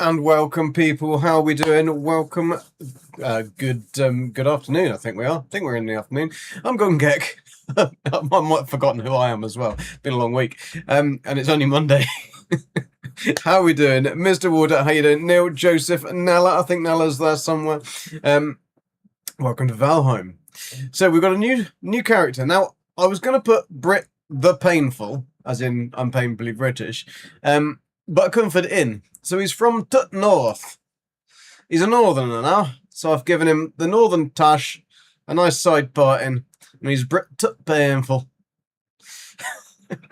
And welcome, people. How are we doing? Welcome. Good afternoon. I think we are. I think we're in the afternoon. I'm Gone Gek. I might have forgotten who I am as well. Been a long week. And it's only Monday. How are we doing, Mr. Warder? How you doing, Neil, Joseph, Nella? I think Nella's there somewhere. Welcome to Valheim. So we've got a new character now. I was going to put Brit the Painful, as in I'm painfully British, but I couldn't fit it in. So he's from Tut North. He's a northerner now, so I've given him the northern tash, a nice side parting, and he's Brit Tut Painful.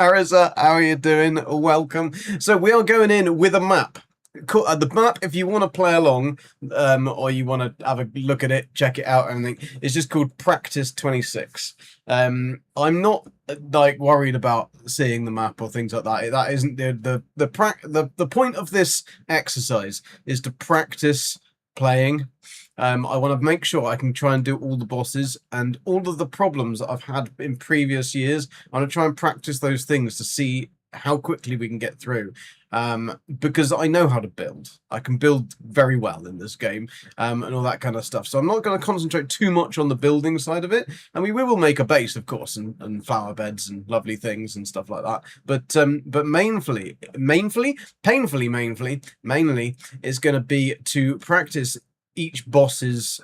Arisa, how are you doing? Welcome. So we are going in with a map. The map, if you want to play along, or you want to have a look at it, check it out, and everything, it's just called Practice26. I'm not like worried about seeing the map or things like that. That isn't the point of this exercise is to practice playing. I want to make sure I can try and do all the bosses and all of the problems that I've had in previous years. I want to try and practice those things to see how quickly we can get through, because I know how to build. I can build very well in this game, and all that kind of stuff. So I'm not going to concentrate too much on the building side of it. And we will make a base, of course, and flower beds and lovely things and stuff like that. But mainly, it's going to be to practice each boss's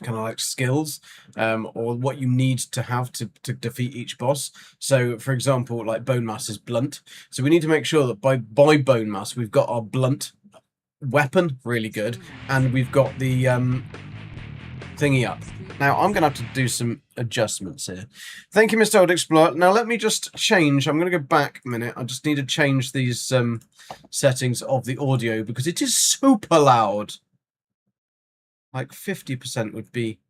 kind of like skills, or what you need to have to defeat each boss. So for example, like bone mass is blunt, so we need to make sure that by bone mass we've got our blunt weapon really good, and we've got the thingy up. Now I'm gonna have to do some adjustments here. Thank you, Mr. Old Explorer. Now let me just change. I'm gonna go back a minute. I just need to change these settings of the audio because it is super loud. Like 50% would be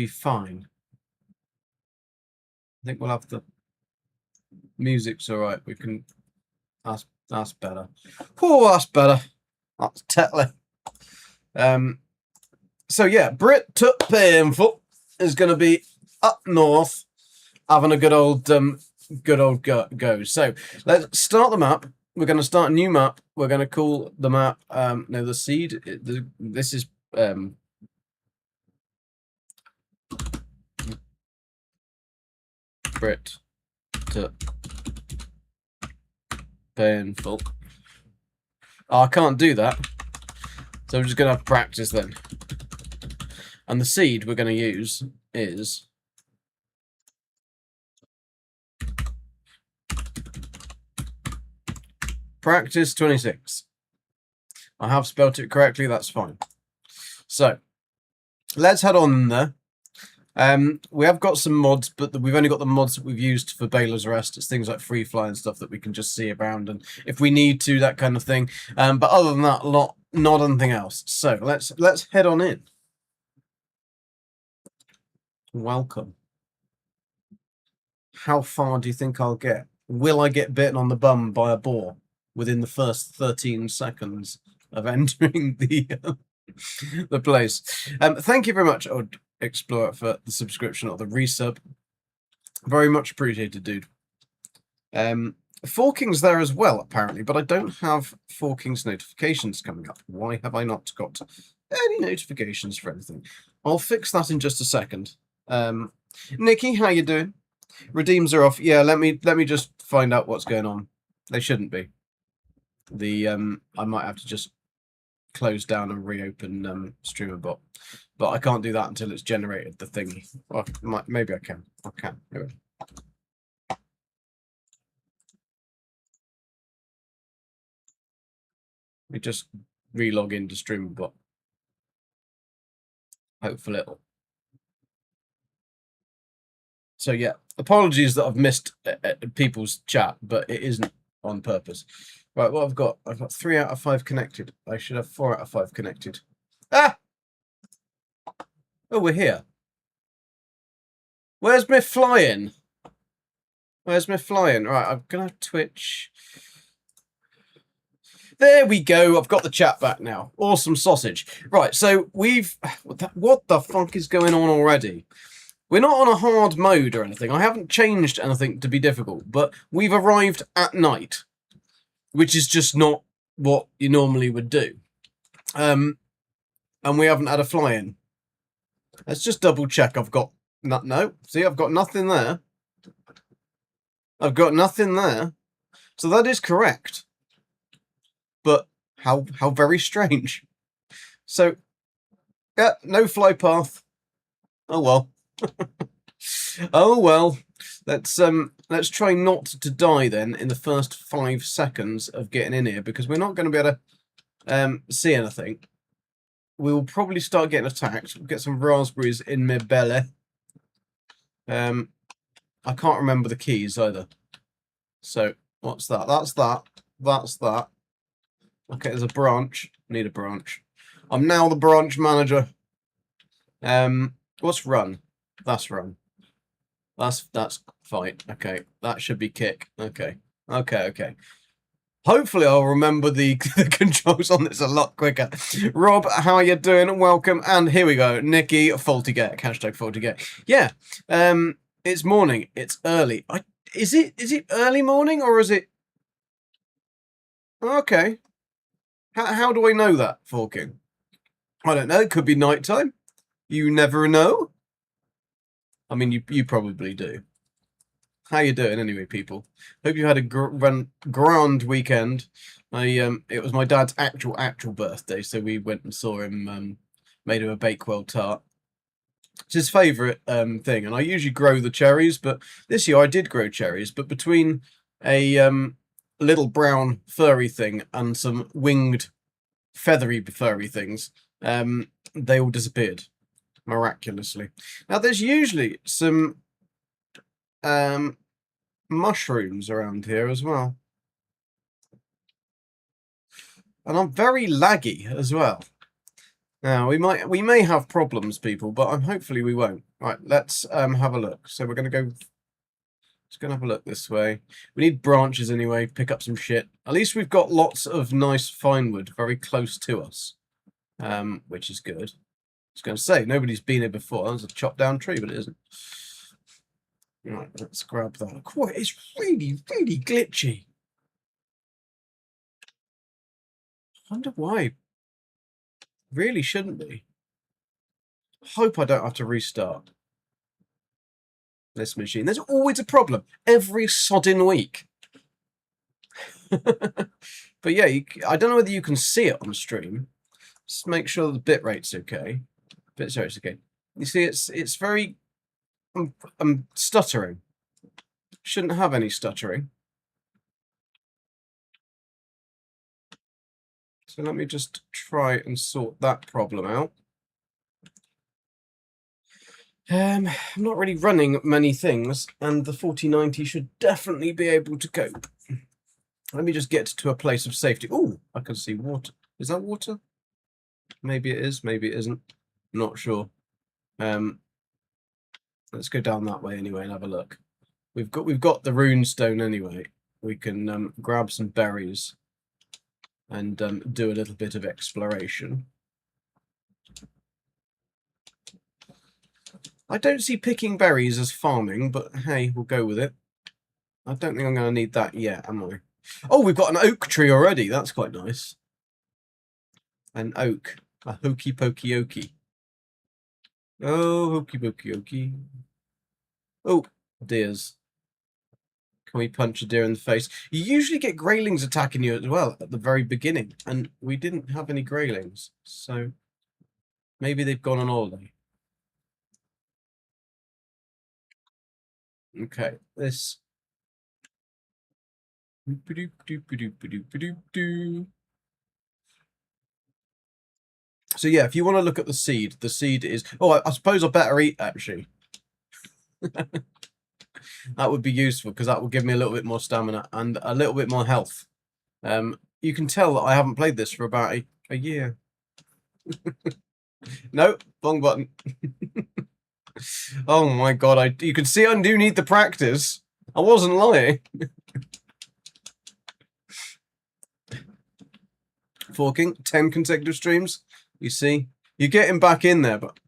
fine. I think we'll have the music's all right. We can. That's better. Oh, that's better. That's tetly. So yeah, Brit Tut Painful is going to be up north, having a good old go. So let's start the map. We're going to start a new map. We're going to call the map, no, the seed. This is Brit Tut Painful. Oh, I can't do that. So I'm just going to have practice then. And the seed we're going to use is Practice26. I have spelt it correctly, that's fine. So, let's head on there. We have got some mods, but we've only got the mods that we've used for Baylor's Rest. It's things like free fly and stuff that we can just see around, and if we need to, that kind of thing. But other than that, not anything else. So, let's head on in. Welcome. How far do you think I'll get? Will I get bitten on the bum by a boar within the first 13 seconds of entering the place? Thank you very much, Odd Explorer, for the subscription or the resub. Very much appreciated, dude. Forking's there as well, apparently, but I don't have Forking's notifications coming up. Why have I not got any notifications for anything? I'll fix that in just a second. Nikki, how you doing? Redeems are off. Yeah, let me just find out what's going on. They shouldn't be. I might have to just close down and reopen StreamerBot, but I can't do that until it's generated the thingy. Well, maybe I can. I can. Maybe. Let me just relog into StreamerBot. Hopefully it'll. So yeah, apologies that I've missed people's chat, but it isn't on purpose. Right, what I've got 3 out of 5 connected. I should have 4 out of 5 connected. Ah! Oh, we're here. Where's me flying? Where's me flying? Right, I'm gonna Twitch. There we go. I've got the chat back now. Awesome sausage. Right, so what the fuck is going on already? We're not on a hard mode or anything. I haven't changed anything to be difficult, but we've arrived at night, which is just not what you normally would do. And we haven't had a fly-in. Let's just double check. I've got no. See, I've got nothing there. I've got nothing there. So that is correct. But how very strange. So yeah, no fly path. Oh well. Oh well. Let's try not to die then in the first 5 seconds of getting in here, because we're not going to be able to see anything. We will probably start getting attacked. We'll get some raspberries in my belly. I can't remember the keys either. So what's that? That's that. That's that. Okay, there's a branch. Need a branch. I'm now the branch manager. What's run? That's run. That's fight. Okay, that should be kick. Okay. Hopefully I'll remember the controls on this a lot quicker. Rob, how are you doing? Welcome. And here we go. Nikki, faulty get. Hashtag faulty get. Yeah. It's morning. It's early. Is it early morning or is it? Okay. How do I know that, Forking? I don't know. It could be nighttime. You never know. I mean, you probably do. How you doing anyway, people? Hope you had a grand weekend. It was my dad's actual birthday, so we went and saw him. Made him a Bakewell tart. It's his favourite thing, and I usually grow the cherries, but this year I did grow cherries. But between a little brown furry thing and some winged feathery furry things, they all disappeared miraculously. Now there's usually some mushrooms around here as well, and I'm very laggy as well. Now we may have problems, people, but hopefully we won't. Right, let's have a look. So we're gonna go. Just gonna have a look this way. We need branches anyway. Pick up some shit. At least we've got lots of nice fine wood very close to us, which is good. I was going to say nobody's been here before. There's a chopped down tree, but it isn't. Right, let's grab that. Oh, it's really glitchy. I wonder why. Really shouldn't be. Hope I don't have to restart this machine. There's always a problem every sodding week. But yeah, I don't know whether you can see it on stream. Just make sure the bitrate's okay. Bitrate's okay. You see, it's very. I'm stuttering. Shouldn't have any stuttering. So let me just try and sort that problem out. I'm not really running many things, and the 4090 should definitely be able to cope. Let me just get to a place of safety. Oh, I can see water. Is that water? Maybe it is, maybe it isn't. Not sure. Let's go down that way anyway and have a look. We've got the rune stone anyway. We can grab some berries and do a little bit of exploration. I don't see picking berries as farming, but hey, we'll go with it. I don't think I'm going to need that yet, am I? Oh, we've got an oak tree already. That's quite nice. An oak. A hokey pokey oaky. Oh, hokey pokey oaky. Oh, deers. Can we punch a deer in the face? You usually get greylings attacking you as well at the very beginning, and we didn't have any greylings, so maybe they've gone on holiday. Okay, this. So yeah, if you want to look at the seed is. Oh, I suppose I better eat actually. That would be useful because that will give me a little bit more stamina and a little bit more health. You can tell that I haven't played this for about a year. No, wrong button. Oh my god, you can see I do need the practice. I wasn't lying. Forking, 10 consecutive streams. You see? You're getting back in there, but...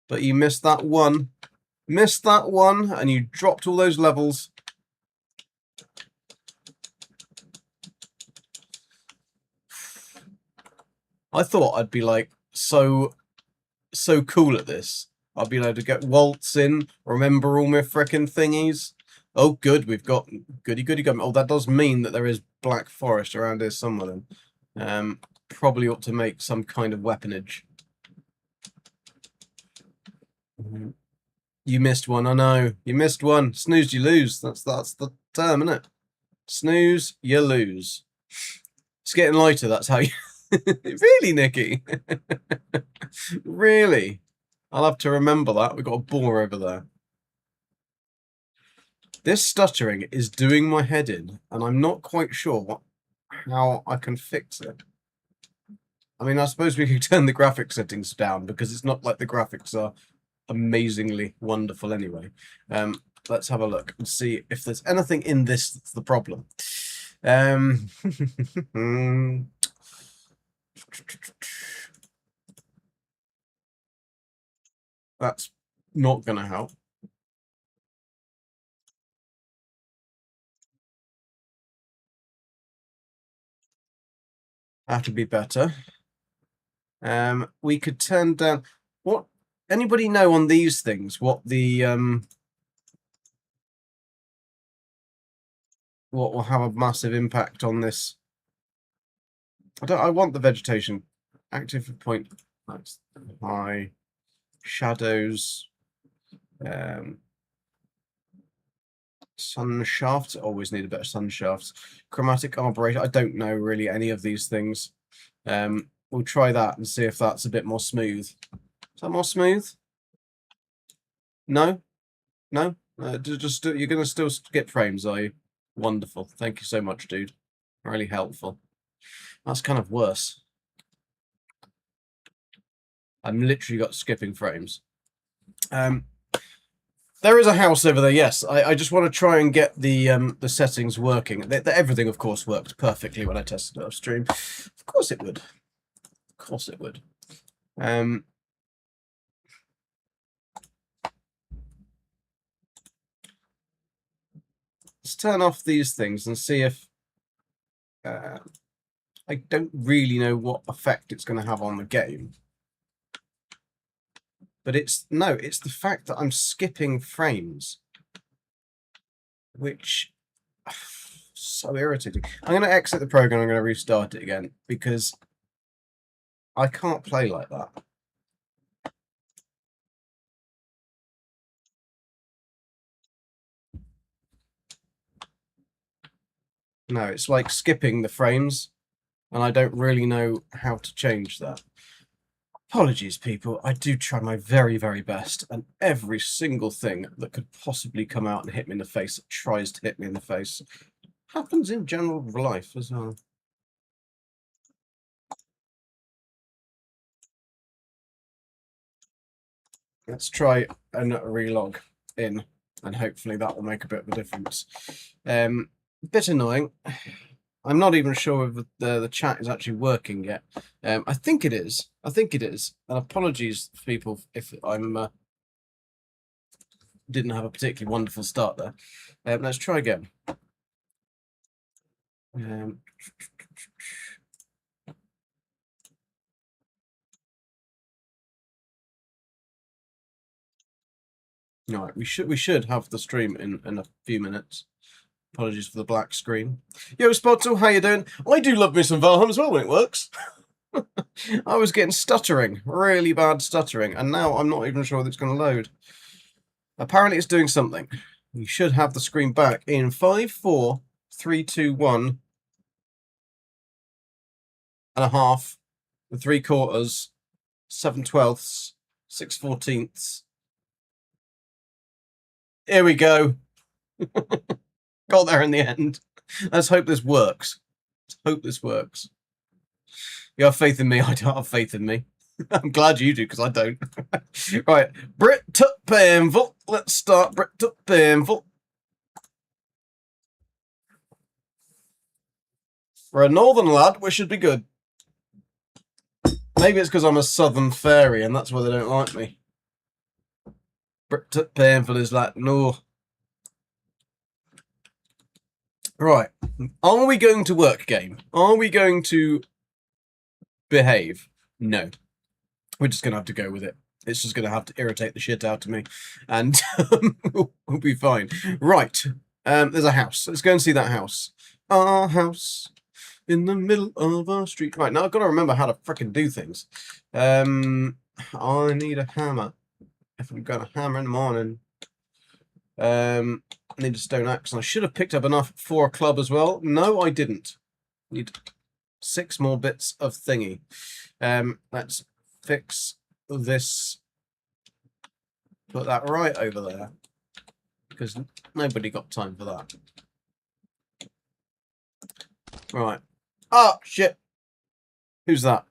But you missed that one. Missed that one, and you dropped all those levels. I thought I'd be like so cool at this. I'll be able to get waltz in, remember all my frickin' thingies. Oh, good, we've got goody gum. Oh, that does mean that there is black forest around here somewhere then. Probably ought to make some kind of weaponage. You missed one, I know. You missed one. Snooze, you lose. That's the term, isn't it? Snooze, you lose. It's getting lighter, that's how you... Really, Nikki? Really? I'll have to remember that. We've got a boar over there. This stuttering is doing my head in, and I'm not quite sure how I can fix it. I mean, I suppose we could turn the graphic settings down, because it's not like the graphics are amazingly wonderful anyway. Let's have a look and see if there's anything in this that's the problem. That's not going to help. That'd be better. We could turn down... What? Anybody know on these things what the... what will have a massive impact on this? I want the vegetation. Active point. That's high. Shadows. Sun shafts. Always need a bit of sun shafts. Chromatic arboration. I don't know really any of these things. We'll try that and see if that's a bit more smooth. Is that more smooth? No? No? Just you're going to still skip frames, are you? Wonderful. Thank you so much, dude. Really helpful. That's kind of worse. I'm literally got skipping frames. There is a house over there, yes. I just want to try and get the settings working. Everything, of course, worked perfectly when I tested it off stream. Of course it would. Of course it would. Let's turn off these things and see if... I don't really know what effect it's going to have on the game. But it's the fact that I'm skipping frames, which so irritating. I'm going to exit the program. I'm going to restart it again because I can't play like that. No, it's like skipping the frames, and I don't really know how to change that. Apologies, people. I do try my very, very best, and every single thing that could possibly come out and hit me in the face tries to hit me in the face. Happens in general life as well. Let's try and relog in, and hopefully that will make a bit of a difference. Bit annoying. I'm not even sure if the chat is actually working yet. I think it is. I think it is. And apologies, people, if I'm didn't have a particularly wonderful start there. Let's try again. All right, we should have the stream in a few minutes. Apologies for the black screen. Yo, Spottle, how you doing? I do love me some Valheim as well when it works. I was getting stuttering, really bad stuttering, and now I'm not even sure that it's going to load. Apparently it's doing something. We should have the screen back in 5, 4, 3, 2, 1 and a half, 3/4, 7/12, 6/14. Here we go. Got there in the end. Let's hope this works. Let's hope this works. You have faith in me. I don't have faith in me. I'm glad you do, because I don't. Right. Brit to painful. Let's start Brit to painful. For a northern lad, we should be good. Maybe it's because I'm a southern fairy, and that's why they don't like me. Brit to painful is like, no. Right. Are we going to work, game? Are we going to behave? No. We're just going to have to go with it. It's just going to have to irritate the shit out of me. And we'll be fine. Right. There's a house. Let's go and see that house. Our house in the middle of our street. Right, now I've got to remember how to frickin' do things. I need a hammer. If I've got a hammer in the morning. I need a stone axe. And I should have picked up enough for a club as well. No, I didn't. Need 6 more bits of thingy. Let's fix this. Put that right over there. Because nobody got time for that. Right. Oh, shit. Who's that?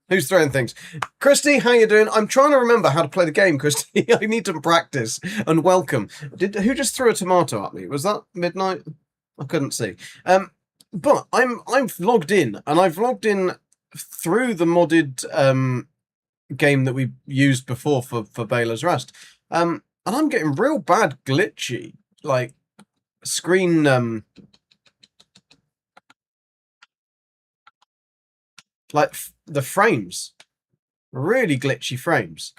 Who's throwing things? Christy, how you doing? I'm trying to remember how to play the game, Christy. I need to practice. And welcome. Who just threw a tomato at me? Was that midnight? I couldn't see. But I've logged in, and I've logged in through the modded game that we used before for Baylor's Rest. And I'm getting real bad glitchy, like screen like the frames, really glitchy frames,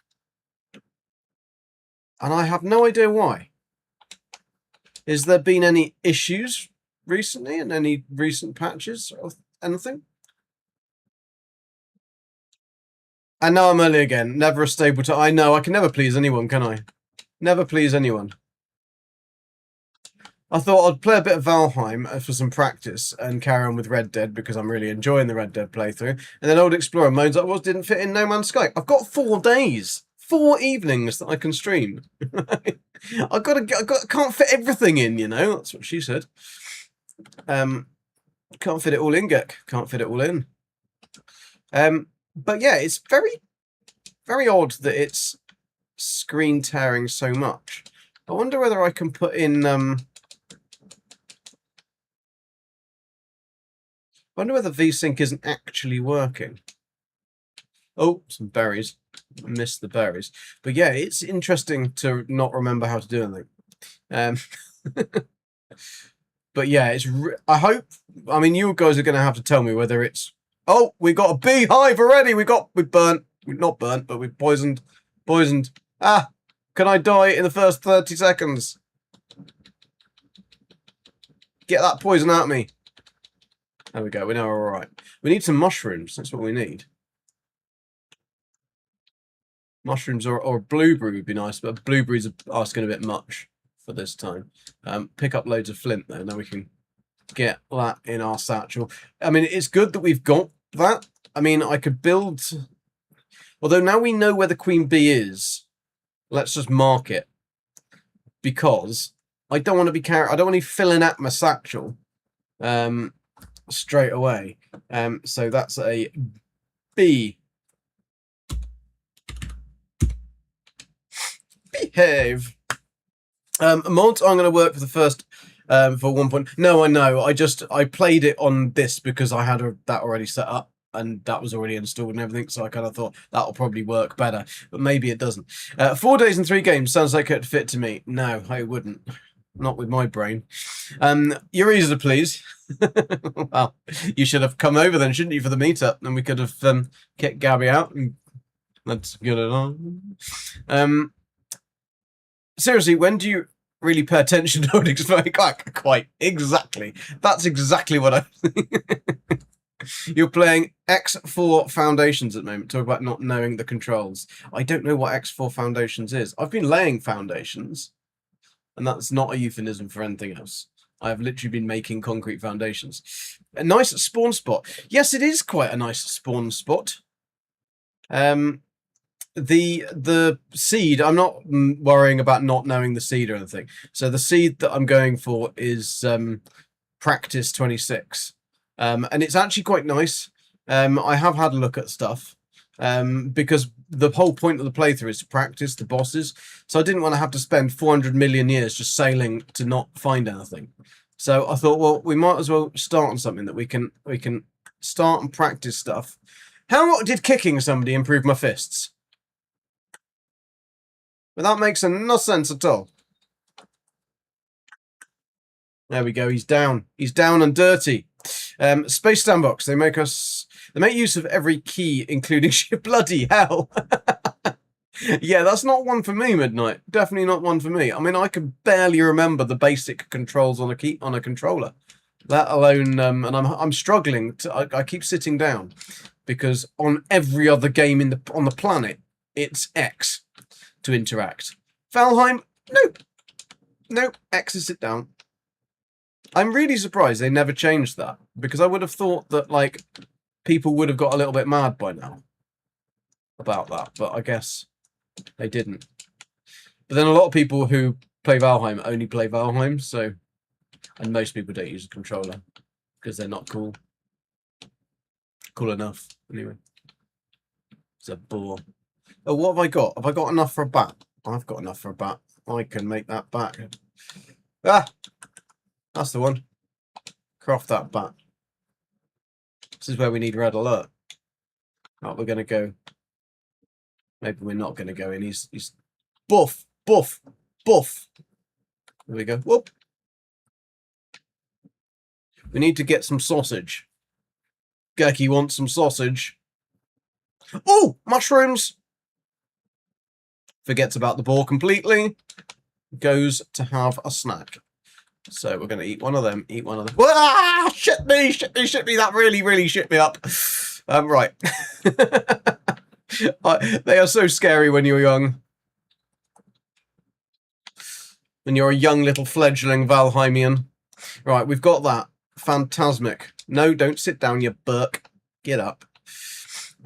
and I have no idea why. Is there been any issues recently in any recent patches or anything? And now I'm early again. Never a stable time. I know, I can never please anyone, can I? Never please anyone. I thought I'd play a bit of Valheim for some practice and carry on with Red Dead because I'm really enjoying the Red Dead playthrough. And then Old Explorer modes I didn't fit in No Man's Sky. I've got 4 days, 4 evenings that I can stream. I can't fit everything in, you know. That's what she said. Can't fit it all in, Gek. Can't fit it all in. But yeah, it's very, very odd that it's screen tearing so much. I wonder whether I can put in I wonder whether VSync isn't actually working. Oh, some berries. I missed the berries. But yeah, it's interesting to not remember how to do anything. But yeah, I hope. I mean, you guys are going to have to tell me whether it's. Oh, we got a beehive already. We burnt. Not burnt, but we poisoned. Poisoned. Ah, can I die in the first 30 seconds? Get that poison out of me. There we go. We know we're all right. We need some mushrooms. That's what we need. Mushrooms or blueberry would be nice, but blueberries are asking a bit much for this time. Pick up loads of flint, though. Now we can get that in our satchel. I mean, it's good that we've got that. I mean, I could build... Although now we know where the queen bee is, let's just mark it. Because I don't want to be I don't want to be filling up my satchel straight away. So that's a B. Behave. Mods I'm going to work for the first for 1 point. No, I know. I played it on this because I had that already set up and that was already installed and everything. So I kind of thought that'll probably work better, but maybe it doesn't. 4 days and 3 games sounds like it'd fit to me. No, I wouldn't. Not with my brain. Your ears, please. Well, you should have come over then, shouldn't you, for the meetup? And we could have kicked Gabby out and let's get it on. Seriously, when do you really pay attention to it? Quite exactly. That's exactly what I'm. You're playing X4 Foundations at the moment. Talk about not knowing the controls. I don't know what X4 Foundations is. I've been laying foundations, and that's not a euphemism for anything else. I have literally been making concrete foundations. A nice spawn spot. Yes, it is quite a nice spawn spot. The seed, I'm not worrying about not knowing the seed or anything. So the seed that I'm going for is practice 26. And it's actually quite nice. I have had a look at stuff because the whole point of the playthrough is to practice the bosses. So I didn't want to have to spend 400 million years just sailing to not find anything. So I thought, well, we might as well start on something that we can start and practice stuff. How did kicking somebody improve my fists? But that makes no sense at all. There we go. He's down. He's down and dirty. Space Sandbox. They make us They make use of every key, including bloody hell. Yeah, that's not one for me, Midnight. Definitely not one for me. I mean, I can barely remember the basic controls on a controller, let alone. And I'm struggling. I keep sitting down because on every other game on the planet, it's X to interact. Valheim, nope. X is sit down. I'm really surprised they never changed that, because I would have thought that like people would have got a little bit mad by now about that, but I guess they didn't. But then a lot of people who play Valheim only play Valheim, so, and most people don't use a controller because they're not cool enough anyway. It's a bore. Oh, what have I got? Have I got enough for a bat? I've got enough for a bat. I can make that bat. Ah, that's the one. Craft that bat. This is where we need red alert. Right, we're going to go. Maybe we're not going to go in. He's buff. There we go. Whoop. We need to get some sausage. Gurky wants some sausage. Oh, mushrooms. Forgets about the boar completely. Goes to have a snack. So we're going to eat one of them. Ah, shit me. That really shit me up. Right. They are so scary when you're young. When you're a young little fledgling Valheimian. Right, we've got that. Phantasmic. No, don't sit down, you burk. Get up.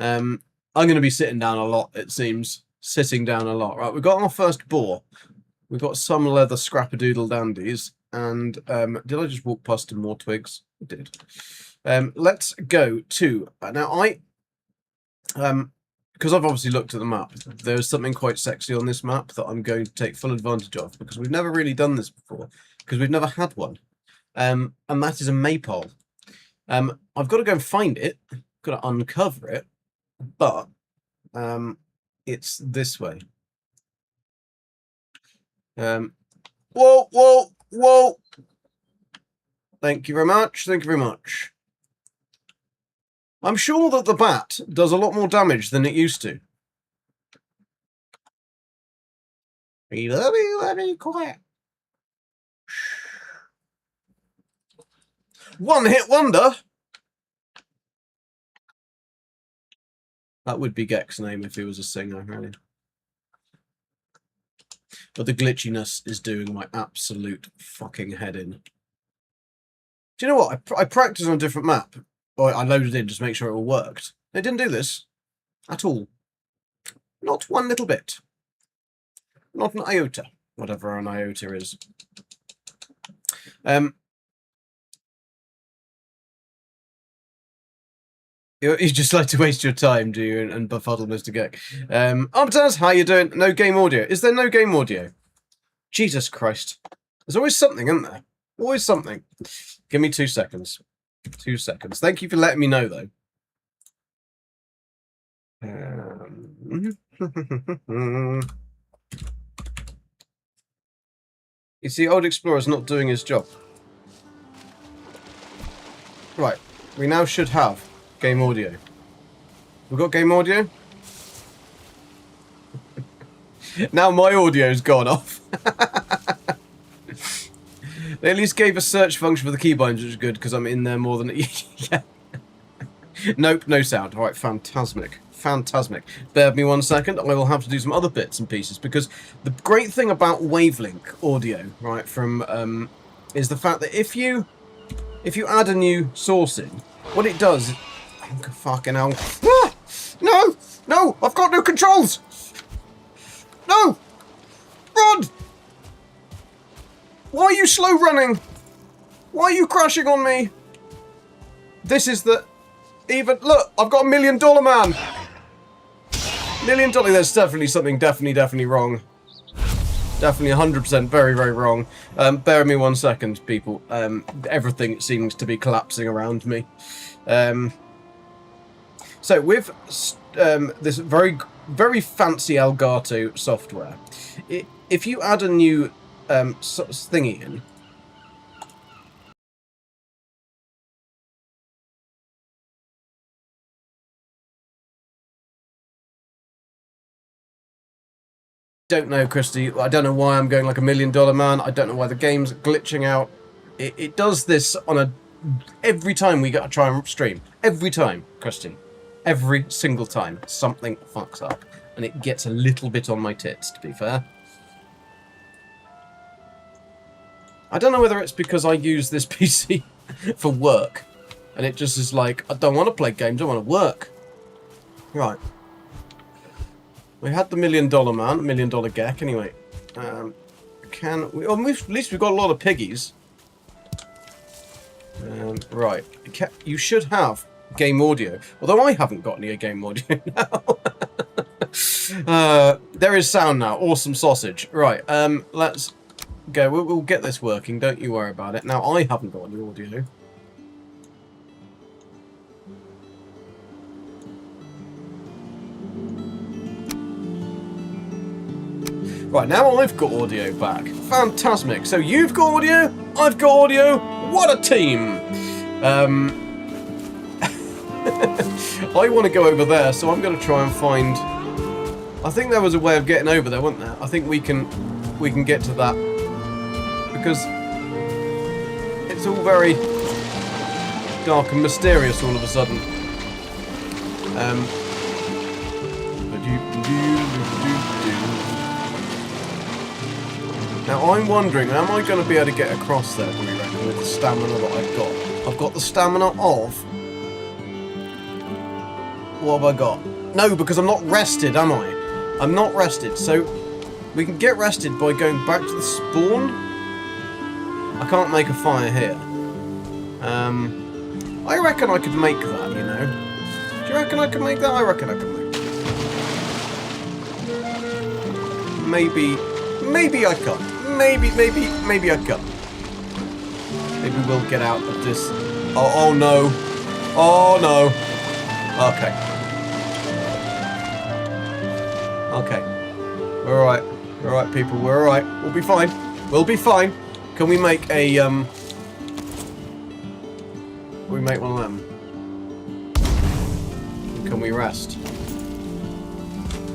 I'm going to be sitting down a lot, it seems. Sitting down a lot. Right, we've got our first boar. We've got some leather scrappadoodle dandies. And did I just walk past more twigs? I did. Let's go to... Now, because I've obviously looked at the map, there's something quite sexy on this map that I'm going to take full advantage of, because we've never really done this before, because we've never had one. And that is a maypole. I've got to go and find it, got to uncover it, but it's this way. Whoa! Thank you very much. I'm sure that the bat does a lot more damage than it used to. Be very quiet. One hit wonder. That would be Gek's name if he was a singer, really. But the glitchiness is doing my absolute fucking head in. Do you know what? I practiced on a different map. Or I loaded in just to make sure it all worked. It didn't do this. At all. Not one little bit. Not an iota. Whatever an iota is. You just like to waste your time, do you, and befuddle Mr. Gek. Arbiters, how you doing? No game audio. Is there no game audio? Jesus Christ. There's always something, isn't there? Always something. Give me 2 seconds. 2 seconds. Thank you for letting me know, though. You see, Old Explorer's not doing his job. Right. We now should have game audio. We've got game audio? Now my audio's gone off. They at least gave a search function for the keybinds, which is good, because I'm in there more than... Yeah. Nope, no sound. Alright, Phantasmic. Bear with me 1 second. I will have to do some other bits and pieces, because the great thing about wavelink audio, right, from... is the fact that if you add a new source in, what it does... Oh, fucking hell. Ah! No! I've got no controls! No! Run! Why are you slow running? Why are you crashing on me? This is the... Look, I've got $1 million man! $1 million, there's definitely something definitely wrong. Definitely 100% very wrong. Bear with me 1 second, people. Everything seems to be collapsing around me. So with this very fancy Elgato software, if you add a new thingy in, don't know, Christy. I don't know why I'm going like $1 million man. I don't know why the game's glitching out. It does this on every time we got to try and stream. Every time, Christy. Every single time. Something fucks up. And it gets a little bit on my tits, to be fair. I don't know whether it's because I use this PC for work. And it just is like, I don't want to play games, I want to work. Right. We had the $1 million man, $1 million gek, anyway. Can we... Oh, at least we've got a lot of piggies. Right. You should have game audio. Although I haven't got any game audio now. There is sound now. Awesome sausage. Right. Let's go. We'll get this working. Don't you worry about it. Now, I haven't got any audio. Right, now I've got audio back. Fantastic. So you've got audio, I've got audio. What a team! I want to go over there, so I'm going to try and find... I think there was a way of getting over there, wasn't there? I think we can get to that. Because it's all very dark and mysterious all of a sudden. Now I'm wondering, am I going to be able to get across there, do you reckon, with the stamina that I've got? I've got the stamina of... What have I got? No, because I'm not rested, am I? I'm not rested, so we can get rested by going back to the spawn. I can't make a fire here. I reckon I could make that, you know. Do you reckon I could make that? I reckon I could make that. Maybe I can't. Maybe I can't. Maybe we'll get out of this. Oh no. Oh no. Okay. Okay. We're alright. We're alright, people. We're alright. We'll be fine. We'll be fine. Can we make a, Can we make one of them? Can we rest?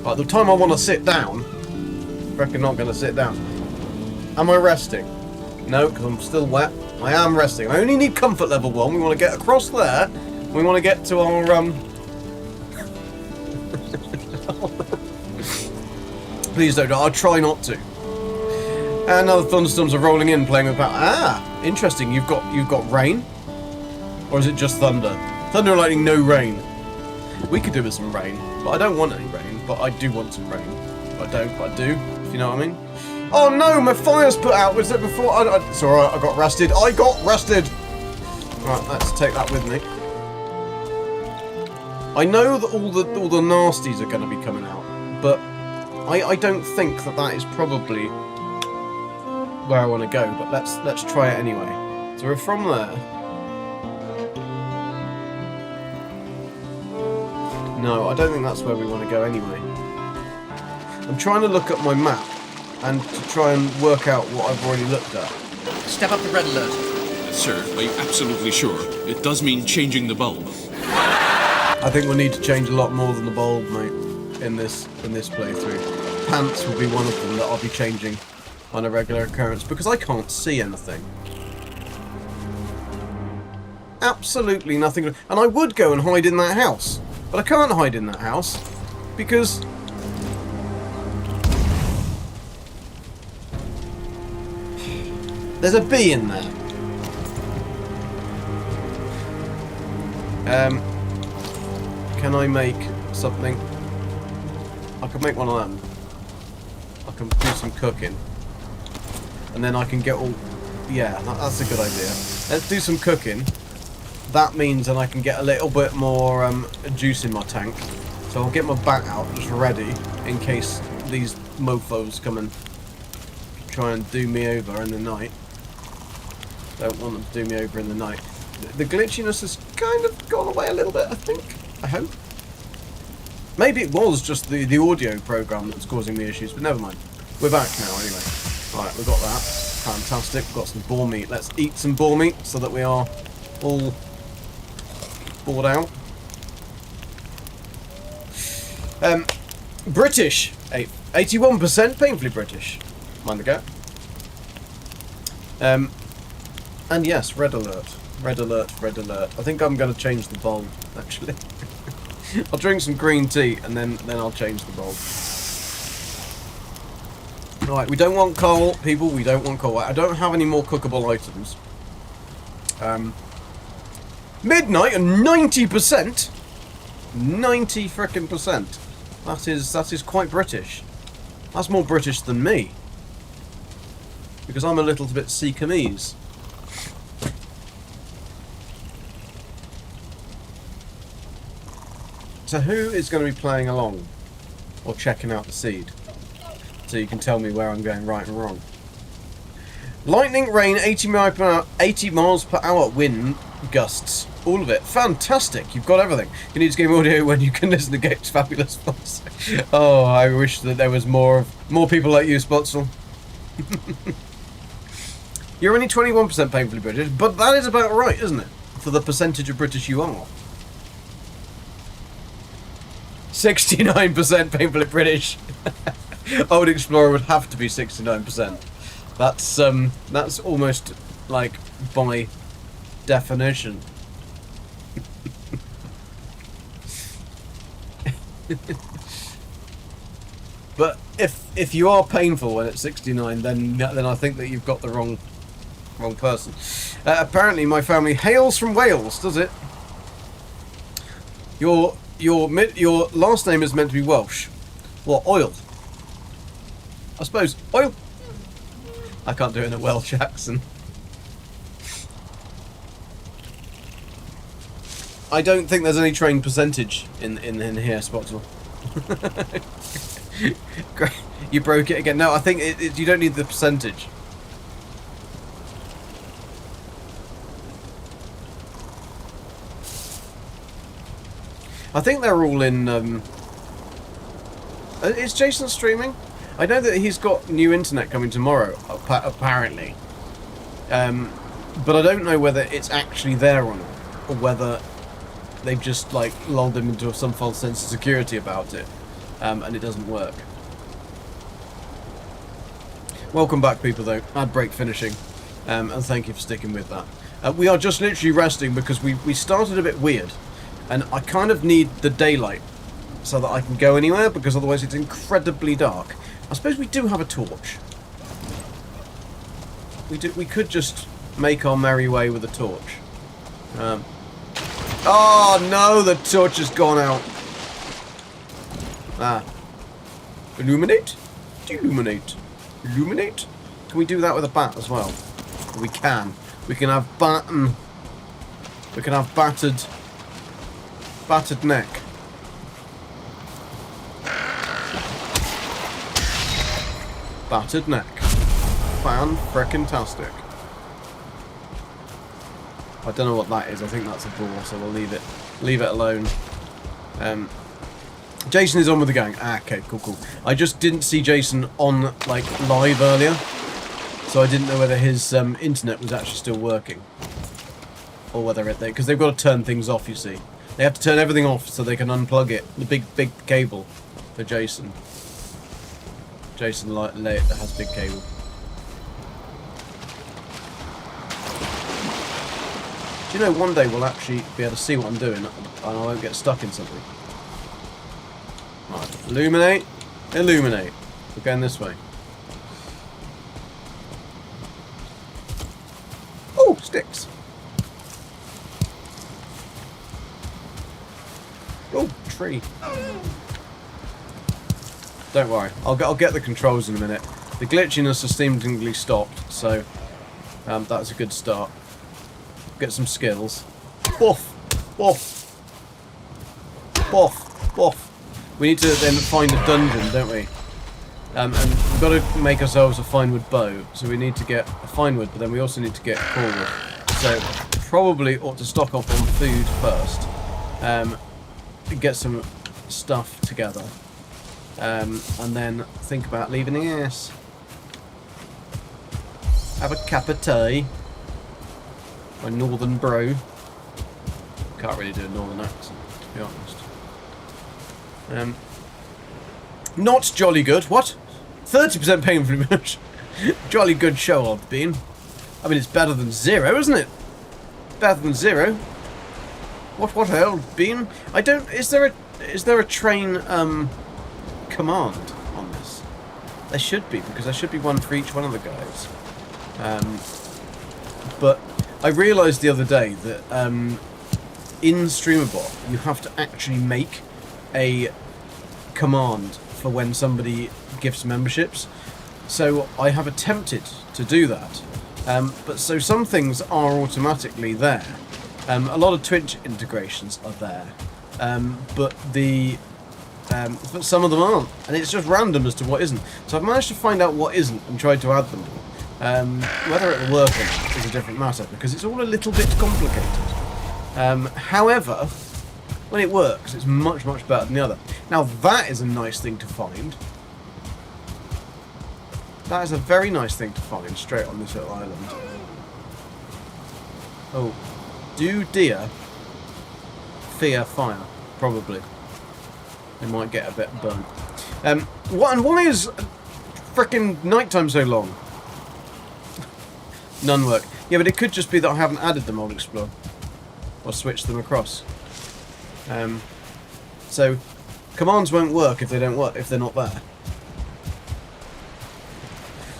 By the time I want to sit down, I reckon not going to sit down. Am I resting? No, because I'm still wet. I am resting. I only need comfort level 1. We want to get across there. We want to get to our, Please don't. I'll try not to. And now the thunderstorms are rolling in, playing with power. Ah, interesting. You've got rain? Or is it just thunder? Thunder and lightning, no rain. We could do with some rain, but I don't want any rain. But I do want some rain. I don't, but I do, if you know what I mean. Oh no, my fire's put out. Was it before? It's alright, I got rested. I got rested! Right, let's take that with me. I know that all the nasties are going to be coming out, but I don't think that is probably where I want to go, but let's try it anyway. So we're from there. No, I don't think that's where we want to go anyway. I'm trying to look at my map and to try and work out what I've already looked at. Step up the red alert. Sir, are you absolutely sure? It does mean changing the bulb. I think we'll need to change a lot more than the bulb, mate, in this playthrough. Pants will be one of them that I'll be changing on a regular occurrence, because I can't see anything. Absolutely nothing. And I would go and hide in that house, but I can't hide in that house, because... there's a bee in there. Can I make something? I can make one of them. I can do some cooking. And then I can get all... yeah, that's a good idea. Let's do some cooking. That means then I can get a little bit more juice in my tank. So I'll get my bat out just ready in case these mofos come and try and do me over in the night. Don't want them to do me over in the night. The glitchiness has kind of gone away a little bit, I think. I hope. Maybe it was just the audio program that's causing me issues, but never mind. We're back now anyway. Right, we've got that. Fantastic. We've got some boar meat. Let's eat some boar meat so that we are all bored out. British 81% painfully British. Mind the gap. And yes, red alert. Red alert, red alert. I think I'm going to change the bulb, actually. I'll drink some green tea, and then I'll change the bulb. Alright, we don't want coal, people. We don't want coal. I don't have any more cookable items. Midnight and 90%? 90 frickin' percent. That is quite British. That's more British than me. Because I'm a little bit Seacamese. So who is going to be playing along? Or checking out the seed? So you can tell me where I'm going right and wrong. Lightning, rain, 80 miles per hour, wind, gusts. All of it. Fantastic. You've got everything. You need to game audio when you can listen to Gabe's fabulous voice. Oh, I wish that there was more people like you, Spotzel. You're only 21% painfully British, but that is about right, isn't it? For the percentage of British you are. 69% painfully British. Old Explorer would have to be 69%. That's almost like by definition. But if you are painful when it's 69, then I think that you've got the wrong person. Apparently, my family hails from Wales. Does it? Your last name is meant to be Welsh. What, oil? I suppose oil. I can't do it in a Welsh accent. I don't think there's any train percentage in here, Spotzel. Great. You broke it again. No, I think you don't need the percentage. I think they're all in... Is Jason streaming? I know that he's got new internet coming tomorrow, apparently. But I don't know whether it's actually there or not, or whether they've just like lulled him into some false sense of security about it, and it doesn't work. Welcome back, people, though. Ad break finishing, and thank you for sticking with that. We are just literally resting because we started a bit weird, and I kind of need the daylight so that I can go anywhere, because otherwise it's incredibly dark. I suppose we do have a torch. We could just make our merry way with a torch. Oh no, the torch has gone out. Ah. Illuminate? Illuminate. Illuminate? Can we do that with a bat as well? We can. We can have batten. We can have battered neck. Battered neck. Fan-frickin-tastic. I don't know what that is. I think that's a ball, so we'll leave it alone. Jason is on with the gang. Ah, okay, cool. I just didn't see Jason on like live earlier, so I didn't know whether his internet was actually still working, or whether because they've got to turn things off. You see, they have to turn everything off so they can unplug it. The big cable for Jason. Jason has big cable. Do you know, one day we'll actually be able to see what I'm doing, and I won't get stuck in something. Right, illuminate, illuminate. We're going this way. Oh, sticks. Oh, tree. Don't worry, I'll get the controls in a minute. The glitchiness has seemingly stopped, so that's a good start. Get some skills. Woof, woof, woof, woof. We need to then find a dungeon, don't we? And we've got to make ourselves a fine wood bow, so we need to get a fine wood, but then we also need to get core wood. So probably ought to stock up on food first, get some stuff together. And then think about leaving the house. Have a cup of tea. My northern bro. Can't really do a northern accent, to be honest. Not jolly good. What? 30% painfully much. Jolly good show, old bean. I mean, it's better than 0, isn't it? Better than 0. What old bean? I don't. Is there a train command on this? There should be, because there should be one for each one of the guys. But I realised the other day that in StreamerBot you have to actually make a command for when somebody gives memberships. So I have attempted to do that, but so some things are automatically there. A lot of Twitch integrations are there, but some of them aren't, and it's just random as to what isn't. So I've managed to find out what isn't and tried to add them. Whether it'll work or not is a different matter, because it's all a little bit complicated. However, when it works, it's much, much better than the other. Now that is a nice thing to find. That is a very nice thing to find straight on this little island. Oh, do deer fear fire? Probably. They might get a bit burnt. Why is frickin' nighttime so long? None work. Yeah, but it could just be that I haven't added them, I'll explore. Or switched them across. So commands won't work if they don't work, if they're not there.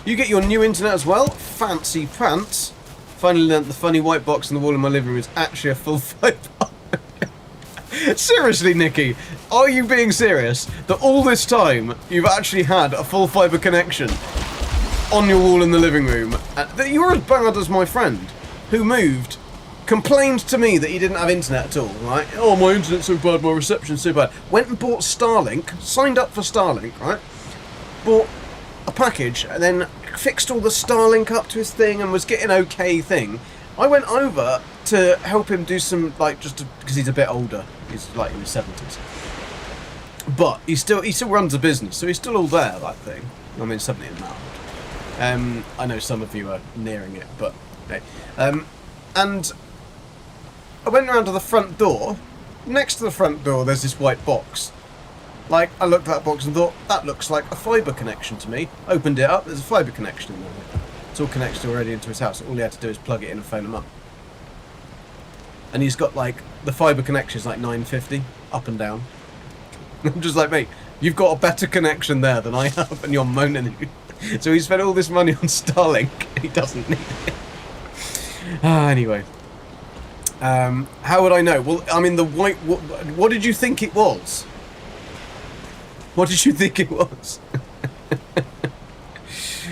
You get your new internet as well? Fancy pants. Finally learnt the funny white box on the wall in my living room is actually a full fibre. Seriously, Nikki, are you being serious? That all this time you've actually had a full fibre connection on your wall in the living room? That you're as bad as my friend who moved, complained to me that he didn't have internet at all, right? Oh, my internet's so bad, my reception's so bad. Went and bought Starlink, signed up for Starlink, right? Bought a package and then fixed all the Starlink up to his thing and was getting okay thing. I went over to help him do some, like, just because he's a bit older. He's like in his 70s. But he still runs a business, so he's still all there, that thing. I mean, 70 and mild. I know some of you are nearing it, but hey. And I went around to the front door. Next to the front door, there's this white box. Like, I looked at that box and thought, that looks like a fibre connection to me. Opened it up, there's a fibre connection in there. It's all connected already into his house. All he had to do is plug it in and phone him up. And he's got, like, the fibre connection is like 950, up and down. I'm just like, mate, you've got a better connection there than I have, and you're moaning. So he spent all this money on Starlink, and he doesn't need it. Anyway. How would I know? Well, I mean, the white... What did you think it was? What did you think it was?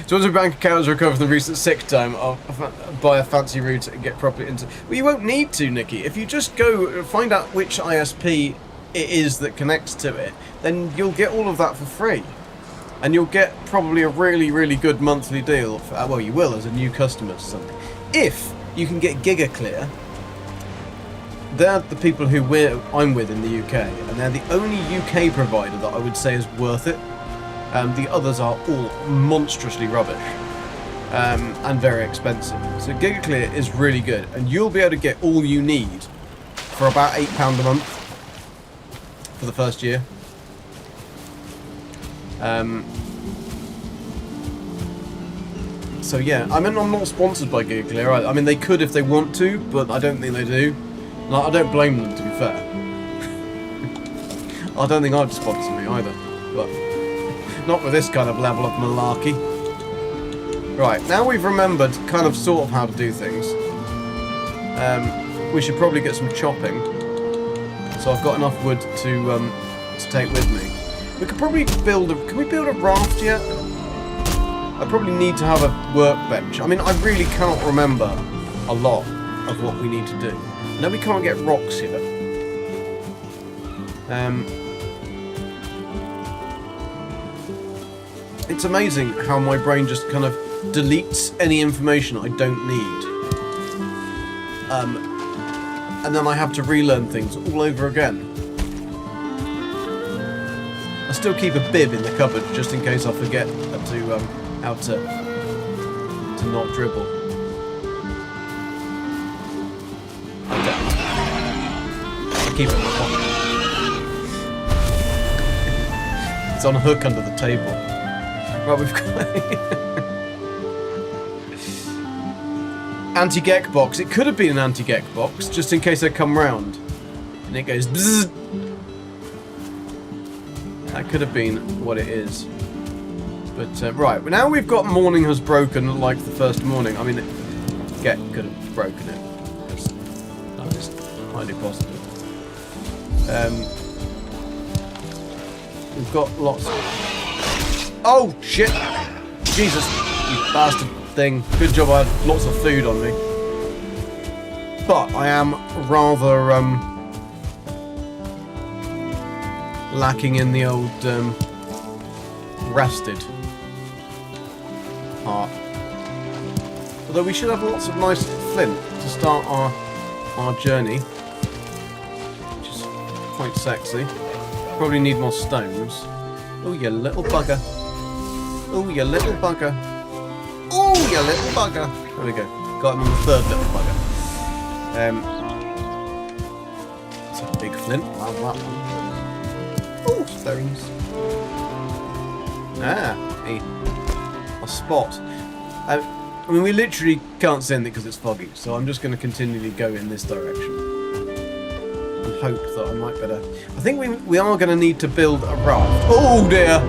So once your bank account has recovered from the recent sick time, I'll buy a fancy router and get properly into... Well, you won't need to, Nikki. If you just go find out which ISP it is that connects to it, then you'll get all of that for free. And you'll get probably a really, really good monthly deal. Well, you will as a new customer or something. If you can get GigaClear, they're the people who I'm with in the UK, and they're the only UK provider that I would say is worth it. The others are all monstrously rubbish and very expensive. So GigaClear is really good, and you'll be able to get all you need for about £8 a month for the first year. So yeah, I mean, I'm not sponsored by GigaClear. I mean, they could if they want to, but I don't think they do. Like, I don't blame them, to be fair. I don't think I'd sponsor me either, but not with this kind of level of malarkey. Right, now we've remembered kind of sort of how to do things. We should probably get some chopping. So I've got enough wood to take with me. We could probably build a... Can we build a raft yet? I probably need to have a workbench. I mean, I really cannot remember a lot of what we need to do. No, we can't get rocks yet. It's amazing how my brain just kind of deletes any information I don't need. And then I have to relearn things all over again. I still keep a bib in the cupboard just in case I forget how to not dribble. I don't. I keep it in my pocket. on a hook under the table. Right, we've got anti-gek box. It could have been an anti-gek box, just in case I come round. And it goes bzzz. That could have been what it is. But, right, well, now we've got morning has broken like the first morning. I mean, Gek could have broken it. That is highly possible. We've got lots of... Oh, shit! Jesus, you bastard thing. Good job I had lots of food on me. But I am rather, lacking in the old, rested part. Although we should have lots of nice flint to start our journey. Which is quite sexy. Probably need more stones. Oh, you little bugger. Oh, you little bugger. Oh, you little bugger. There we go. Got him on the third little bugger. It's a big flint. Wow, that one. Oh, stones. A spot. I mean, we literally can't see anything because it's foggy, so I'm just going to continually go in this direction. And hope that I might better... I think we are going to need to build a raft. Oh dear!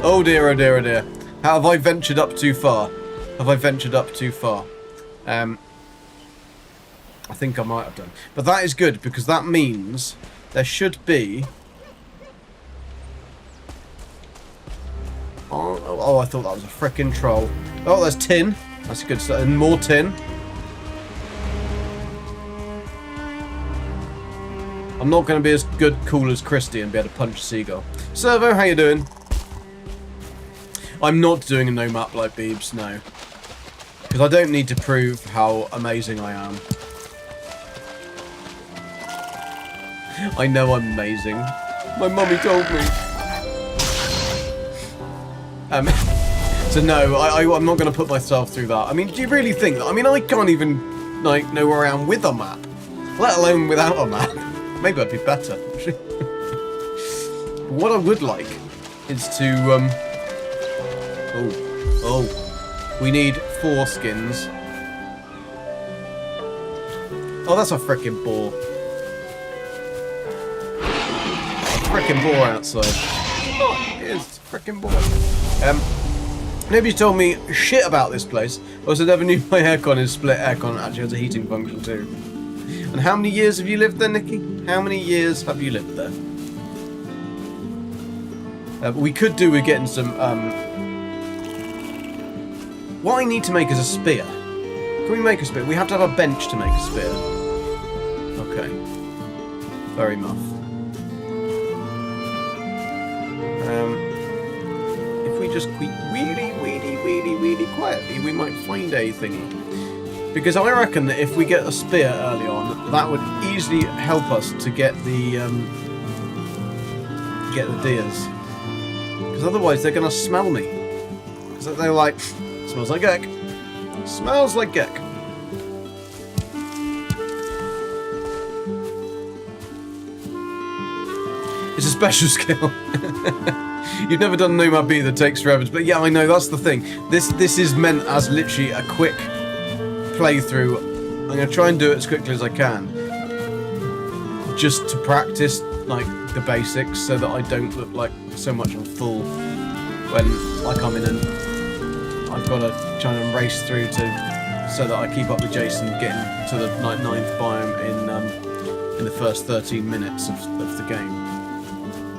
Oh dear, oh dear, oh dear. How have I ventured up too far? Have I ventured up too far? I think I might have done. But that is good, because that means there should be... Oh, I thought that was a frickin' troll. Oh, there's tin. That's a good start. And more tin. I'm not going to be as cool as Christy and be able to punch a seagull. Servo, how you doing? I'm not doing a no map like Beebs, no. Because I don't need to prove how amazing I am. I know I'm amazing. My mummy told me. So no, I'm not going to put myself through that. I mean, do you really think that? I mean, I can't even, like, know where I am with a map. Let alone without a map. Maybe I'd be better, actually. What I would like is to, Oh. We need 4 skins. Oh, that's a frickin' boar. A frickin' boar outside. Oh, it is a frickin' boar. Nobody's told me shit about this place. Also, never knew my aircon is split aircon actually has a heating function too. And how many years have you lived there, Nikki? How many years have you lived there? We could do with getting some, what I need to make is a spear. Can we make a spear? We have to have a bench to make a spear. Okay. Very muff. If we just really quietly, we might find a thingy. Because I reckon that if we get a spear early on, that would easily help us to get the deers. Because otherwise they're going to smell me. Because they're like, smells like Gek. Smells like Gek. It's a special skill. You've never done no map either, takes forever. But yeah, I know, that's the thing. This is meant as literally a quick playthrough. I'm going to try and do it as quickly as I can. Just to practice, like, the basics, so that I don't look like so much of a fool when I come in and I've got to try and race through so that I keep up with Jason getting to the 9th biome in the first 13 minutes of the game.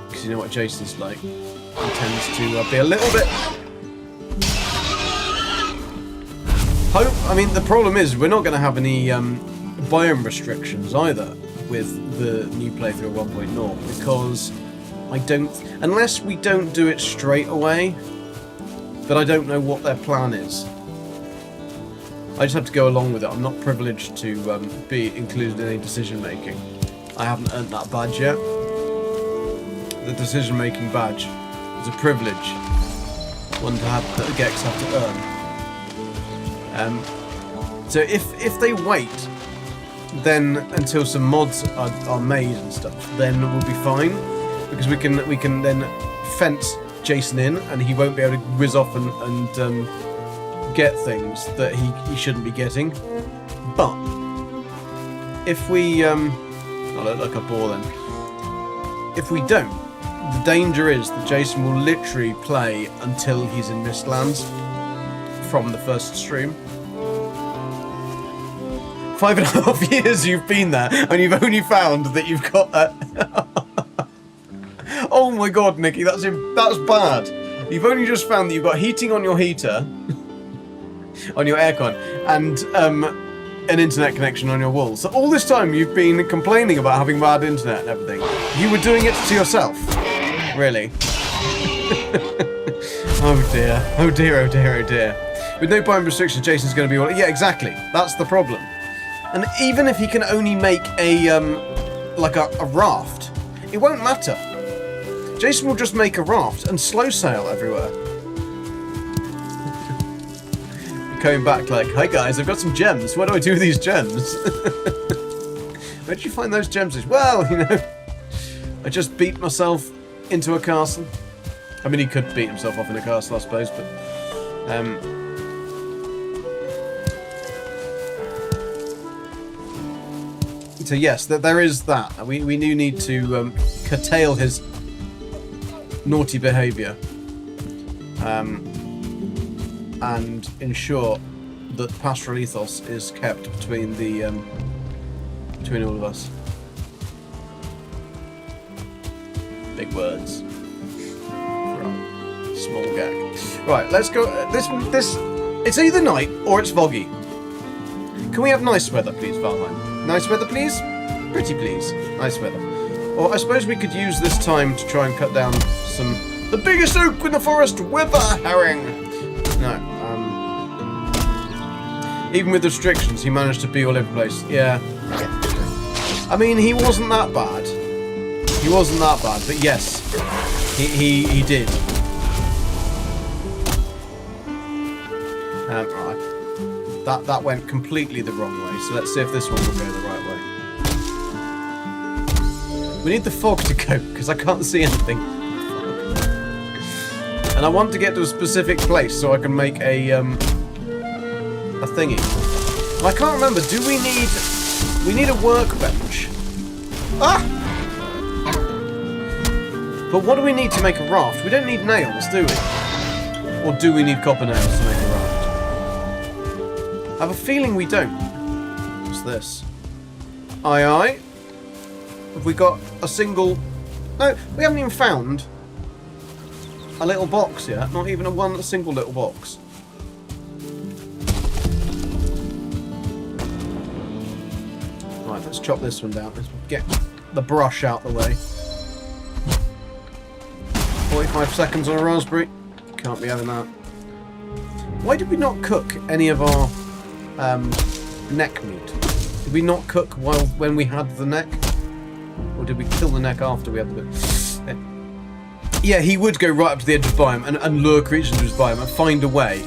Because you know what Jason's like. He tends to be a little bit... I mean, the problem is we're not going to have any biome restrictions either with the new playthrough 1.0 because I don't... Unless we don't do it straight away, but I don't know what their plan is. I just have to go along with it. I'm not privileged to be included in any decision making. I haven't earned that badge yet. The decision making badge is a privilege. One to have that the Geks have to earn. So if they wait then until some mods are made and stuff, then we'll be fine because we can then fence Jason in, and he won't be able to whiz off and get things that he shouldn't be getting. But if we oh, look a bore then. If we don't, the danger is that Jason will literally play until he's in Mistlands from the first stream. 5.5 years you've been there, and you've only found that you've got that. Oh my god, Nikki, that's bad. You've only just found that you've got heating on your heater, on your aircon, and an internet connection on your wall. So all this time you've been complaining about having bad internet and everything. You were doing it to yourself. Really. Oh dear. Oh dear, oh dear, oh dear. With no biome restrictions, Jason's going to be all... Yeah, exactly. That's the problem. And even if he can only make a, like a raft, it won't matter. Jason will just make a raft and slow sail everywhere. Coming back like, hi guys, I've got some gems. What do I do with these gems? Where did you find those gems? Well, you know, I just beat myself into a castle. I mean, he could beat himself off in a castle, I suppose, but... So yes, there is that. We do need to curtail his naughty behaviour. And ensure that pastoral ethos is kept between the between all of us. Big words from small gag. Right, let's go. This it's either night or it's foggy. Can we have nice weather, please, Valheim? Nice weather, please. Pretty please. Nice weather. Or I suppose we could use this time to try and cut down some the biggest oak in the forest with a herring. No. Even with restrictions, he managed to be all over the place. Yeah. I mean, he wasn't that bad. He wasn't that bad, but yes, he did. Right. That went completely the wrong way. So let's see if this one will go the right way. We need the fog to go because I can't see anything. And I want to get to a specific place so I can make a thingy. And I can't remember, do we need a workbench? Ah! But what do we need to make a raft? We don't need nails, do we? Or do we need copper nails to make a raft? I have a feeling we don't. What's this? Aye aye. Have we got a single... No, we haven't even found a little a single little box. Right, let's chop this one down. Let's get the brush out the way. 45 seconds on a raspberry. Can't be having that. Why did we not cook any of our neck meat? Did we not cook when we had the neck? Or did we kill the neck after we had the... Yeah, he would go right up to the edge of the biome and lure creatures into his biome and find a way.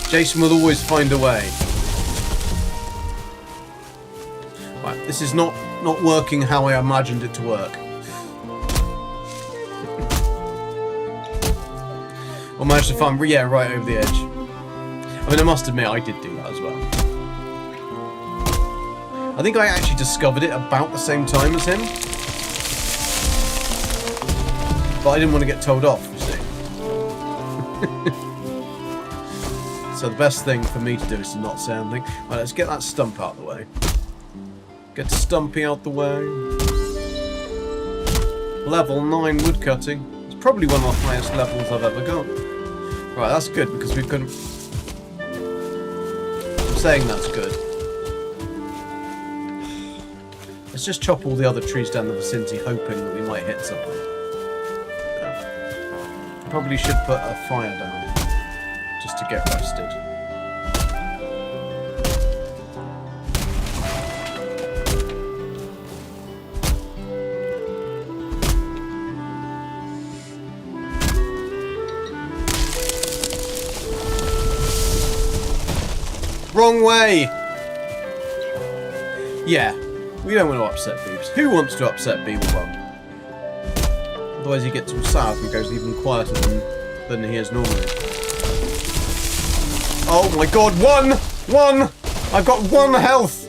Jason will always find a way. Right, this is not working how I imagined it to work. Or managed to find, yeah, right over the edge. I mean, I must admit, I did do that as well. I think I actually discovered it about the same time as him. But I didn't want to get told off, you see. So the best thing for me to do is to not say anything. Right, let's get that stump out of the way. Get Stumpy out the way. Level 9 woodcutting. It's probably one of the highest levels I've ever got. Right, that's good because we've got... I'm saying that's good. Let's just chop all the other trees down the vicinity, hoping that we might hit something. Probably should put a fire down, just to get rested. Wrong way! Yeah, we don't want to upset Beebs. Who wants to upset Beebs? Otherwise he gets all sad and goes even quieter than he is normally. Oh my god, one! I've got 1 health!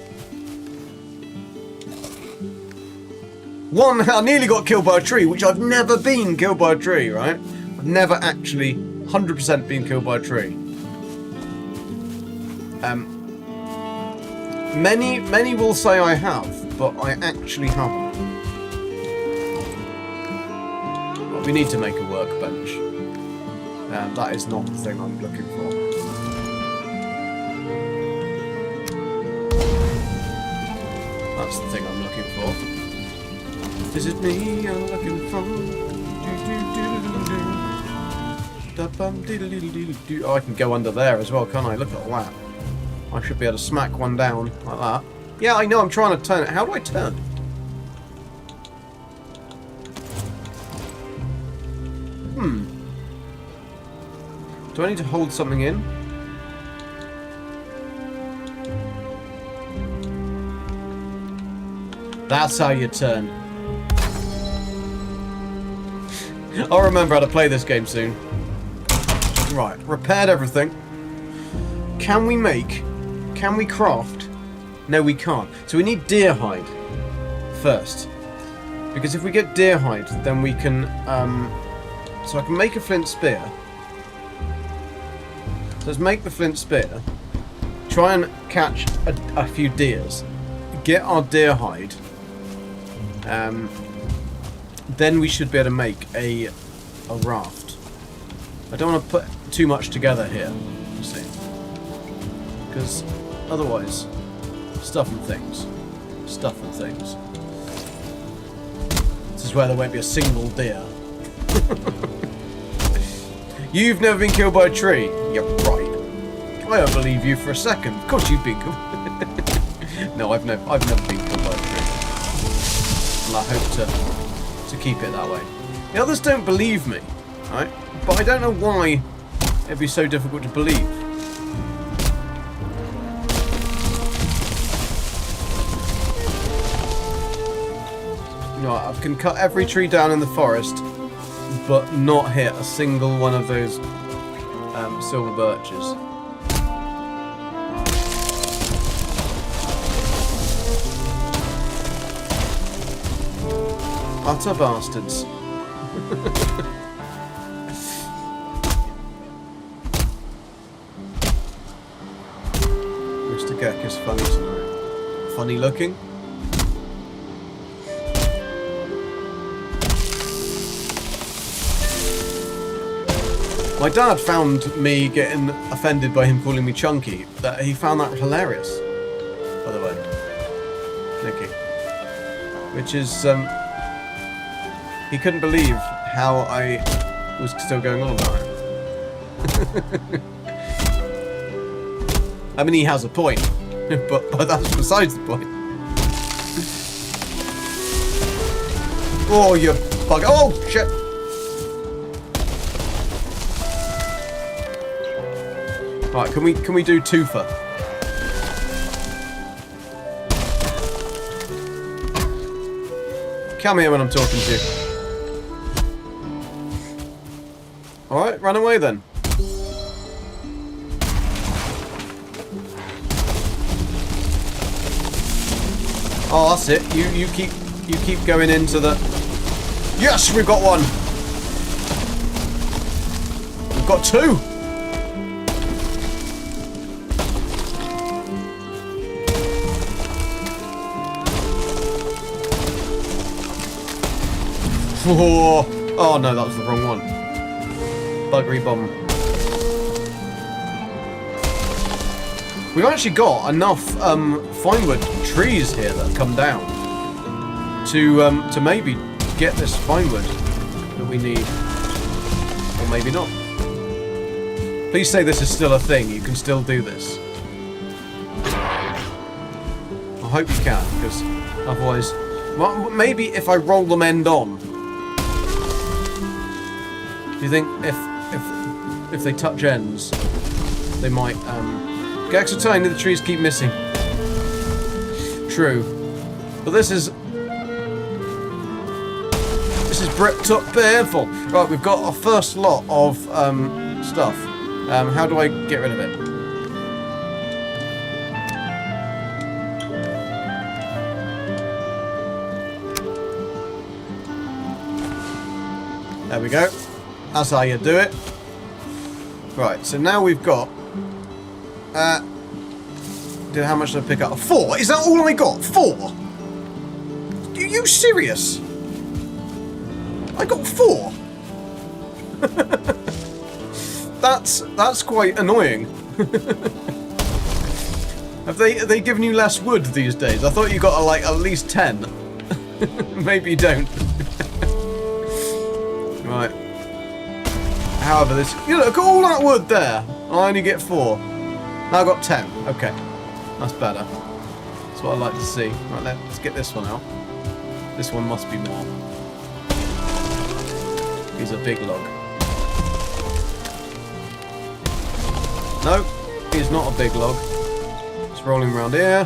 I nearly got killed by a tree, which I've never been killed by a tree, right? I've never actually 100% been killed by a tree. Many will say I have, but I actually haven't. Well, we need to make a workbench. That is not the thing I'm looking for. That's the thing I'm looking for. Is it me I'm looking for? Oh, I can go under there as well, can't I? Look at that. I should be able to smack one down like that. Yeah, I know, I'm trying to turn it. How do I turn? Do I need to hold something in? That's how you turn. I'll remember how to play this game soon. Right, repaired everything. Can we craft? No, we can't. So we need deer hide first. Because if we get deer hide, then we can, so I can make a flint spear. So let's make the flint spear. Try and catch a few deers. Get our deer hide. Then we should be able to make a raft. I don't want to put too much together here, you see. Because otherwise, stuff and things. This is where there won't be a single deer. You've never been killed by a tree. You're right. I don't believe you for a second. Of course you've been killed. No, I've never been killed by a tree. And I hope to keep it that way. The others don't believe me, right? But I don't know why it'd be so difficult to believe. You know, I can cut every tree down in the forest, but not hit a single one of those silver birches. Utter bastards. Mr. Geck is funny tonight. Funny looking? My dad found me getting offended by him calling me chunky. That he found that hilarious, by the way. Nicky. Which is, he couldn't believe how I was still going on about it. I mean, he has a point, but that's besides the point. Oh, you bugger. Oh, shit. Right, can we do twofer? Come here when I'm talking to you. Alright, run away then. Oh, that's it. You keep going into the... Yes, we've got one. We've got two. Oh no, that was the wrong one. Buggery bomb. We've actually got enough finewood trees here that have come down to maybe get this finewood that we need, or maybe not. Please say this is still a thing. You can still do this. I hope you can, because otherwise, well, maybe if I roll them end on. Do you think if they touch ends, they might get so tiny the trees keep missing? True, but this is This is bricked up painful. Right, we've got our first lot of stuff. How do I get rid of it? There we go. That's how you do it. Right, so now we've got... how much did I pick up? 4? Is that all I got? 4? Are you serious? I got 4? That's quite annoying. Have they given you less wood these days? I thought you got like at least 10. Maybe you don't. Right. However, this... You look at all that wood there. I only get 4. Now I've got 10. Okay. That's better. That's what I like to see. Right, let's get this one out. This one must be more. He's a big log. No, he's not a big log. It's rolling around here.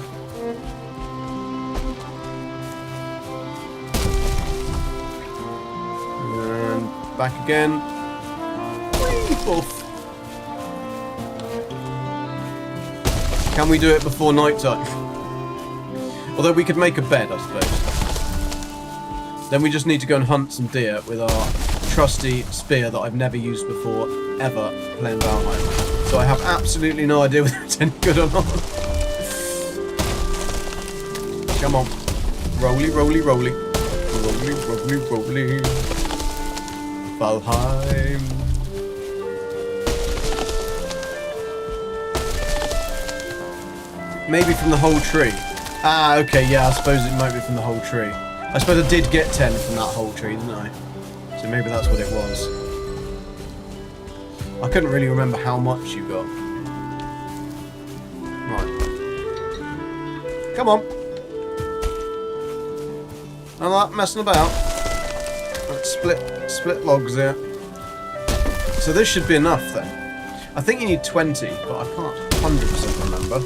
And back again. Whee, poof. Can we do it before night time? Although we could make a bed, I suppose. Then we just need to go and hunt some deer with our trusty spear that I've never used before, ever, playing Valheim. So I have absolutely no idea whether it's any good or not. Come on. Rolly, rolly, rolly. Rolly, rolly, rolly. Valheim. Maybe from the whole tree. Ah, okay, yeah, I suppose it might be from the whole tree. I suppose I did get 10 from that whole tree, didn't I? So maybe that's what it was. I couldn't really remember how much you got. Right. Come on. None of that messing about. Let's split logs here. So this should be enough then. I think you need 20, but I can't 100% remember.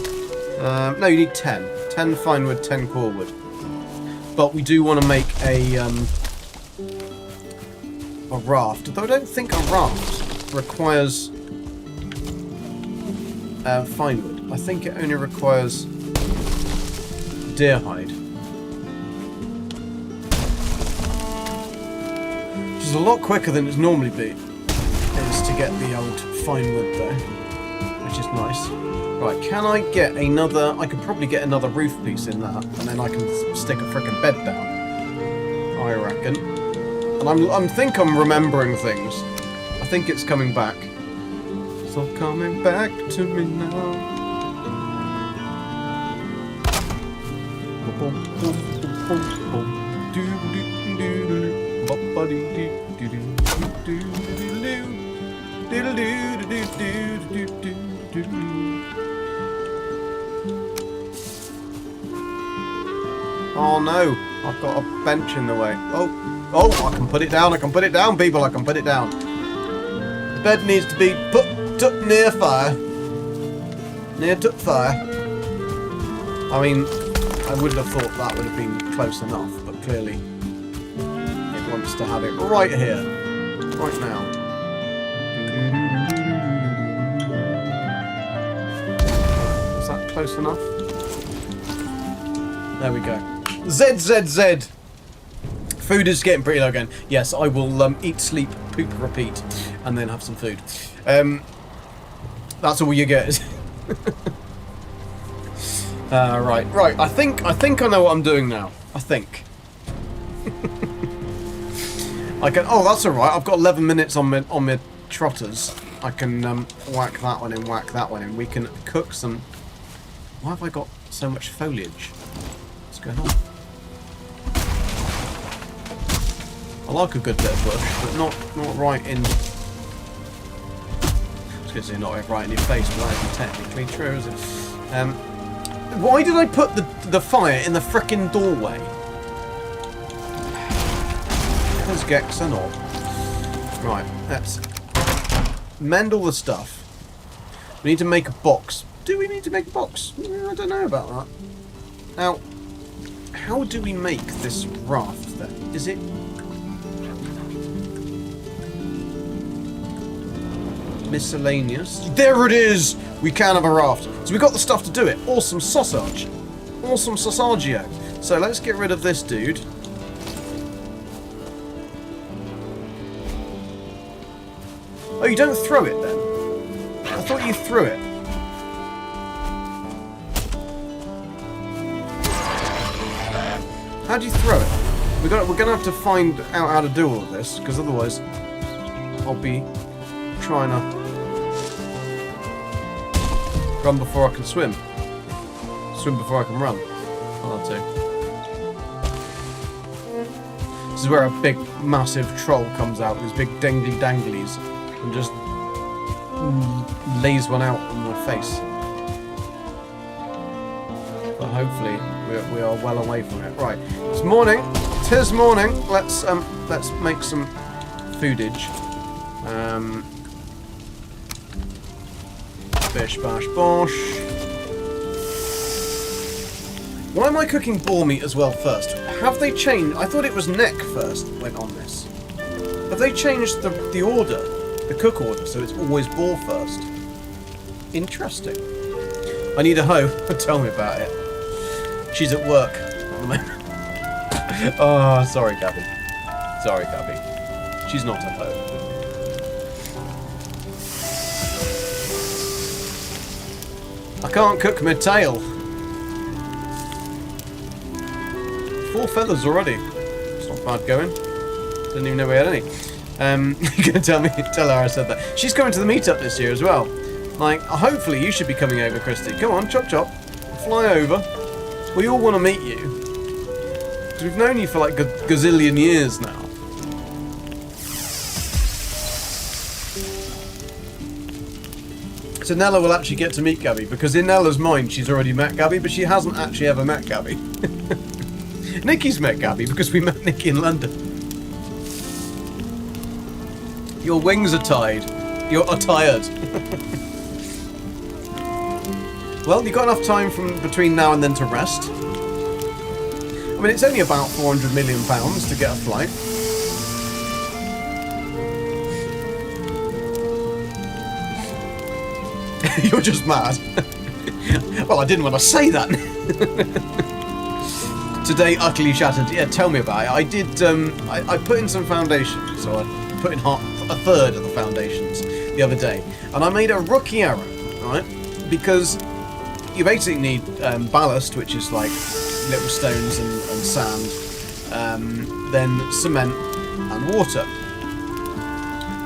No, you need 10. 10 fine wood, 10 core wood. But we do want to make a raft. Although I don't think a raft requires fine wood. I think it only requires deer hide. Which is a lot quicker than it's normally be. Is to get the old fine wood though. Which is nice. Right, can I get another... I could probably get another roof piece in that, and then I can stick a frickin' bed down. I reckon. And I think I'm remembering things. I think it's coming back. It's all coming back to me now. Oh no, I've got a bench in the way. Oh, I can put it down, people, I can put it down. The bed needs to be put near fire. Near to fire. I mean, I would have thought that would have been close enough, but clearly it wants to have it right here. Right now. Is that close enough? There we go. ZZZ. Food is getting pretty low again. Yes, I will eat, sleep, poop, repeat, and then have some food. That's all you get. Right. I think I know what I'm doing now. I think. I can. Oh, that's all right. I've got 11 minutes on my trotters. I can whack that one in, whack that one in. We can cook some. Why have I got so much foliage? What's going on? I like a good bit of bush, but not right in. I was going to say not right in your face, but that isn't technically true, is it? Why did I put the fire in the frickin' doorway? There's Gex and all. Right, let's mend all the stuff. We need to make a box. Do we need to make a box? I don't know about that. Now, how do we make this raft then? Is it... Miscellaneous. There it is! We can have a raft. So we got the stuff to do it. Awesome sausage. Awesome sausagio. So let's get rid of this dude. Oh, you don't throw it then? I thought you threw it. How do you throw it? We're gonna have to find out how to do all of this, because otherwise I'll be trying to run before I can swim. Swim before I can run. One or two. This is where a big, massive troll comes out with his big dangly danglies and just lays one out on my face. But hopefully we are well away from it. Right, it's morning. 'Tis morning. Let's make some foodage. Bish bash bosh. Why am I cooking boar meat as well first? Have they changed? I thought it was neck first that went on this. Have they changed the order, the cook order, so it's always boar first? Interesting. I need a hoe. Tell me about it. She's at work at the moment. Oh, sorry, Gabby. Sorry, Gabby. She's not a hoe. I can't cook my tail. 4 feathers already. It's not bad going. Didn't even know we had any. You're gonna tell her I said that. She's coming to the meetup this year as well. Like, hopefully you should be coming over, Christy. Come on, chop chop. Fly over. We all want to meet you. Because we've known you for like a gazillion years now. So Nella will actually get to meet Gabby, because in Nella's mind she's already met Gabby, but she hasn't actually ever met Gabby. Nikki's met Gabby because we met Nikki in London. Your wings are tied. You're tired. Well, you've got enough time from between now and then to rest. I mean, it's only about £400 million to get a flight. You're just mad. Well, I didn't want to say that. Today, utterly shattered. Yeah, tell me about it. I did. I put in some foundations, so I put in a third of the foundations the other day, and I made a rookie error, right? Because you basically need ballast, which is like little stones and sand, then cement and water.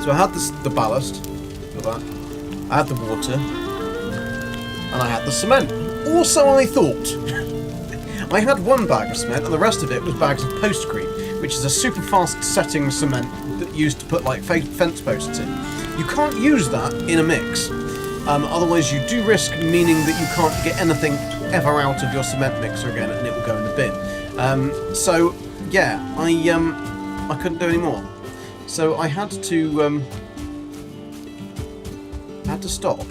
So I had the ballast for that. I had the water, and I had the cement. Also, I thought I had one bag of cement, and the rest of it was bags of postcrete, which is a super fast setting cement that used to put like fence posts in. You can't use that in a mix, otherwise you do risk meaning that you can't get anything ever out of your cement mixer again, and it will go in the bin. So yeah, I couldn't do any more. So I had to stop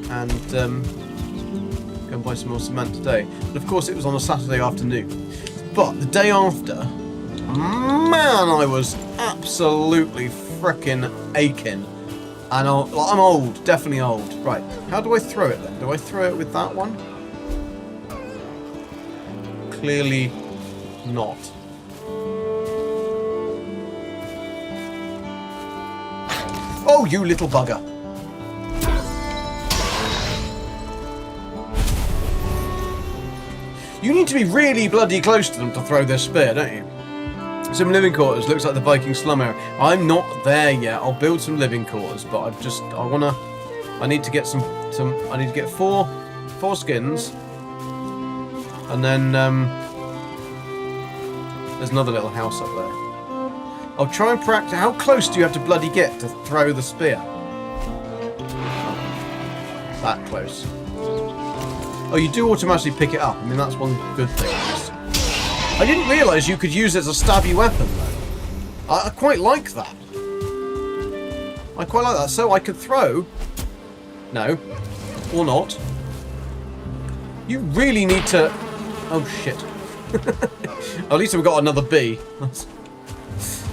and go and buy some more cement today. But of course it was on a Saturday afternoon. But the day after, man, I was absolutely frickin' aching. And I'm old, definitely old. Right, how do I throw it then? Do I throw it with that one? Clearly not. Oh, you little bugger. You need to be really bloody close to them to throw this spear, don't you? Some living quarters. Looks like the Viking slum area. I'm not there yet. I'll build some living quarters, but I need to get I need to get four skins. And then, there's another little house up there. I'll try and practice. How close do you have to bloody get to throw the spear? That close. Oh, you do automatically pick it up. I mean, that's one good thing. I didn't realise you could use it as a stabby weapon, though. I quite like that. I quite like that. So I could throw... No. Or not. You really need to... Oh, shit. At least we've got another bee.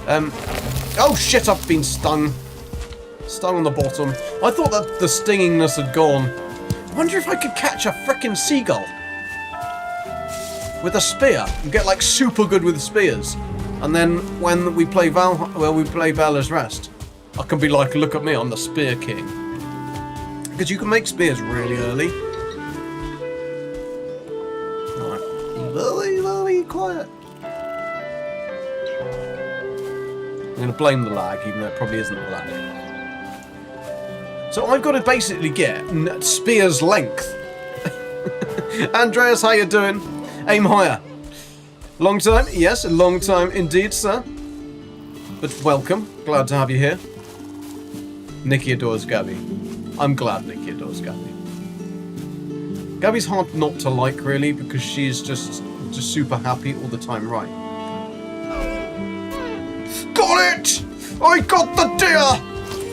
Oh, shit, I've been stung. Stung on the bottom. I thought that the stingingness had gone. I wonder if I could catch a frickin' seagull with a spear and get like super good with spears. And then when we play Valor's Rest, I can be like, look at me, I'm the Spear King. Because you can make spears really early. Alright. Very quiet. I'm going to blame the lag, even though it probably isn't the lag. So I've got to basically get spear's length. Andreas, how you doing? Aim higher. Long time? Yes, a long time indeed, sir. But welcome. Glad to have you here. Nikki adores Gabby. I'm glad Nikki adores Gabby. Gabby's hard not to like, really, because she's just super happy all the time, right? Got it! I got the deer!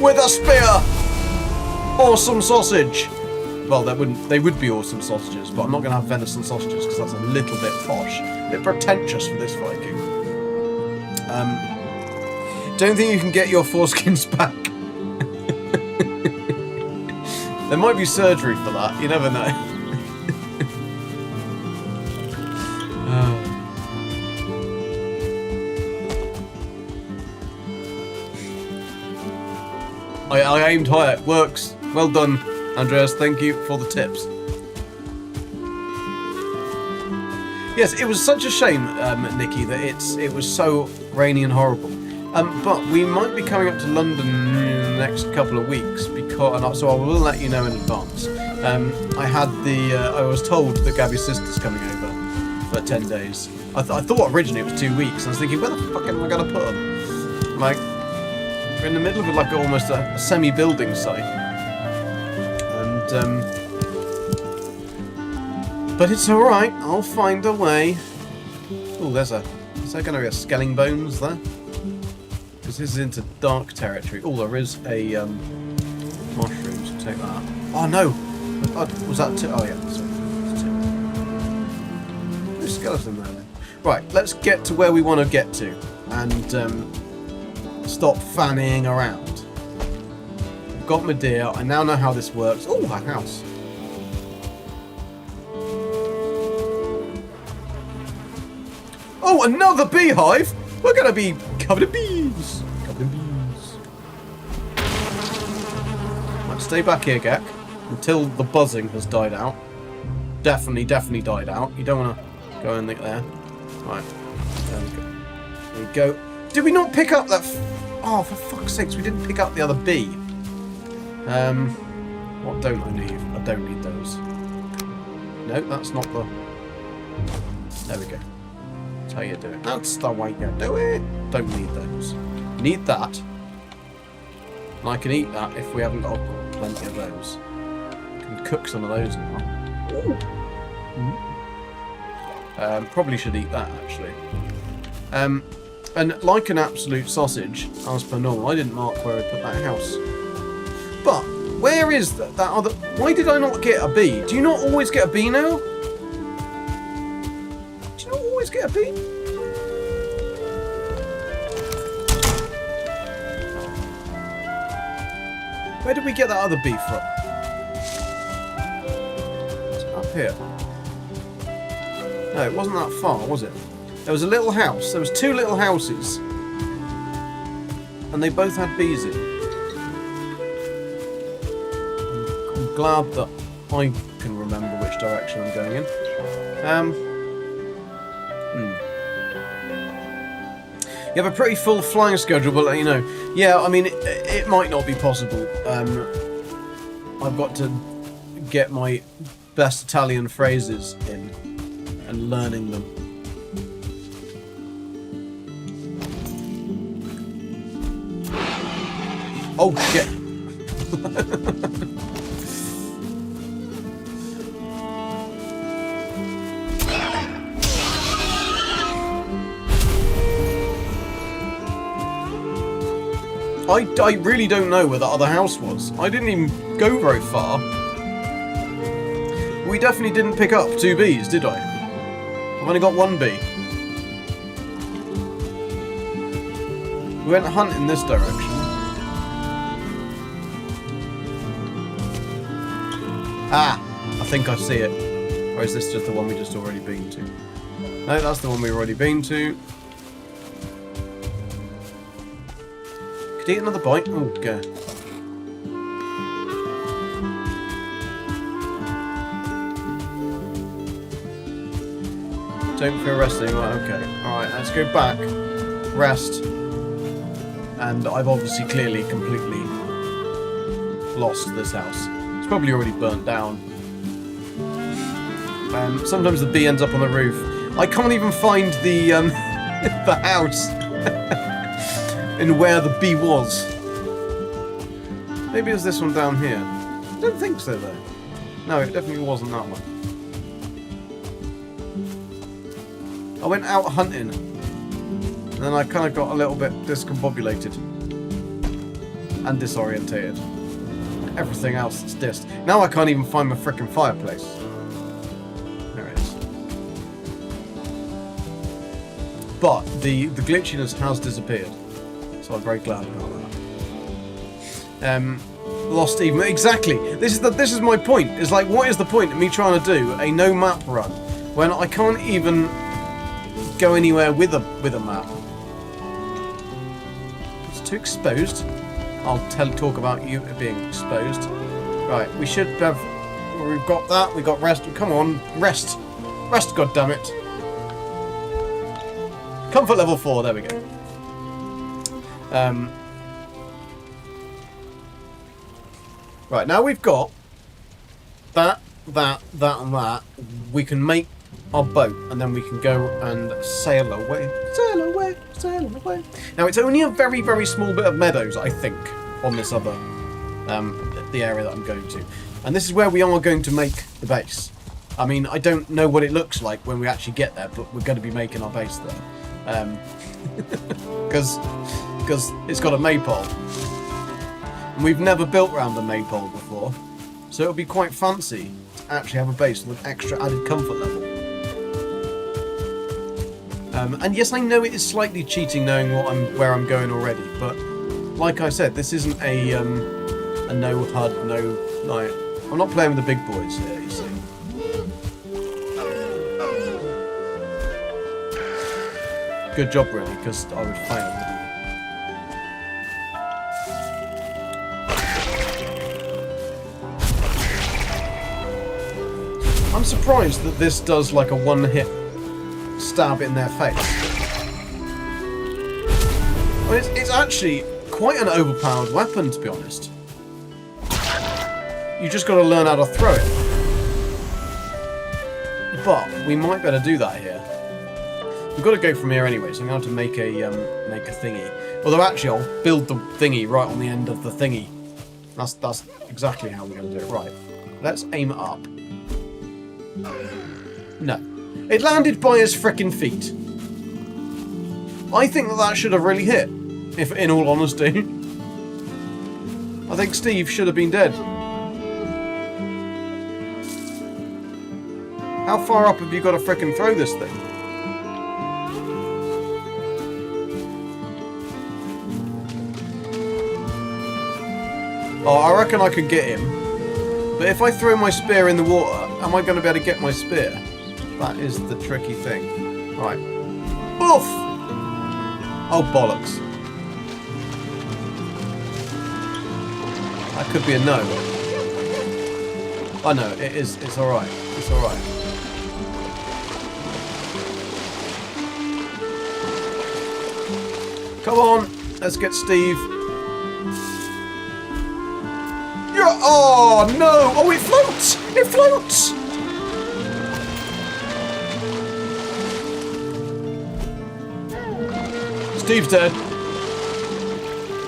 With a spear! Awesome sausage! Well, they would be awesome sausages, but I'm not going to have venison sausages because that's a little bit posh. A bit pretentious for this Viking. Don't think you can get your foreskins back. There might be surgery for that, you never know. I aimed higher, it works. Well done, Andreas, thank you for the tips. Yes, it was such a shame, Nikki, that it was so rainy and horrible. But we might be coming up to London in the next couple of weeks, so I will let you know in advance. I was told that Gabby's sister's coming over for 10 days. I thought originally it was 2 weeks. I was thinking, where the fuck am I going to put them? Like, we're in the middle of like almost a semi-building site. And, but it's alright, I'll find a way. Oh, is there going to be a skelling bones there? Because this is into dark territory. Oh, there is a mushrooms. Take that. Oh no! Was that two? Oh yeah, sorry. That's two. There's a skeleton there then. Right, let's get to where we want to get to. And stop fannying around. I've got my deer. I now know how this works. Oh, a house. Oh, another beehive! We're going to be covered in bees. Covered in bees. Right, stay back here, Gek, until the buzzing has died out. Definitely died out. You don't want to go in there. Right. There we go. Did we not pick up that... Oh, for fuck's sakes, we didn't pick up the other bee. What don't I need? I don't need those. No, that's not the... There we go. That's how you do it. That's the way you do it. Don't need those. Need that. And I can eat that if we haven't got plenty of those. Can cook some of those now. Ooh. Probably should eat that, actually. And like an absolute sausage, as per normal, I didn't mark where I put that house. But, where is that other... Why did I not get a bee? Do you not always get a bee now? Do you not always get a bee? Where did we get that other bee from? It's up here. No, it wasn't that far, was it? There was a little house. There was two little houses. And they both had bees in. I'm glad that I can remember which direction I'm going in. You have a pretty full flying schedule, but let you know. Yeah, I mean, it might not be possible. I've got to get my best Italian phrases in and learning them. Oh shit! I really don't know where that other house was. I didn't even go very far. We definitely didn't pick up 2 bees, did I? I've only got 1 bee. We went hunting this direction. Ah, I think I see it. Or is this just the one we just already been to? No, that's the one we've already been to. Could eat another bite? Oh, God. Don't feel resting. Right, okay. Alright, let's go back. Rest. And I've obviously clearly completely lost this house. It's probably already burnt down. Sometimes the bee ends up on the roof. I can't even find the the house and where the bee was. Maybe it's this one down here. I don't think so though. No, it definitely wasn't that one. I went out hunting, and then I kind of got a little bit discombobulated and disorientated. Everything else is dissed. Now I can't even find my frickin' fireplace. There it is. But the glitchiness has disappeared, so I'm very glad about that. Lost even exactly. This is my point. It's like, what is the point of me trying to do a no map run when I can't even go anywhere with a map? It's too exposed. I'll talk about you being exposed. Right, we should have. We've got that. We got rest. Come on, rest, rest. God damn it. Comfort level 4. There we go. Right, now we've got that, and that. We can make our boat, and then we can go and sail away. Sail away, sail away. Now, it's only a very, very small bit of meadows, I think, on this other, the area that I'm going to. And this is where we are going to make the base. I mean, I don't know what it looks like when we actually get there, but we're going to be making our base there. Because it's got a maypole. And we've never built around a maypole before, so it'll be quite fancy to actually have a base with extra added comfort level. And yes, I know it is slightly cheating knowing where I'm going already, but like I said, this isn't a no HUD, no like. I'm not playing with the big boys here, you see. Good job, really, because I would fail. I'm surprised that this does like a one-hit stab in their face. I mean, it's actually quite an overpowered weapon, to be honest. You just got to learn how to throw it. But we might better do that here. We've got to go from here anyway, so I'm going to have to make a thingy. Although actually, I'll build the thingy right on the end of the thingy. That's exactly how we're going to do it. Right. Let's aim it up. No. It landed by his frickin' feet. I think that should have really hit, if in all honesty. I think Steve should have been dead. How far up have you got to frickin' throw this thing? Oh, I reckon I could get him. But if I throw my spear in the water, am I going to be able to get my spear? That is the tricky thing. Right. Oof! Oh, bollocks. That could be a no. Oh, no, it is. It's alright. It's alright. Come on. Let's get Steve. Oh, no. Oh, it floats. It floats. Steve's dead.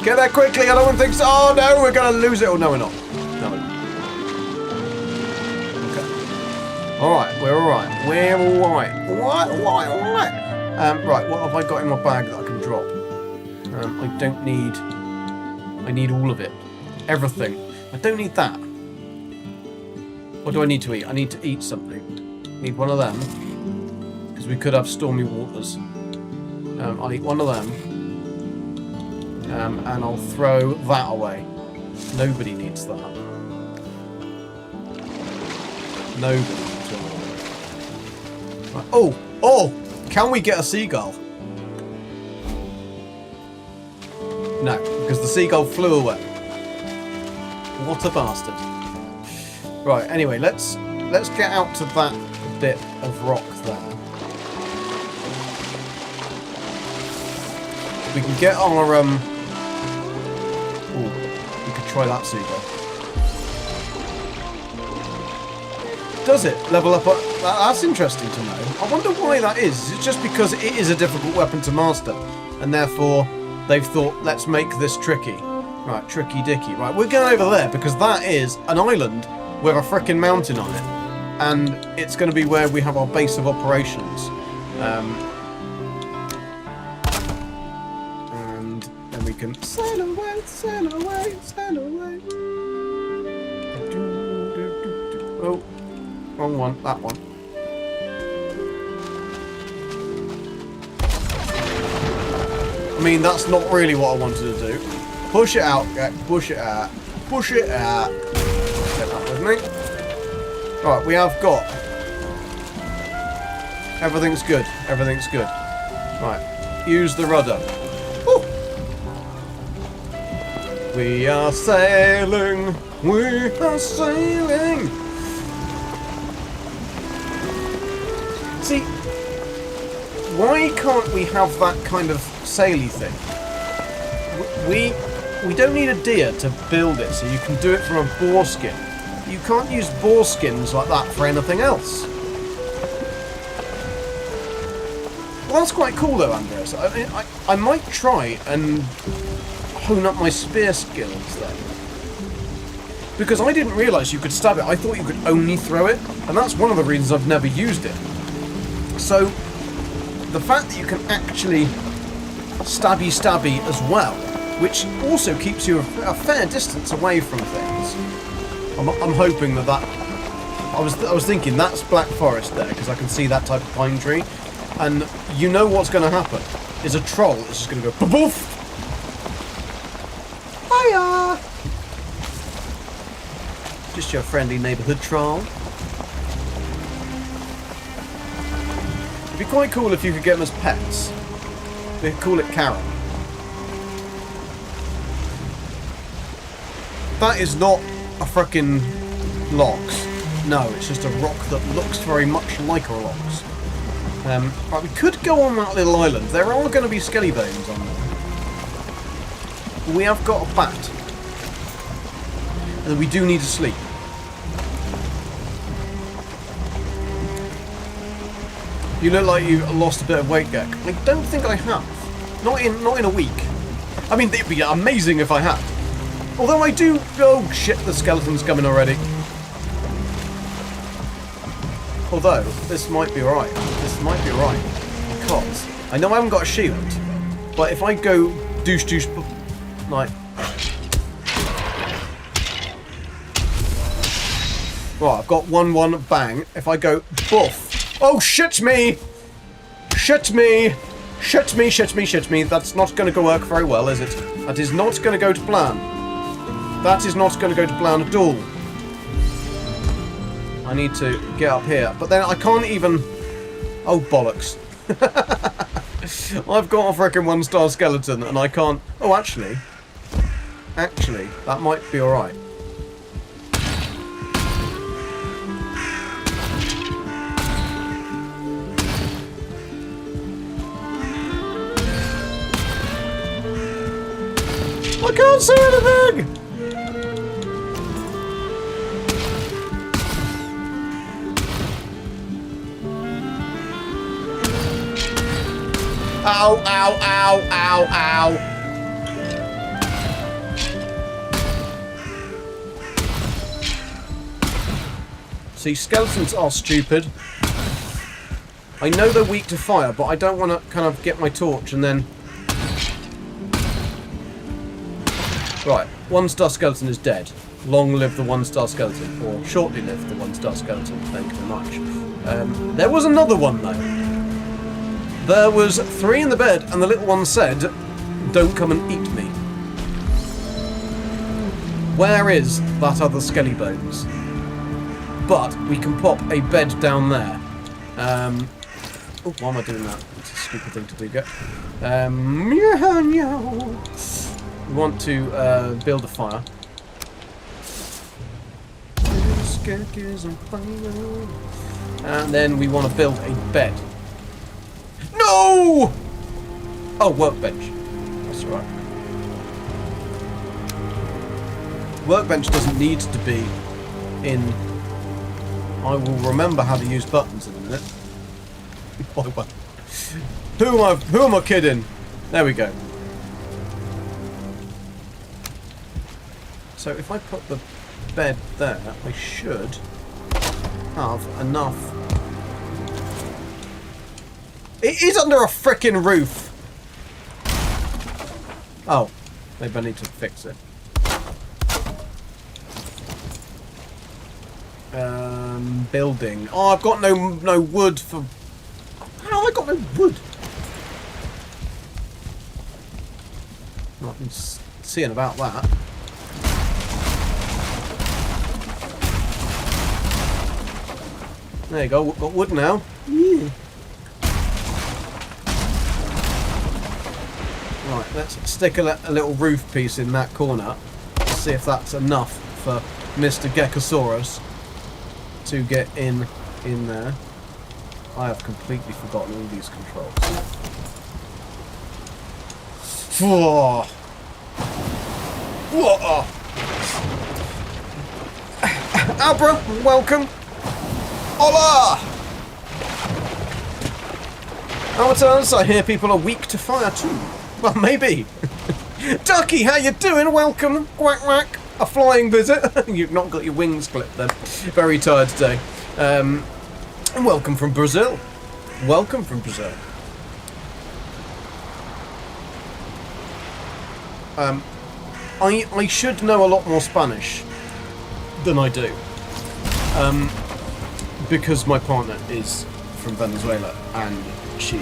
Get there quickly, I don't think so. Oh no, we're gonna lose it. Oh no, we're not. No, we're not. Okay. Alright, we're alright. We're alright. Alright. Right, what have I got in my bag that I can drop? I don't need. I need all of it. Everything. I don't need that. What do I need to eat? I need to eat something. Need one of them. Because we could have stormy waters. I'll eat one of them, and I'll throw that away. Nobody needs that. Nobody at all. Right. Oh! Oh! Can we get a seagull? No, because the seagull flew away. What a bastard. Right, anyway, let's get out to that bit of rock there. We can get our ooh, we could try that seagull. Does it level up? That's interesting to know. I wonder why that is. Is it just because it is a difficult weapon to master, and therefore they've thought, let's make this tricky? Right, tricky dicky. Right, we're going over there because that is an island with a frickin' mountain on it, and it's going to be where we have our base of operations. And then we can sail away, sail away, sail away. Oh. Wrong one, that one. I mean, that's not really what I wanted to do. Push it out, push it out, push it out. Get that with me. Right, we have got. Everything's good, everything's good. Right, use the rudder. Woo. We are sailing, we are sailing. See, why can't we have that kind of saily thing? We don't need a deer to build it, so you can do it from a boar skin. You can't use boar skins like that for anything else. Well, that's quite cool though, Andreas. I might try and hone up my spear skills then. Because I didn't realise you could stab it. I thought you could only throw it, and that's one of the reasons I've never used it. So, the fact that you can actually stabby as well, which also keeps you a fair distance away from things. I'm hoping that I was thinking that's Black Forest there, because I can see that type of pine tree, and you know what's going to happen is a troll is just going to go poof. Hiya! Just your friendly neighbourhood troll. It'd be quite cool if you could get them as pets. They call it Karen. That is not a frickin' lox. No, it's just a rock that looks very much like a lox. Right, we could go on that little island. There are going to be skelly bones on there. We have got a bat. And we do need to sleep. You look like you lost a bit of weight, Gek. I don't think I have. Not in a week. I mean, it'd be amazing if I had. Although I do... Oh, shit, the skeleton's coming already. Although, this might be alright. This might be alright. Because I know I haven't got a shield. But if I go douche, like... Right, I've got 1-1, bang. If I go buff... Oh, shit me! Shit me! Shit me, shit me, shit me. That's not going to work very well, is it? That is not going to go to plan. That is not going to go to plan at all. I need to get up here. But then I can't even... Oh, bollocks. I've got a frickin' 1-star skeleton and I can't... Oh, actually, that might be alright. I can't see anything! Ow, ow, ow, ow, ow. See, skeletons are stupid. I know they're weak to fire, but I don't want to kind of get my torch and then... Right, 1-star skeleton is dead. Long live the 1-star skeleton, or shortly live the 1-star skeleton. Thank you very much. There was another one though. There was 3 in the bed, and the little one said, "Don't come and eat me." Where is that other skelly bones? but we can pop a bed down there. Oh, why am I doing that? It's a stupid thing to do, get. We want to build a fire. And then we want to build a bed. No! Oh, workbench. That's right. Workbench doesn't need to be in... I will remember how to use buttons in a minute. Who am I kidding? There we go. So if I put the bed there, I should have enough. It is under a frickin' roof. Oh, maybe I need to fix it. Building. Oh, I've got no wood for. How have I got no wood? I've been seeing about that. There you go. We've got wood now. Yeah. Right, let's stick a little roof piece in that corner. See if that's enough for Mr. Geckosaurus to get in there. I have completely forgotten all these controls. Whoa. Whoa. Abra, welcome. Hola! Amateurs, I hear people are weak to fire too. Well, maybe. Ducky, how you doing? Welcome. Quack quack. A flying visit. You've not got your wings clipped then. Very tired today. And welcome from Brazil. Welcome from Brazil. I should know a lot more Spanish than I do. Because my partner is from Venezuela and she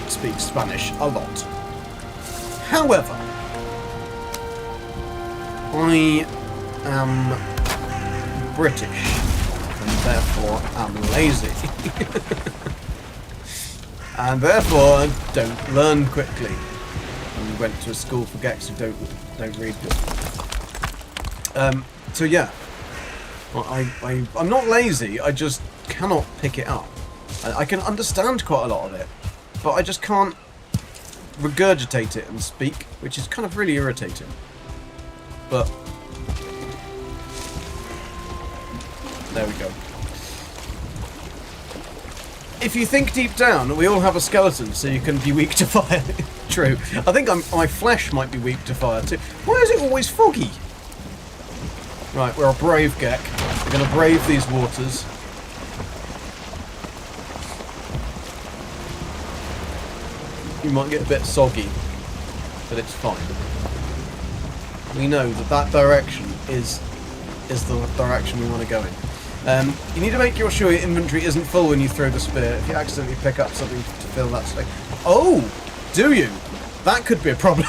speaks Spanish a lot. However, I am British and therefore am lazy. And therefore I don't learn quickly. And went to a school for Gex who don't read good. So yeah. I'm not lazy, I just cannot pick it up. I can understand quite a lot of it, but I just can't regurgitate it and speak, which is kind of really irritating. But there we go. If you think deep down, we all have a skeleton, so you can be weak to fire. True. I think my flesh might be weak to fire too. Why is it always foggy? Right, we're a brave Gek. We're going to brave these waters. You might get a bit soggy, but it's fine. We know that direction is the direction we want to go in. You need to make sure your inventory isn't full when you throw the spear. If you accidentally pick up something to fill that space. Oh, do you? That could be a problem.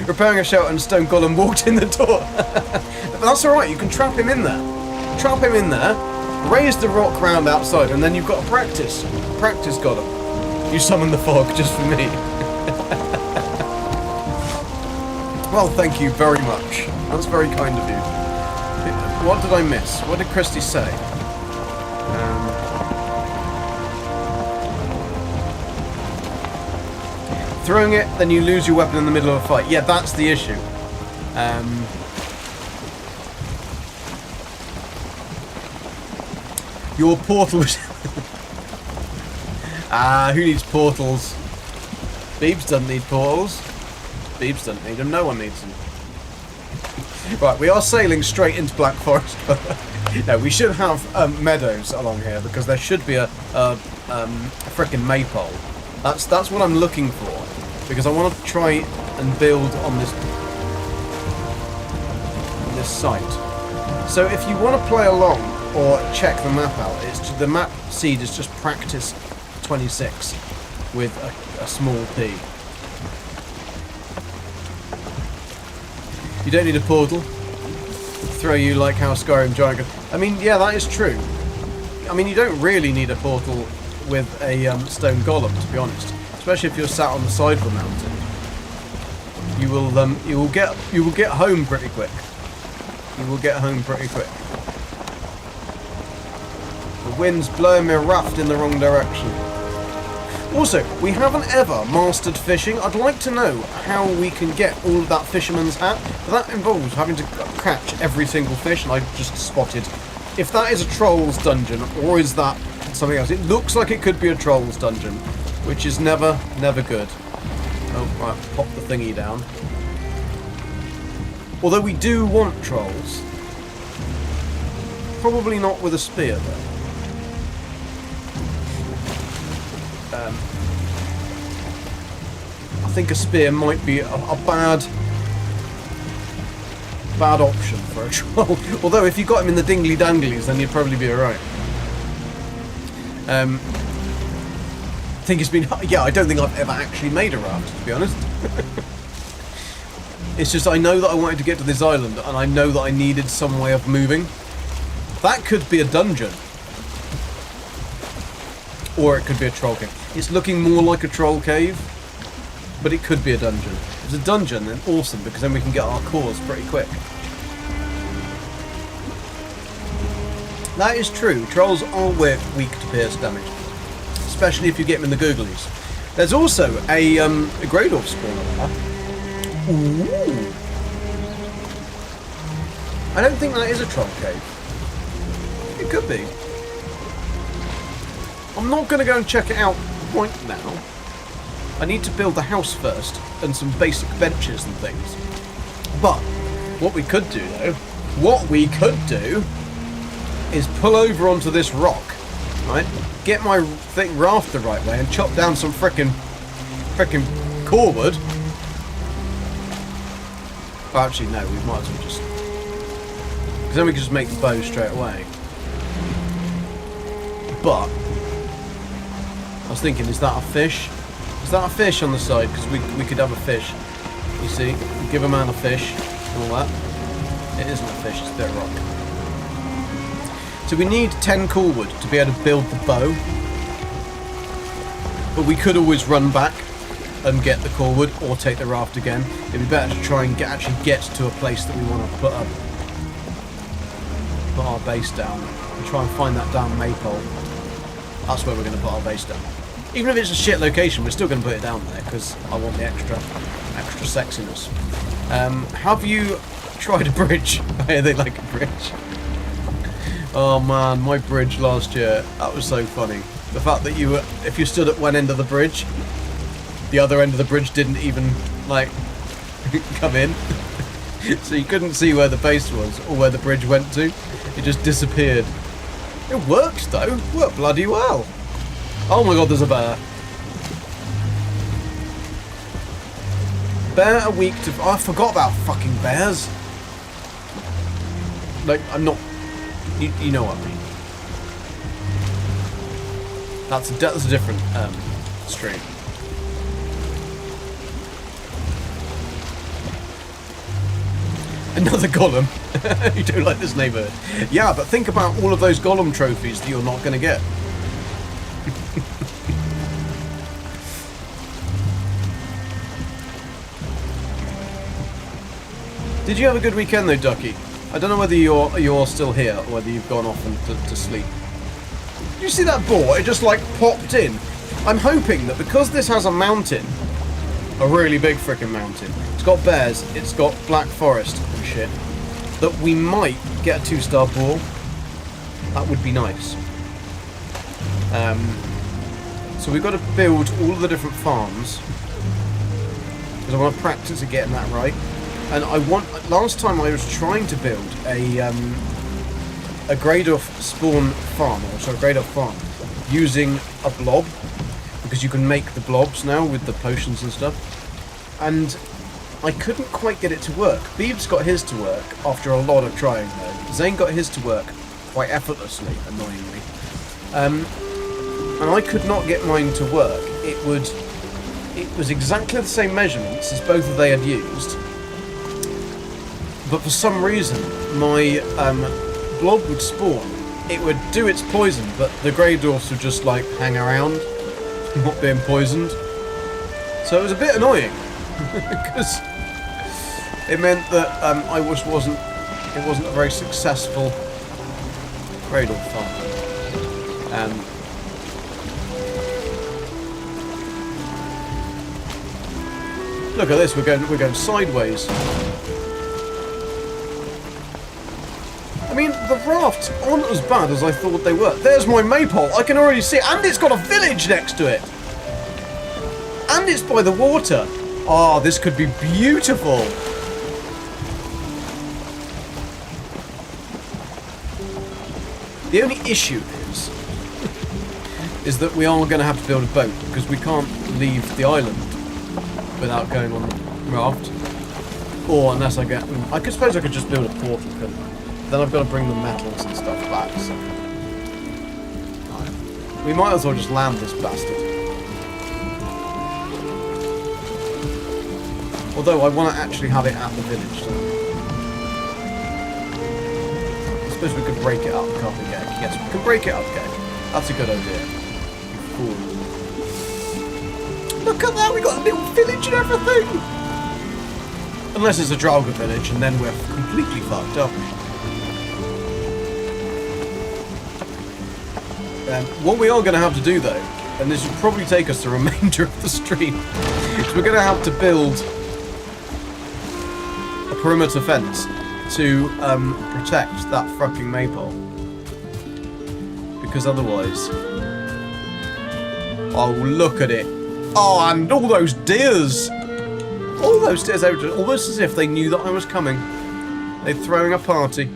Repairing a shelter and stone golem walked in the door. But that's alright, you can trap him in there. Trap him in there, raise the rock round outside, and then you've got a practice golem. You summon the fog just for me. Well, thank you very much. That's very kind of you. What did I miss? What did Christy say? Throwing it, then you lose your weapon in the middle of a fight. Yeah, that's the issue. Your portal was... who needs portals? Beebs doesn't need portals. Beebs doesn't need them. No one needs them. Right, we are sailing straight into Black Forest. No, we should have meadows along here because there should be a frickin' maypole. That's what I'm looking for because I want to try and build on this site. So if you want to play along or check the map out, the map seed is just practice26 with a small p. You don't need a portal. throw you like how Skyrim Giant goes. I mean, yeah, that is true. I mean, you don't really need a portal with a stone golem, to be honest. Especially if you're sat on the side of the mountain. You will get home pretty quick. You will get home pretty quick. The wind's blowing me raft in the wrong direction. Also, we haven't ever mastered fishing. I'd like to know how we can get all of that fisherman's hat. But that involves having to catch every single fish, and I just spotted. If that is a troll's dungeon, or is that something else? It looks like it could be a troll's dungeon, which is never good. Oh, right, pop the thingy down. Although we do want trolls. Probably not with a spear, though. I think a spear might be a bad option for a troll. Although if you got him in the dingly danglies, then you'd probably be alright. I think it's been... Yeah, I don't think I've ever actually made a raft, to be honest. It's just I know that I wanted to get to this island, and I know that I needed some way of moving. That could be a dungeon. Or it could be a troll cave. It's looking more like a troll cave, but it could be a dungeon. If it's a dungeon, then awesome, because then we can get our cores pretty quick. That is true. Trolls are weak to pierce damage, especially if you get them in the googlies. There's also a Greydorf spawner there. Ooh. I don't think that is a troll cave. It could be. I'm not going to go and check it out right now. I need to build the house first, and some basic benches and things. But, what we could do is pull over onto this rock, right? Get my raft the right way and chop down some frickin' core wood. Well, actually, no, we might as well just... Because then we can just make the bow straight away. But... I was thinking, is that a fish? Is that a fish on the side? Because we could have a fish. You see? We give a man a fish and all that. It isn't a fish, it's a bit of rock. So we need 10 core wood to be able to build the bow. But we could always run back and get the core wood, or take the raft again. It'd be better to try and actually get to a place that we want to put our base down. And try and find that damn maypole. That's where we're going to put our base down. Even if it's a shit location, we're still going to put it down there, because I want the extra sexiness. Have you tried a bridge? They like a bridge. Oh man, my bridge last year, that was so funny. The fact that if you stood at one end of the bridge, the other end of the bridge didn't even, like, come in. So you couldn't see where the base was, or where the bridge went to. It just disappeared. It worked though, it worked bloody well. Oh my god, there's a bear. Bear are weak to... Oh, I forgot about fucking bears. Like, I'm not... You know what I mean. That's a different stream. Another golem. You don't like this neighbourhood. Yeah, but think about all of those golem trophies that you're not going to get. Did you have a good weekend though, Ducky? I don't know whether you're still here or whether you've gone off and to sleep. Did you see that boar? It just like popped in. I'm hoping that because this has a mountain, a really big freaking mountain, it's got bears, it's got black forest and shit, that we might get a 2-star boar. That would be nice. So we've got to build all of the different farms, because I want to practice at getting that right. And last time I was trying to build a Greydorf spawn farm, or sorry, Greydorf farm, using a blob, because you can make the blobs now with the potions and stuff. And I couldn't quite get it to work. Beebs got his to work after a lot of trying though. Zane got his to work quite effortlessly, annoyingly. And I could not get mine to work. It was exactly the same measurements as both of they had used. but for some reason my blob would spawn. It would do its poison, but the grey dwarfs would just like hang around, not being poisoned. So it was a bit annoying because it meant that it wasn't a very successful grey dwarf farm. Look at this, we're going sideways. I mean, the rafts aren't as bad as I thought they were. There's my maypole, I can already see it, and it's got a village next to it. And it's by the water. Oh, this could be beautiful. The only issue is that we are going to have to build a boat, because we can't leave the island without going on the raft. Or unless I suppose I could just build a portal, couldn't I? Then I've got to bring the metals and stuff back, so... Right. We might as well just land this bastard. Although I want to actually have it at the village, so... I suppose we could break it up, can't we, Gag? Yes, we can break it up, Gag. That's a good idea. You fool. Look at that, we got a little village and everything! Unless it's a Draugr village, and then we're completely fucked up. What we are going to have to do, though, and this will probably take us the remainder of the stream, is we're going to have to build a perimeter fence to protect that fucking maypole. Because otherwise... Oh, look at it. Oh, and all those deers! All those deers, almost as if they knew that I was coming. They're throwing a party.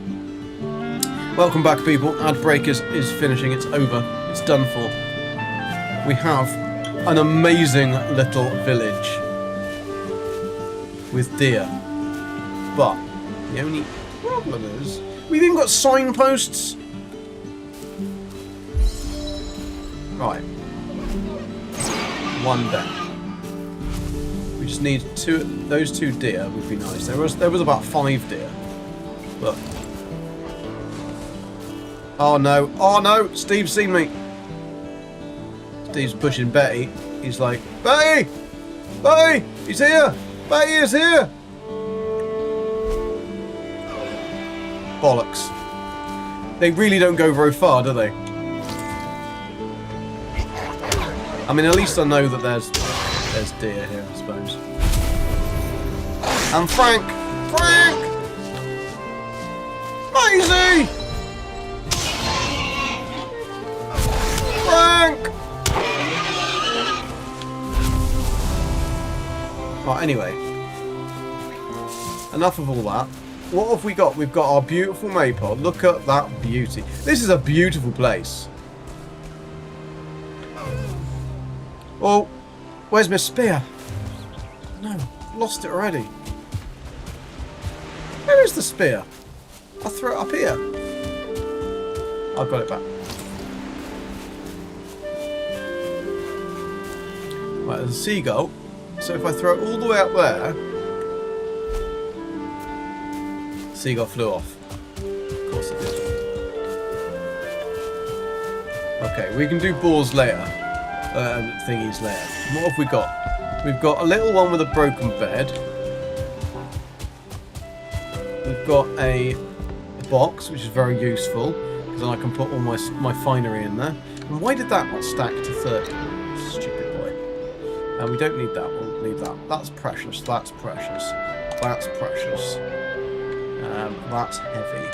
Welcome back, people. Ad break is finishing. It's over. It's done for. We have an amazing little village with deer. But the only problem is we've even got signposts. Right. One down. We just need those two deer would be nice. There was about 5 deer. Look. Oh no, Steve's seen me. Steve's pushing Betty. He's like, Betty! Betty! He's here! Betty is here! Bollocks. They really don't go very far, do they? I mean, at least I know that there's deer here, I suppose. And Frank! Maisie! Frank! Right, anyway. Enough of all that. What have we got? We've got our beautiful maypole. Look at that beauty. This is a beautiful place. Oh, where's my spear? No, lost it already. Where is the spear? I threw it up here. I got it back. Right, there's a seagull. So if I throw it all the way up there, the seagull flew off. Of course it did. Okay, we can do boars later. Thingies later. What have we got? We've got a little one with a broken bed. We've got a box, which is very useful, because then I can put all my finery in there. And why did that not stack to 30? Stupid boy. And we don't need that. We'll leave that. That's precious. That's precious. That's precious. That's heavy.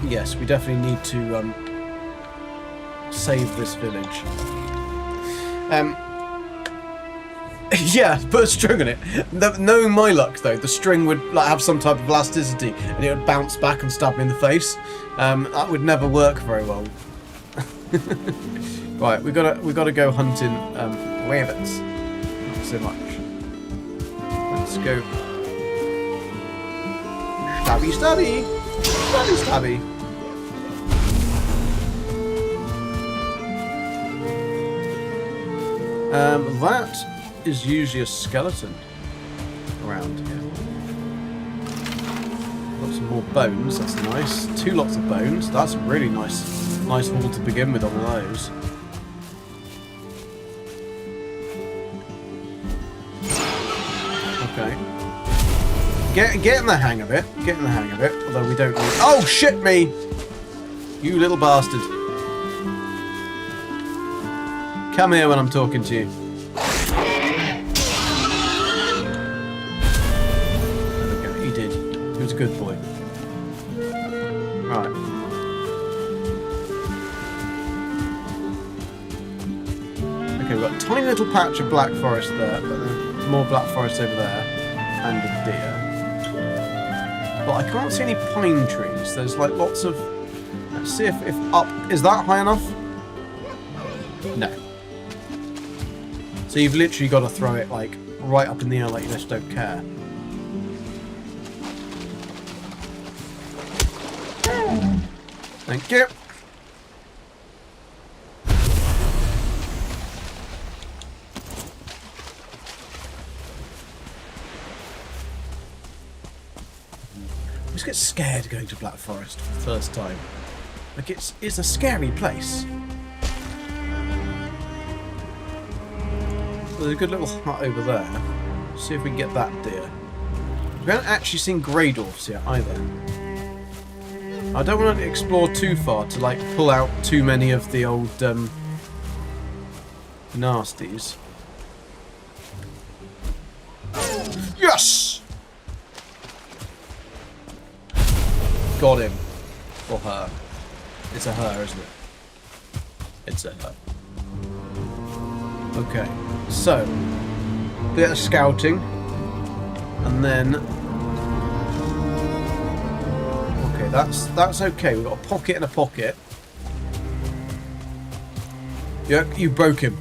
Yes, we definitely need to save this village. Yeah, put a string on it. Knowing my luck, though, the string would like have some type of elasticity, and it would bounce back and stab me in the face. That would never work very well. Right, we gotta go hunting rabbits. Not so much. Let's go. Stabby, stabby, stabby, stabby. That is usually a skeleton around here. Got some more bones, that's nice. 2 lots of bones, that's a really nice haul to begin with on those. Okay. Getting the hang of it. Getting the hang of it. Although we don't need... Oh, shit me! You little bastard. Come here when I'm talking to you. Okay, he did. He was a good boy. Right. Okay, we've got a tiny little patch of black forest there, but then more black forest over there. And a deer. But I can't see any pine trees. There's like lots of... Let's see if up... Is that high enough? No. So you've literally got to throw it like right up in the air like you just don't care. Thank you. I just get scared going to Black Forest for the first time. Like it's a scary place. There's a good little hut over there. See if we can get that deer. We haven't actually seen grey dwarfs yet either. I don't want to explore too far to like pull out too many of the old nasties. Yes! Got him. Or her. It's a her, isn't it? It's a her. Okay. So, bit of scouting, and then okay, that's okay. We've got a pocket and a pocket. Yeah, you broke him.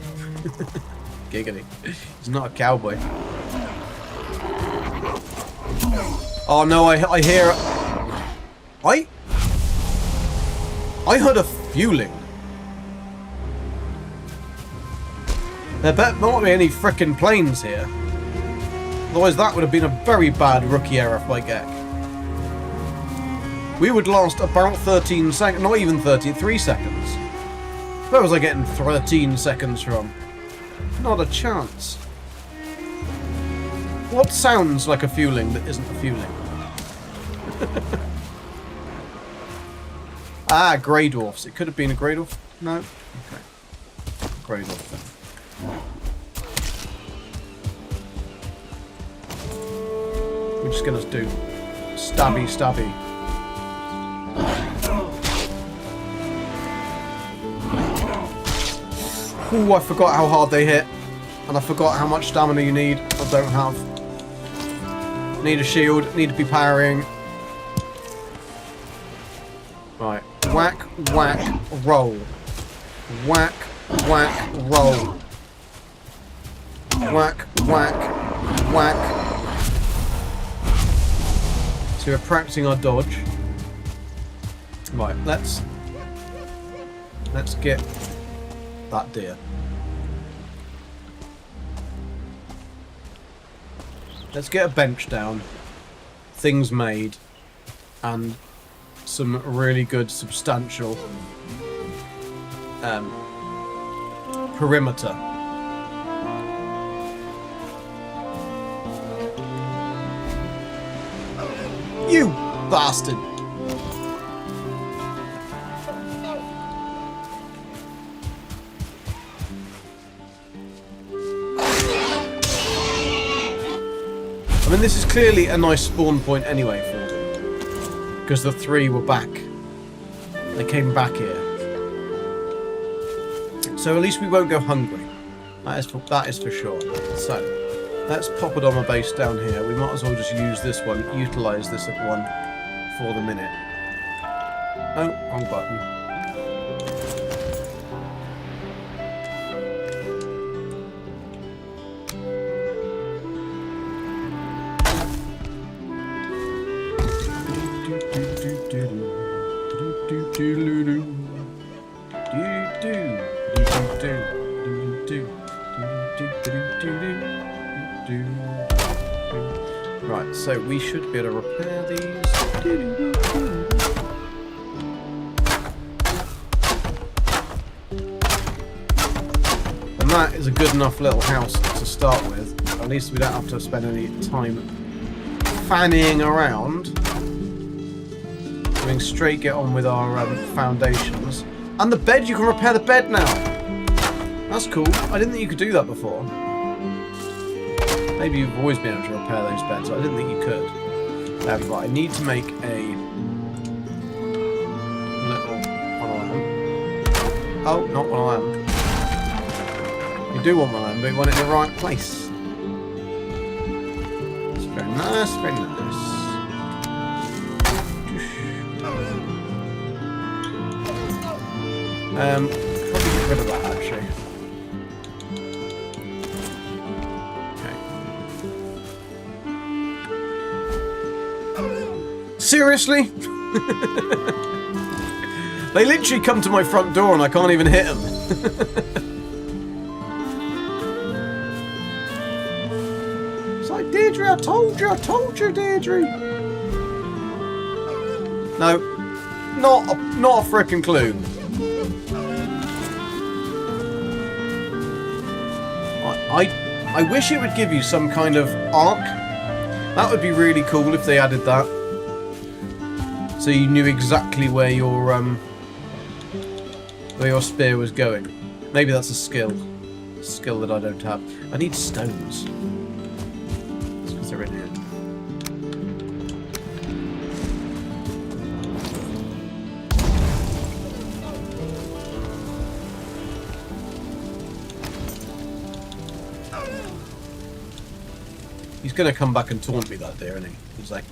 Giggity. He's not a cowboy. Oh no, I hear. I heard a fueling. There better not be any frickin' planes here. Otherwise that would have been a very bad rookie error by Gek. We would last about 13 seconds, not even 13, 3 seconds. Where was I getting 13 seconds from? Not a chance. What sounds like a fueling that isn't a fueling? Ah, grey dwarfs. It could have been a grey dwarf. No? Okay. Grey dwarf then. We're just gonna do stabby. Ooh, I forgot how hard they hit. And I forgot how much stamina you need. I don't have. Need a shield, need to be parrying. Right. Whack, whack, roll. Whack, whack, roll. Whack, whack, whack. So we're practicing our dodge. Right, let's get that deer. Let's get a bench down, things made, and some really good substantial perimeter. You bastard! I mean, this is clearly a nice spawn point anyway for them. Because the 3 were back. They came back here. So at least we won't go hungry. That is for sure. So, let's pop it on my base down here. We might as well just use this one, utilise this one for the minute. Oh, wrong button. so we should be able to repair these. And that is a good enough little house to start with. At least we don't have to spend any time fannying around. Going straight get on with our foundations. And the bed, you can repair the bed now. That's cool. I didn't think you could do that before. Maybe you've always been able to repair those beds. I didn't think you could. Right, I need to make a little one of them. Oh, not one of them. You do want one of them, but you want it in the right place. It's very nice, very nice. Probably get rid of that actually. Okay. Seriously? They literally come to my front door and I can't even hit them. It's like, Deirdre, I told you, Deirdre. No, not a frickin' clue. I wish it would give you some kind of arc. That would be really cool if they added that. So you knew exactly where your spear was going. Maybe that's a skill that I don't have. I need stones. That's because they're in here. He's going to come back and taunt me that day, isn't he? He's like...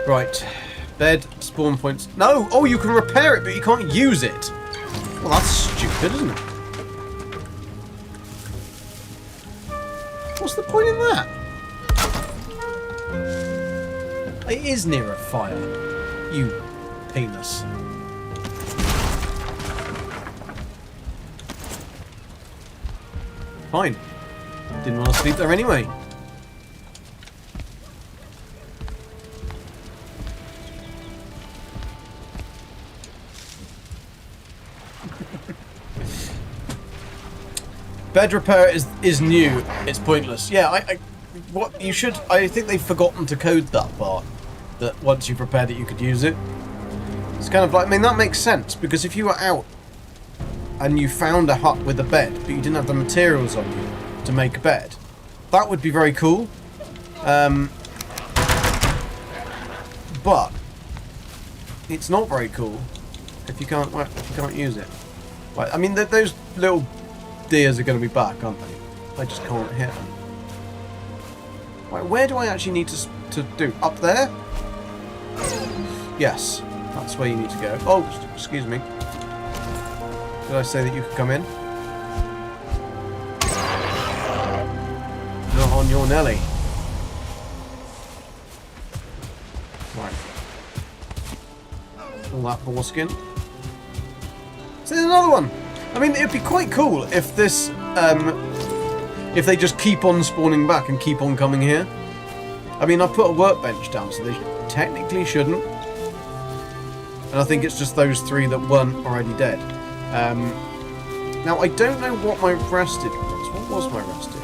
Right. Bed, spawn points... No! Oh, you can repair it, but you can't use it! Well, that's stupid, isn't it? What's the point in that? It is near a fire. You penis. Fine. Didn't want to sleep there anyway. Bed repair is new. It's pointless. Yeah, I think they've forgotten to code that part. That once you've repaired it, you could use it. It's kind of like, I mean, that makes sense because if you were out and you found a hut with a bed, but you didn't have the materials on you to make a bed, that would be very cool. But it's not very cool if you can't use it. Right, I mean, those little deers are going to be back, aren't they? I just can't hit them. Right, where do I actually need to do? Up there? Yes, that's where you need to go. Oh, excuse me. Did I say that you could come in? Not on your Nelly. Right. All that foreskin. So there's another one. I mean, it'd be quite cool if this, if they just keep on spawning back and keep on coming here. I mean, I put a workbench down, so they technically shouldn't. And I think it's just those three that weren't already dead. Now, I don't know what my rested was. What was my rested?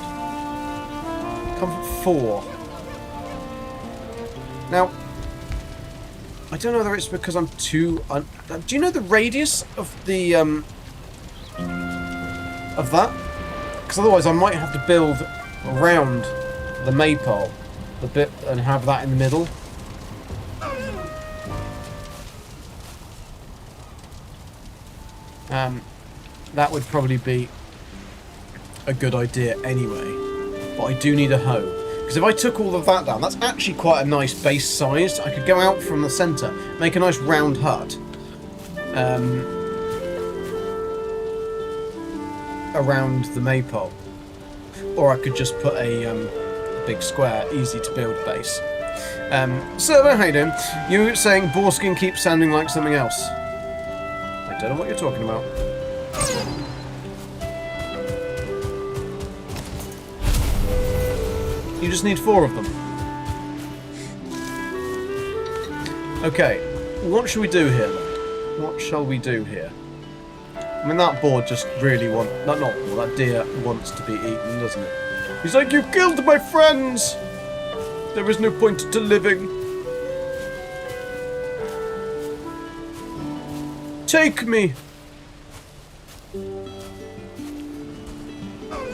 Comfort 4. Now, I don't know whether it's because I'm too... do you know the radius of the... of that? Because otherwise I might have to build around the maypole a bit and have that in the middle. That would probably be a good idea anyway. But I do need a hoe. Because if I took all of that down, that's actually quite a nice base size. I could go out from the centre, make a nice round hut. Around the maypole. Or I could just put a big square, easy to build base. Server, how you doing? You were saying Borskin keeps sounding like something else. I don't know what you're talking about. You just need 4 of them. Okay, what should we do here then? What shall we do here? I mean, that boar just really that deer wants to be eaten, doesn't it? He's like, you killed my friends! There is no point to living. Take me!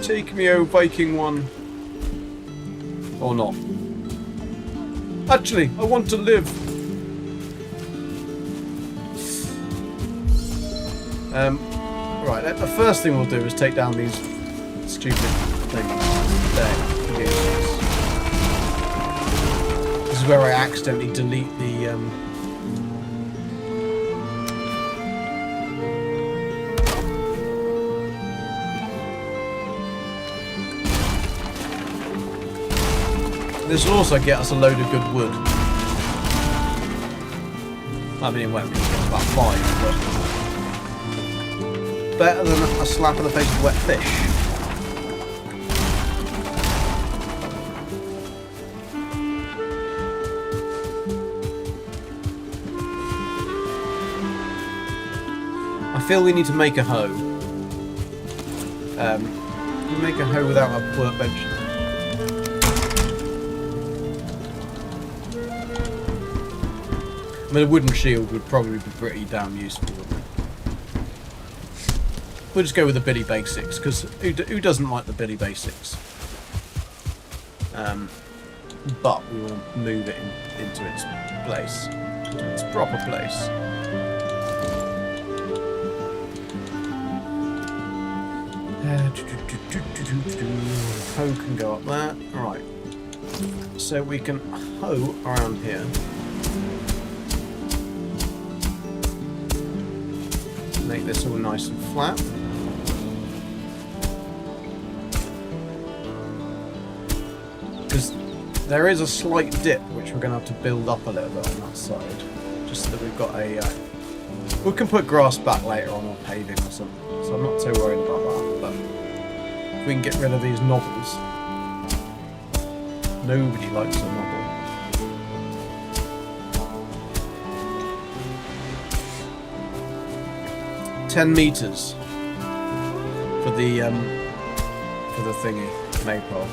Take me, oh Viking one. Or not. Actually, I want to live. Right, the first thing we'll do is take down these stupid things. There. This is where I accidentally delete the, This will also get us a load of good wood. I mean, it won't really get about 5, but better than a slap in the face with wet fish. I feel we need to make a hoe. Can we make a hoe without a workbench? I mean, a wooden shield would probably be pretty damn useful, wouldn't it? We'll just go with the Billy Basics, because who doesn't like the Billy Basics? But we will move it into its place, its proper place. Hoe can go up there. Right. So we can hoe around here. Make this all nice and flat. Because there is a slight dip which we're going to have to build up a little bit on that side. Just so that we've got a... we can put grass back later on, or paving or something. So I'm not so worried about that. But if we can get rid of these knobbles. Nobody likes a knobble. 10 meters for the thingy maypole.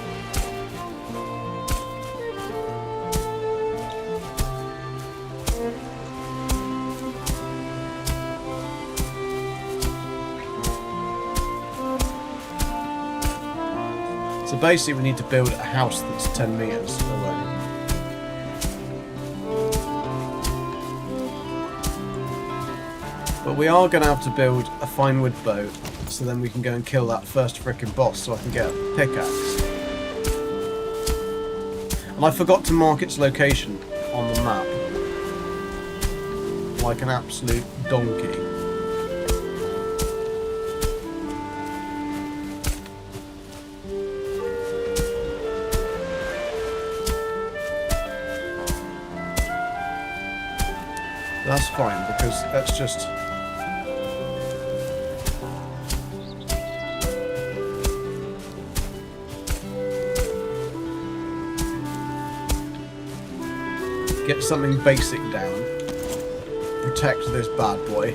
So basically we need to build a house that's 10 meters away. But we are going to have to build a fine wood bow, so then we can go and kill that first frickin' boss, so I can get a pickaxe. And I forgot to mark its location on the map. Like an absolute donkey. That's fine, because that's just... get something basic down. Protect this bad boy.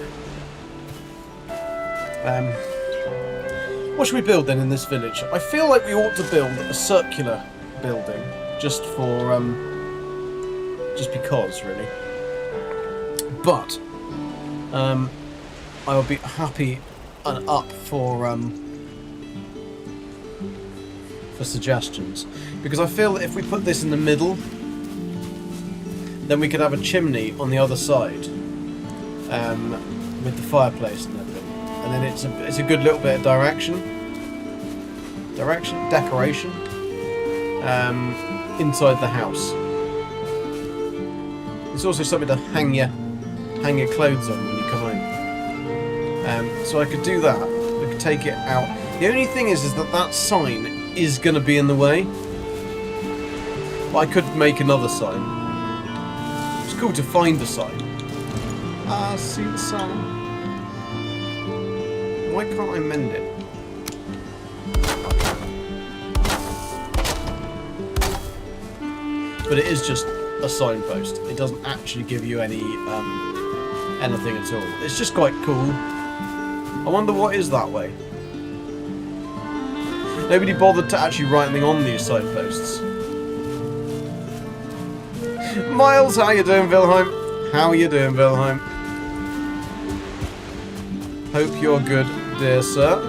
What should we build then in this village? I feel like we ought to build a circular building, just for, just because, really. But, I would be happy and up for suggestions. Because I feel that if we put this in the middle, then we could have a chimney on the other side, with the fireplace and everything. And then it's a good little bit of decoration, inside the house. It's also something to hang your clothes on when you come home. So I could do that. We could take it out. The only thing is that sign is going to be in the way. But I could make another sign. It's cool to find the sign. Ah, see the sign. Why can't I mend it? but it is just a signpost. It doesn't actually give you any anything at all. It's just quite cool. I wonder what is that way. Nobody bothered to actually write anything on these signposts. Miles, how you doing, Valheim? How are you doing, Valheim? Hope you're good, dear sir.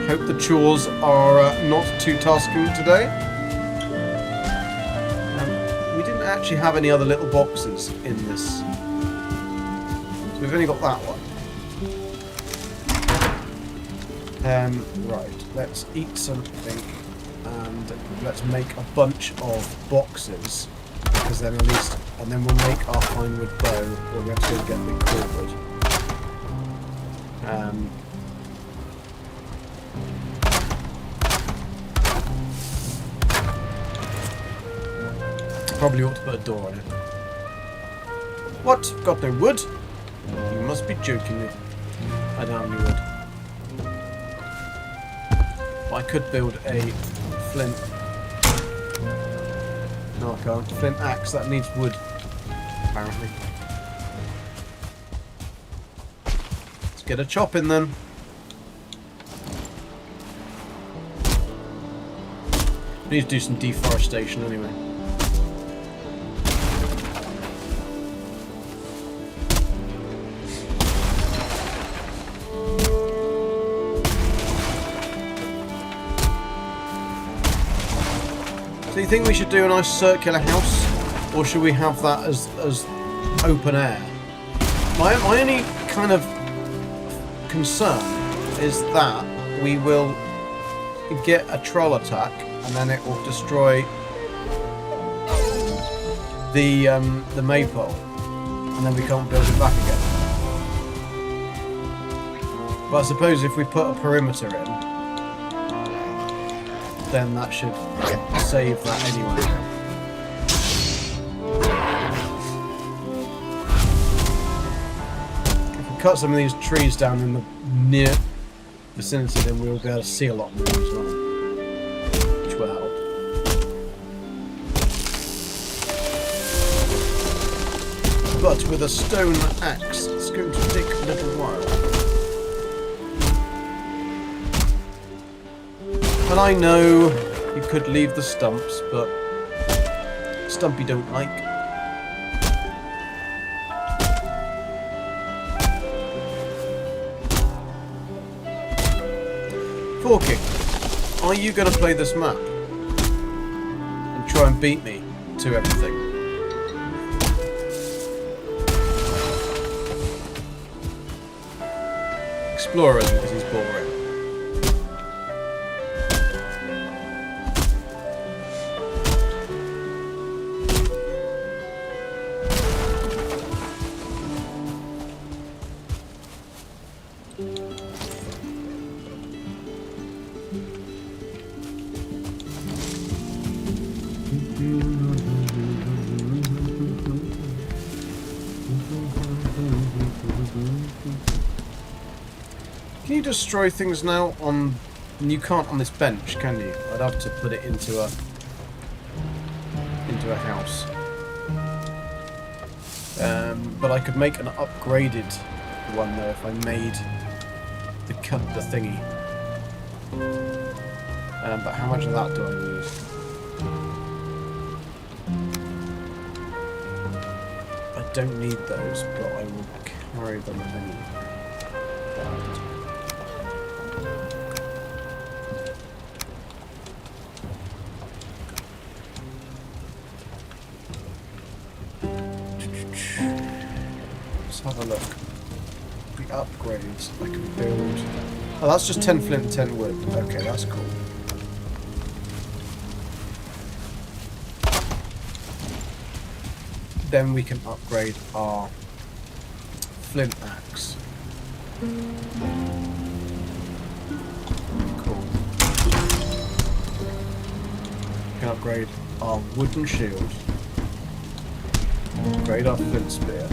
Hope the chores are not too tasking today. We didn't actually have any other little boxes in this. So we've only got that one. Right, let's eat something and let's make a bunch of boxes. Because then at least, and then we'll make our fine wood bow, or we have to go get big cord. Probably ought to put a door on it. What? Got no wood? You must be joking me. I don't have any wood. But I could build a flint. No, I can't. Flint axe, that needs wood, apparently. Let's get a chop in then. Need to do some deforestation anyway. So you think we should do a nice circular house, or should we have that as open air? My only kind of concern is that we will get a troll attack, and then it will destroy the maypole, and then we can't build it back again. But I suppose if we put a perimeter in, then that should save that anyway. If we cut some of these trees down in the near vicinity, then we'll be able to see a lot more as well, which will help. But with a stone axe, it's going to take a little while. And I know you could leave the stumps, but Stumpy don't like. Forky, are you going to play this map and try and beat me to everything? Explorer isn't, because he's boring. Can you destroy things now on... You can't on this bench, can you? I'd have to put it into a house. But I could make an upgraded one though if I made the thingy. But how much of that do I need? I don't need those, but I will carry them anyway. Have a look. The upgrades I can build. Oh, that's just 10 flint and 10 wood. Okay, that's cool. Then we can upgrade our flint axe. Cool. We can upgrade our wooden shield. Upgrade our flint spear.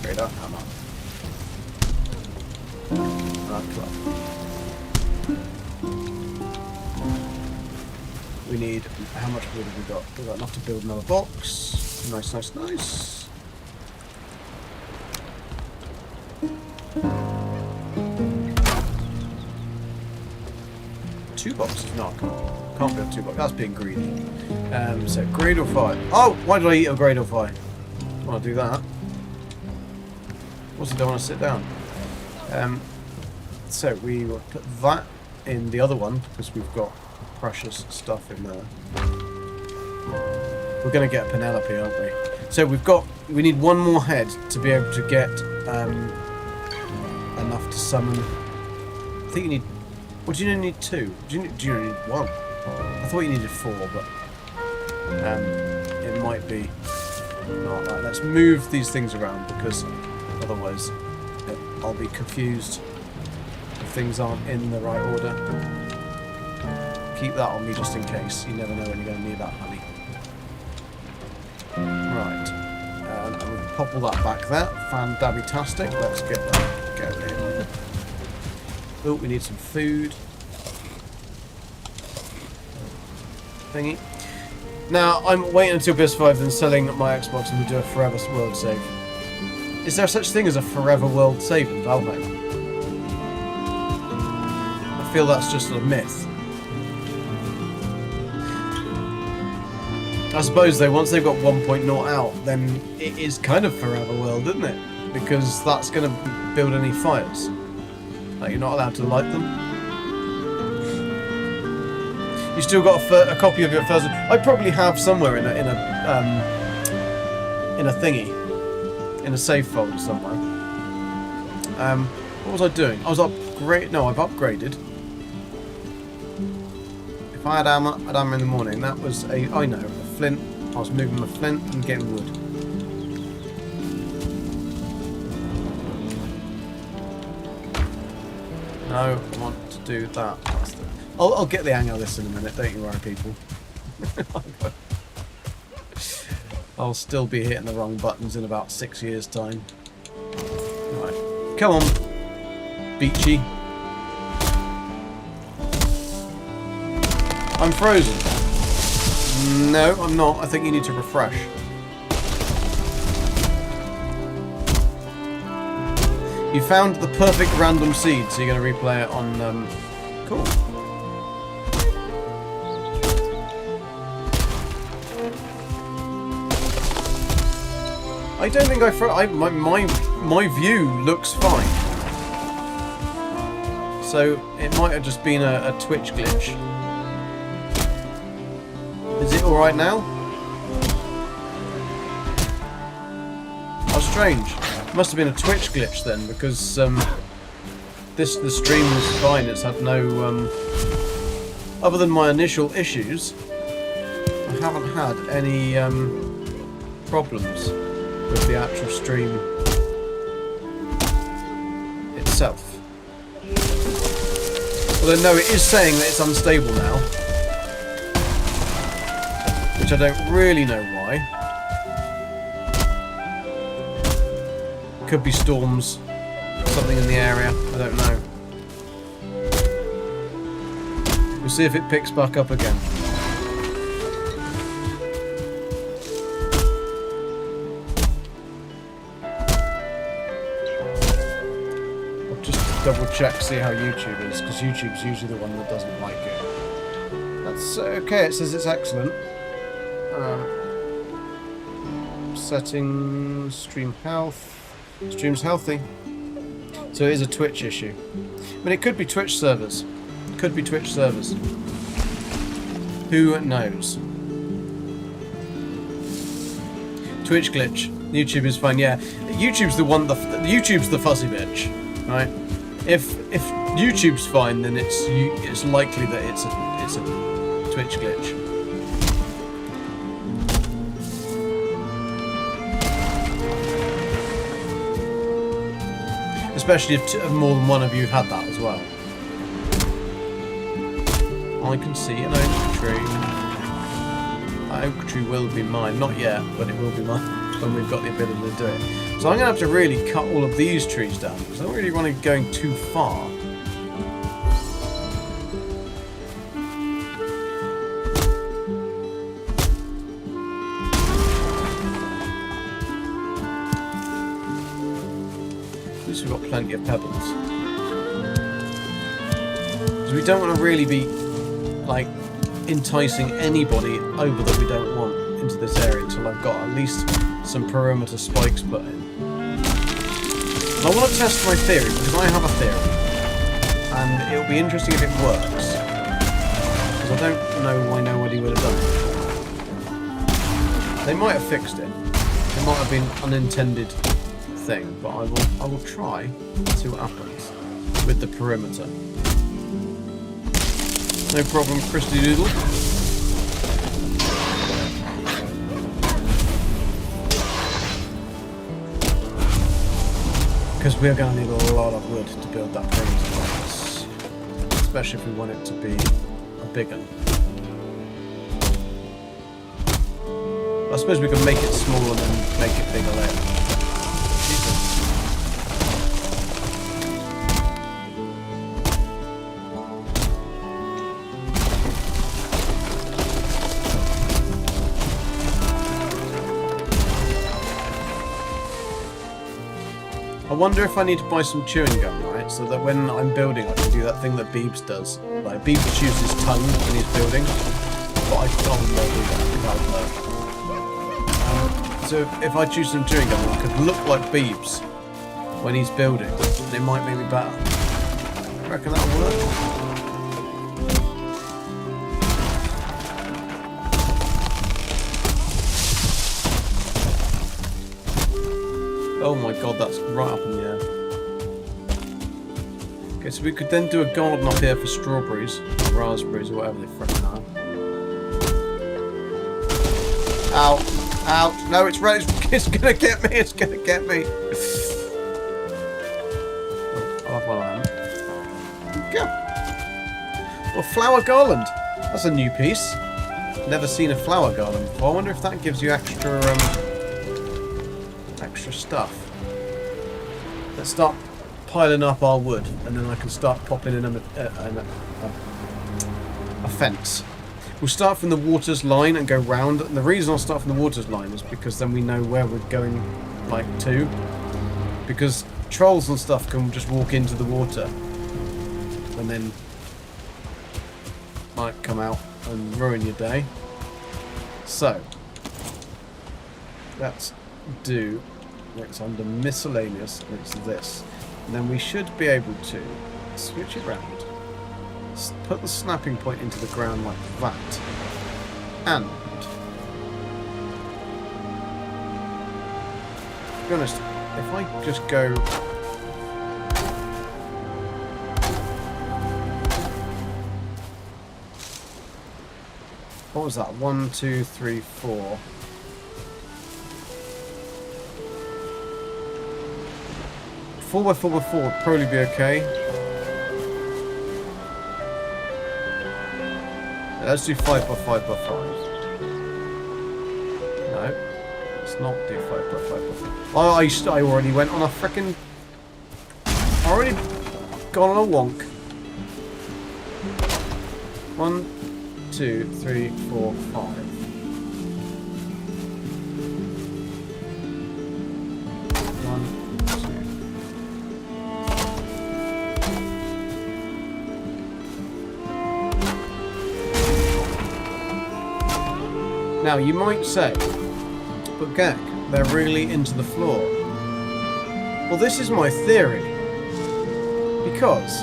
Straight up hammer. We need... How much wood have we got? We've got enough to build another box. Nice, nice, nice. Two boxes? No, can't build two boxes. That's being greedy. So, grade or fire? Oh! Why did I eat a grade or fire? I want to do that. Also don't want to sit down. So we will put that in the other one because we've got precious stuff in there. We're going to get a Penelope, aren't we? So we need one more head to be able to get enough to summon. I think you need. What do you need? Two? Do you need one? I thought you needed four, but it might be not. Right, let's move these things around because otherwise I'll be confused if things aren't in the right order. Keep that on me just in case. You never know when you're going to need that honey. Right. And we can pop all that back there. Fan-dabby-tastic. Let's get that going. Oh, we need some food. Thingy. Now, I'm waiting until PS5 then selling my Xbox and we do a forever world save. Is there such thing as a forever world save in Valheim? I feel that's just a myth. I suppose though, once they've got 1.0 out, then it is kind of forever world, isn't it? Because that's going to build any fires. Like you're not allowed to light them. You still got a copy of your first. I probably have somewhere in a thingy, in a save folder somewhere. What was I doing? I was upgrade. No, I've upgraded. If I had armor, I'd armor in the morning. That was a flint. I was moving my flint and getting wood. No, I want to do that. I'll get the hang of this in a minute, don't you worry, people. I'll still be hitting the wrong buttons in about 6 years' time. Right. Come on, Beachy. I'm frozen. No, I'm not. I think you need to refresh. You found the perfect random seed, so you're going to replay it on... Cool. I don't think my view looks fine. So it might have just been a Twitch glitch. Is it alright now? How strange. Must have been a Twitch glitch then, because the stream was fine. It's had no other than my initial issues. I haven't had any problems with the actual stream itself. Although no, it is saying that it's unstable now, which I don't really know why. Could be storms, something in the area, I don't know. We'll see if it picks back up again. Double check, see how YouTube is, because YouTube's usually the one that doesn't like it. That's okay, it says it's excellent. Settings, stream health. Stream's healthy. So it is a Twitch issue. I mean, it could be Twitch servers. It could be Twitch servers. Who knows? Twitch glitch. YouTube is fine, yeah. YouTube's the one, YouTube's the fuzzy bitch, right? If YouTube's fine, then it's likely that it's a Twitch glitch. Especially if more than one of you have had that as well. I can see an oak tree. That oak tree will be mine. Not yet, but it will be mine when we've got the ability to do it. So I'm going to have to really cut all of these trees down, because I don't really want to go too far. least we've got plenty of pebbles. Because we don't want to really be, like, enticing anybody over that we don't want into this area until I've got at least some perimeter spikes put in. And I want to test my theory, because I have a theory. And it'll be interesting if it works. Because I don't know why nobody would have done it. They might have fixed it. It might have been unintended thing, but I will try and see what happens with the perimeter. No problem, Christy Doodle. Because we're going to need a lot of wood to build that perimeter, especially if we want it to be a big one. I suppose we can make it smaller and then make it bigger later. I wonder if I need to buy some chewing gum, right? So that when I'm building, I can do that thing that Beebs does. Like, Beebs chews his tongue when he's building. But I can't really do that without that. So if I choose some chewing gum, I could look like Beebs when he's building. And it might make me better. I reckon that'll work. Oh my god, that's right up in the air. Okay, so we could then do a garden up here for strawberries, or raspberries, or whatever they frickin' are. Ow! Ow! No, it's right. It's gonna get me. It's gonna get me. Oh, I'll have one of them. Go. Well, flower garland. That's a new piece. Never seen a flower garland before. I wonder if that gives you extra stuff. Let's start piling up our wood, and then I can start popping in a fence. We'll start from the water's line and go round. And the reason I'll start from the water's line is because then we know where we're going, like, to. Because trolls and stuff can just walk into the water and then might come out and ruin your day. So let's do, it's under miscellaneous, it's this. And then we should be able to switch it round. Put the snapping point into the ground like that. And to be honest, if I just go what was that? 1, 2, 3, 4. 4x4x4 would probably be okay. Let's do 5x5x5. No, let's not do 5x5x5. Oh, I already went on a frickin'. I already gone on a wonk. 1, 2, 3, 4, 5. Now, you might say, but Gek, they're really into the floor. Well, this is my theory. Because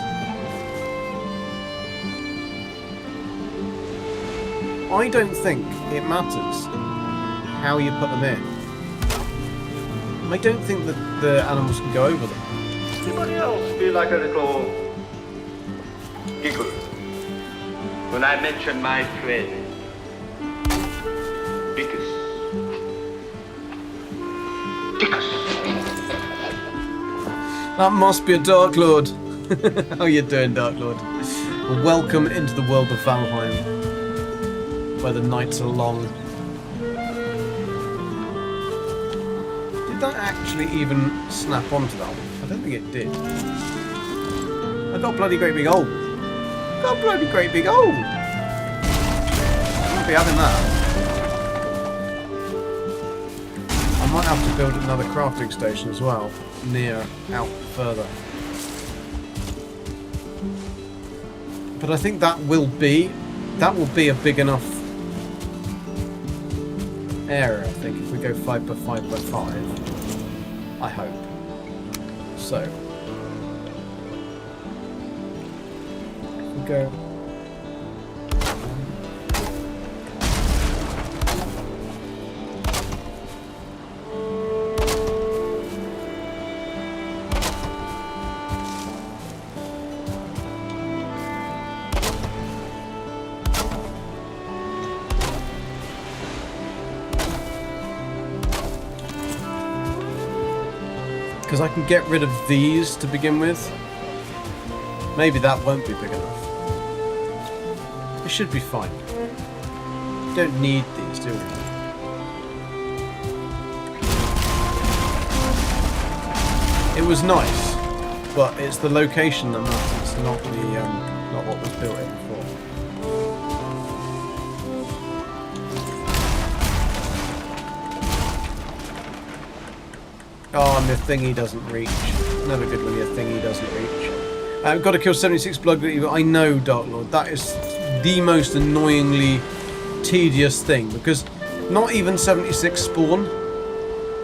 I don't think it matters how you put them in. I don't think that the animals can go over them. Anybody else feel like a little giggle when I mention my friend? That must be a Dark Lord. How you doing, Dark Lord? Well, welcome into the world of Valheim, where the nights are long. Did that actually even snap onto that one? I don't think it did. I got bloody great big hole. Got bloody great big hole. I won't be having that. I might have to build another crafting station as well. near out further. But I think that will be a big enough area. I think if we go 5 by 5 by 5, I hope. So if we go. Because I can get rid of these to begin with. Maybe that won't be big enough. It should be fine. We don't need these, do we? It was nice, but it's the location that matters, not the not what was built in before. Oh, and the thingy doesn't reach. Never good when your thingy doesn't reach. I've got to kill 76 blood evil. I know, Dark Lord. That is the most annoyingly tedious thing, because not even 76 spawn,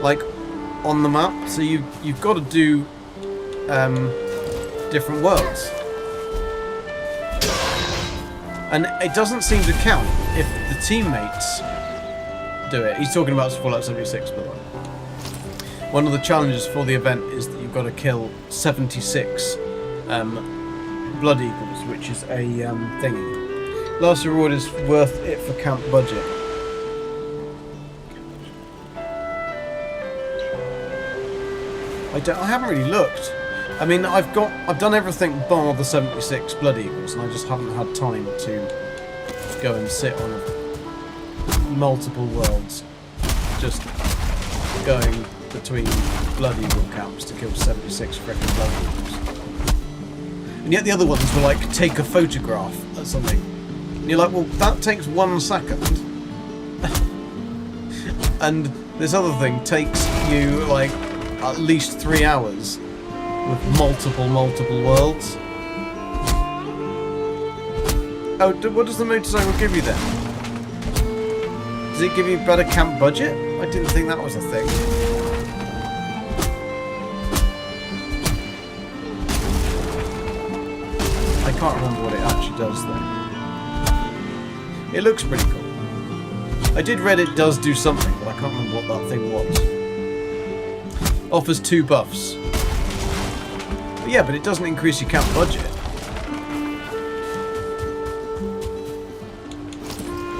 like, on the map. So you've got to do different worlds. And it doesn't seem to count if the teammates do it. He's talking about Fallout 76, by the way. One of the challenges for the event is that you've got to kill 76 blood eagles, which is a thingy. Last reward is worth it for camp budget. I haven't really looked. I mean, I've done everything bar the 76 blood eagles, and I just haven't had time to go and sit on multiple worlds, just going between blood eagle camps to kill 76 frickin' blood eagles. And yet the other ones were like, take a photograph or something. And you're like, well, that takes 1 second. And this other thing takes you like at least 3 hours with multiple worlds. Oh, what does the motorcycle give you then? Does it give you better camp budget? I didn't think that was a thing. I can't remember what it actually does though. It looks pretty cool. I did read it does do something, but I can't remember what that thing was. Offers 2 buffs. But yeah, but it doesn't increase your camp budget.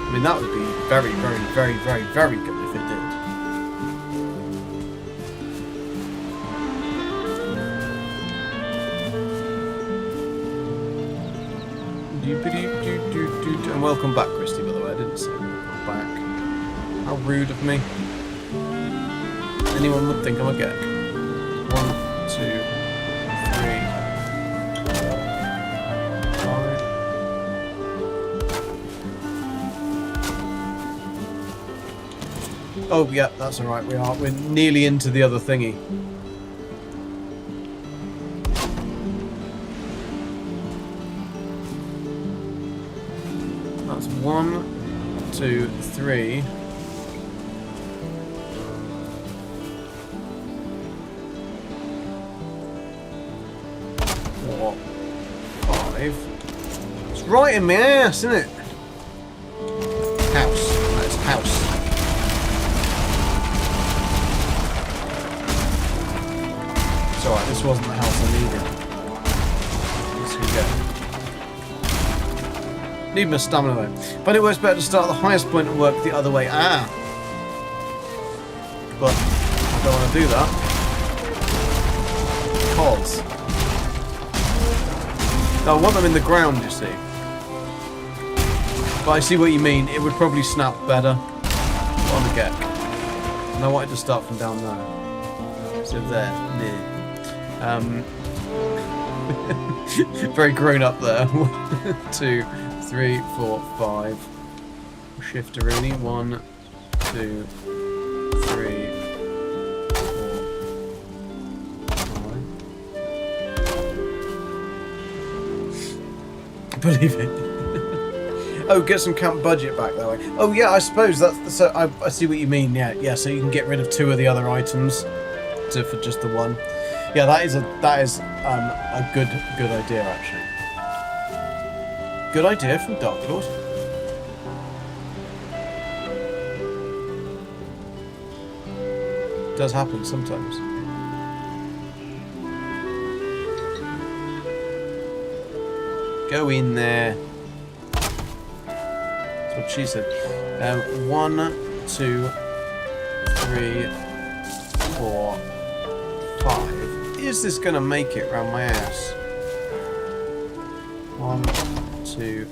I mean, that would be very, very, very, very, very good if it did. And welcome back, Christy, by the way. I didn't say welcome back. How rude of me. Anyone would think I'm a gag. 1, 2, 3, 4, 5. Oh, yeah, that's alright. We're nearly into the other thingy. That's 1, 2, 3. 4, 5. It's right in my ass, isn't it? House. That's house. It's alright, this wasn't the house I needed. Let's go. Need my stamina though. But it works better to start at the highest point and work the other way. Ah! But I don't want to do that. Because I want them in the ground, you see. But I see what you mean. It would probably snap better on the get. And I wanted to start from down there. So there. Very grown up there. 1, 2, 3, 4, 5. Shift really. 1, 2, 3, 4, Believe it. Oh, get some camp budget back that way. Oh yeah, I suppose that's so. I see what you mean. Yeah, yeah. So you can get rid of 2 of the other items for just the 1. Yeah, that is a good idea actually. Good idea from Dark Lord. Does happen sometimes. Go in there. That's what she said. 1, 2, 3, 4, 5. Is this gonna make it round my ass? 1, 2,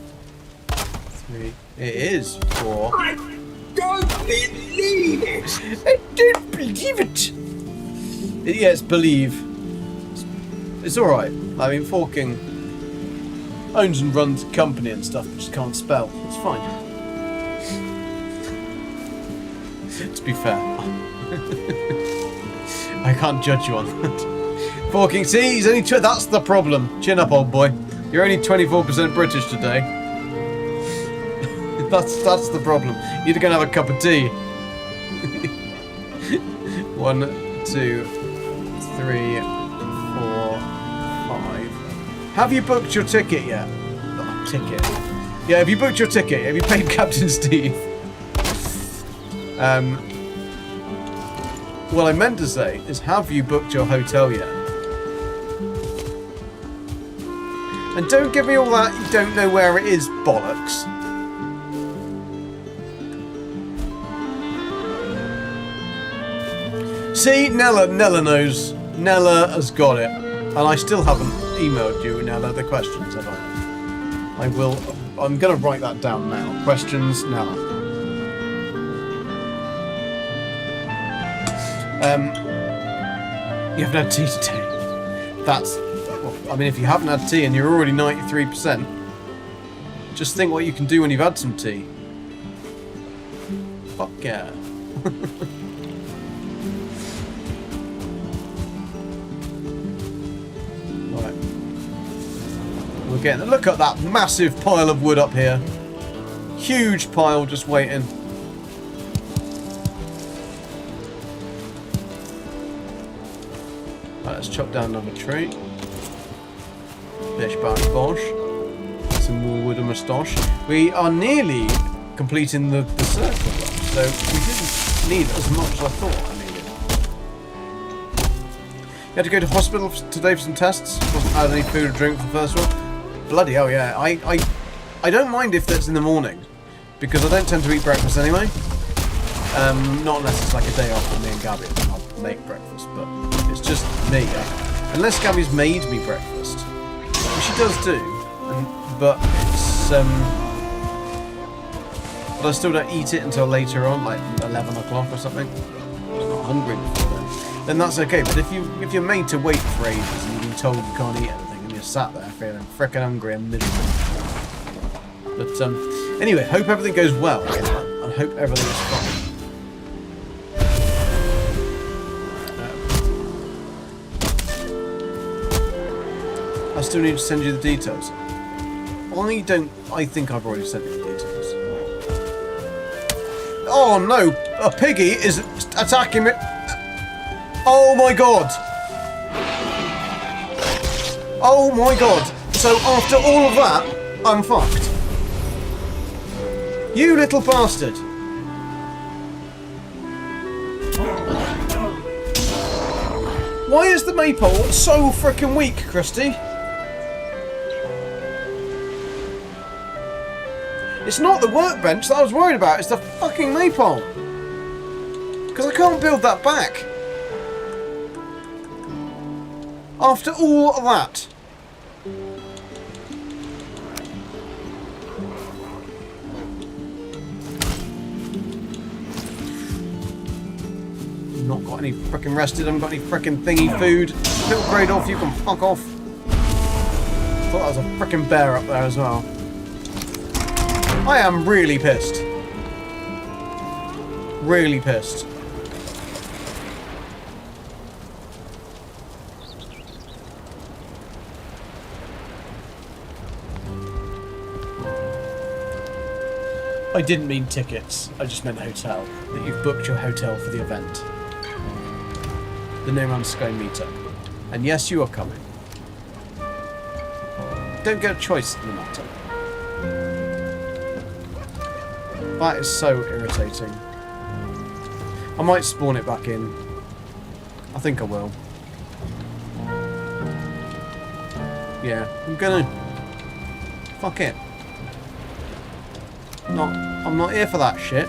3. It is 4. I don't believe it! I don't believe it! Yes, believe. It's alright. I mean, Forking owns and runs a company and stuff, but just can't spell. It's fine. To be fair. I can't judge you on that. Forking, see, he's only... That's the problem. Chin up, old boy. You're only 24% British today. That's the problem. You need to go and have a cup of tea. 1, 2, 3, 4, 5. Have you booked your ticket yet? Oh, ticket. Yeah, have you booked your ticket? Have you paid Captain Steve? What I meant to say is, have you booked your hotel yet? And don't give me all that you don't know where it is, bollocks. See, Nella knows. Nella has got it. And I still haven't emailed you, Nella, the questions, have I? I'm going to write that down now. Questions, Nella. You haven't had tea today. That's... Well, I mean, if you haven't had tea and you're already 93%, just think what you can do when you've had some tea. Fuck yeah. Right. We're getting... Look at that massive pile of wood up here. Huge pile just waiting. Right, let's chop down another tree. Bish bash bosh. Some more wood and moustache. We are nearly completing the circle rush, so we didn't need as much as I thought I needed. You had to go to hospital today for some tests. Wasn't had any food or drink for the first one. Bloody hell, yeah. I don't mind if that's in the morning, because I don't tend to eat breakfast anyway. Not unless it's like a day off for me and Gabby, then I'll make breakfast, but it's just me. Unless Gabby's made me breakfast, which she does do, but it's but I still don't eat it until later on, like 11 o'clock or something. I'm not hungry before then that's okay. But if you're made to wait for ages and you've been told you can't eat anything and you're sat there feeling frickin' hungry and miserable. But anyway, hope everything goes well. I hope everything is fine. I still need to send you the details. I think I've already sent you the details. Oh no! A piggy is attacking me! Oh my god! Oh my god! So after all of that, I'm fucked. You little bastard! Why is the maypole so frickin' weak, Christy? It's not the workbench that I was worried about, it's the fucking maypole. Because I can't build that back. After all of that. Not got any frickin' rested, I haven't got any frickin' thingy food. Little grade off, you can fuck off. Thought that was a frickin' bear up there as well. I am really pissed. Really pissed. I didn't mean tickets. I just meant hotel. That you've booked your hotel for the event. The No Man's Sky meetup. And yes, you are coming. Don't get a choice in the matter. That is so irritating. I might spawn it back in. I think I will. Yeah, I'm gonna... Fuck it. I'm not here for that shit.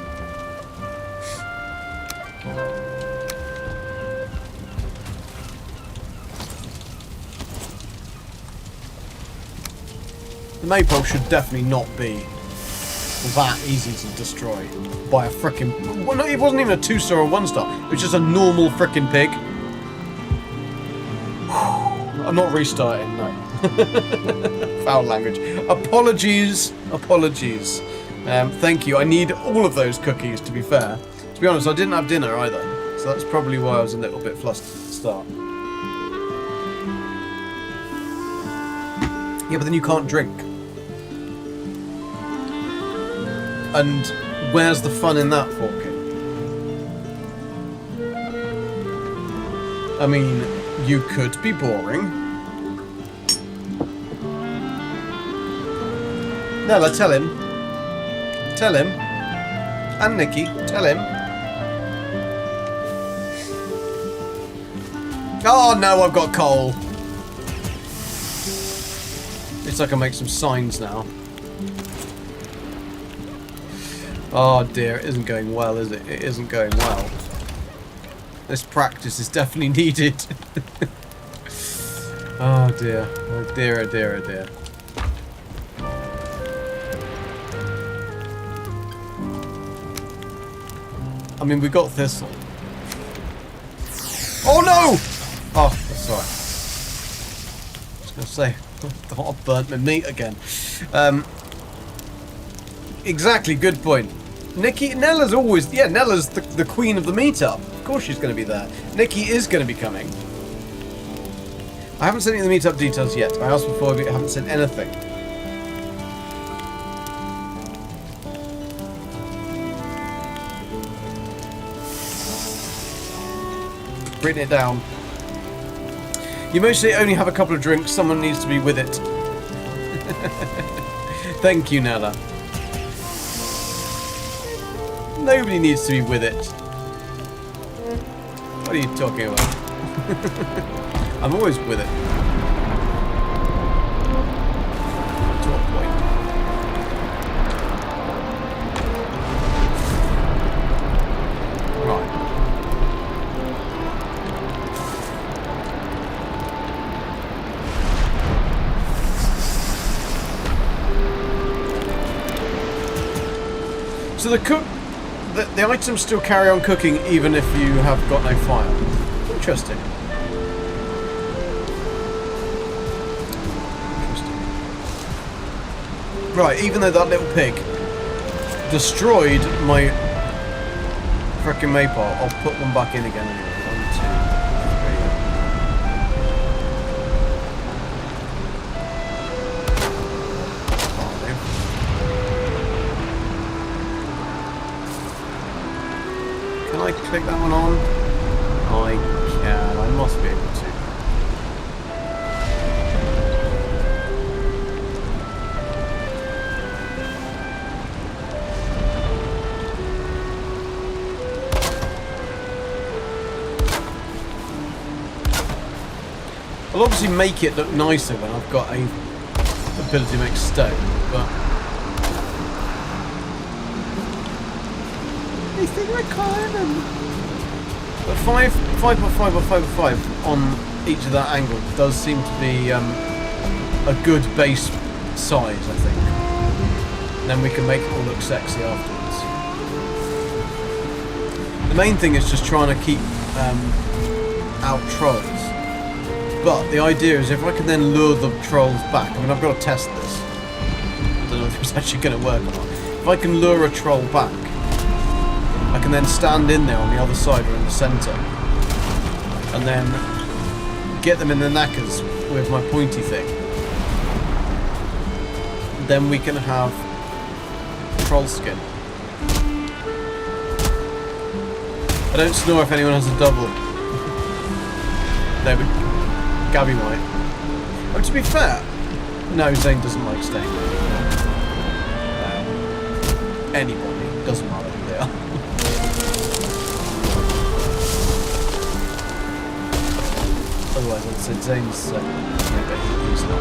The maypole should definitely not be that easy to destroy by a frickin'... Well, no, it wasn't even a 2-star or 1-star. It was just a normal frickin' pig. I'm not restarting, no. Foul language. Apologies. Apologies. Thank you. I need all of those cookies, to be fair. To be honest, I didn't have dinner either. So that's probably why I was a little bit flustered at the start. Yeah, but then you can't drink. And where's the fun in that, Forky? I mean, you could be boring. Nella, tell him. Tell him. And Nikki, tell him. Oh no, I've got coal. At least I can make some signs now. Oh dear, it isn't going well, is it? It isn't going well. This practice is definitely needed. Oh dear. Oh dear, oh dear, oh dear. I mean, we got thistle. Oh no! Oh, sorry. I was going to say, I thought I burnt my meat again. Exactly, good point. Nikki, Nella's always... Yeah, Nella's the queen of the meetup. Of course she's going to be there. Nikki is going to be coming. I haven't sent you the meetup details yet. I asked before, but I haven't sent anything. Bring it down. You mostly only have a couple of drinks. Someone needs to be with it. Thank you, Nella. Nobody needs to be with it. What are you talking about? I'm always with it. To what point? Right. So the items still carry on cooking even if you have got no fire. Interesting. Right, even though that little pig destroyed my frickin' maypole, I'll put them back in again anyway. 1, 2, 3. Can I click that one on? I can. I must be able to. I'll obviously make it look nicer when I've got a ability to make stone, but they think we're climbing. But 5 by 5 by 5 by 5 on each of that angle does seem to be a good base size, I think. And then we can make it all look sexy afterwards. The main thing is just trying to keep out trolls. But the idea is if I can then lure the trolls back, I mean I've got to test this. I don't know if it's actually going to work or not. If I can lure a troll back, I can then stand in there on the other side or in the centre and then get them in the knackers with my pointy thing. Then we can have troll skin. I don't snore if anyone has a double. No, but Gabby might. Oh, to be fair, no, Zane doesn't like staying. Anybody, doesn't matter who they are. Otherwise, I'd say Zane's he's not.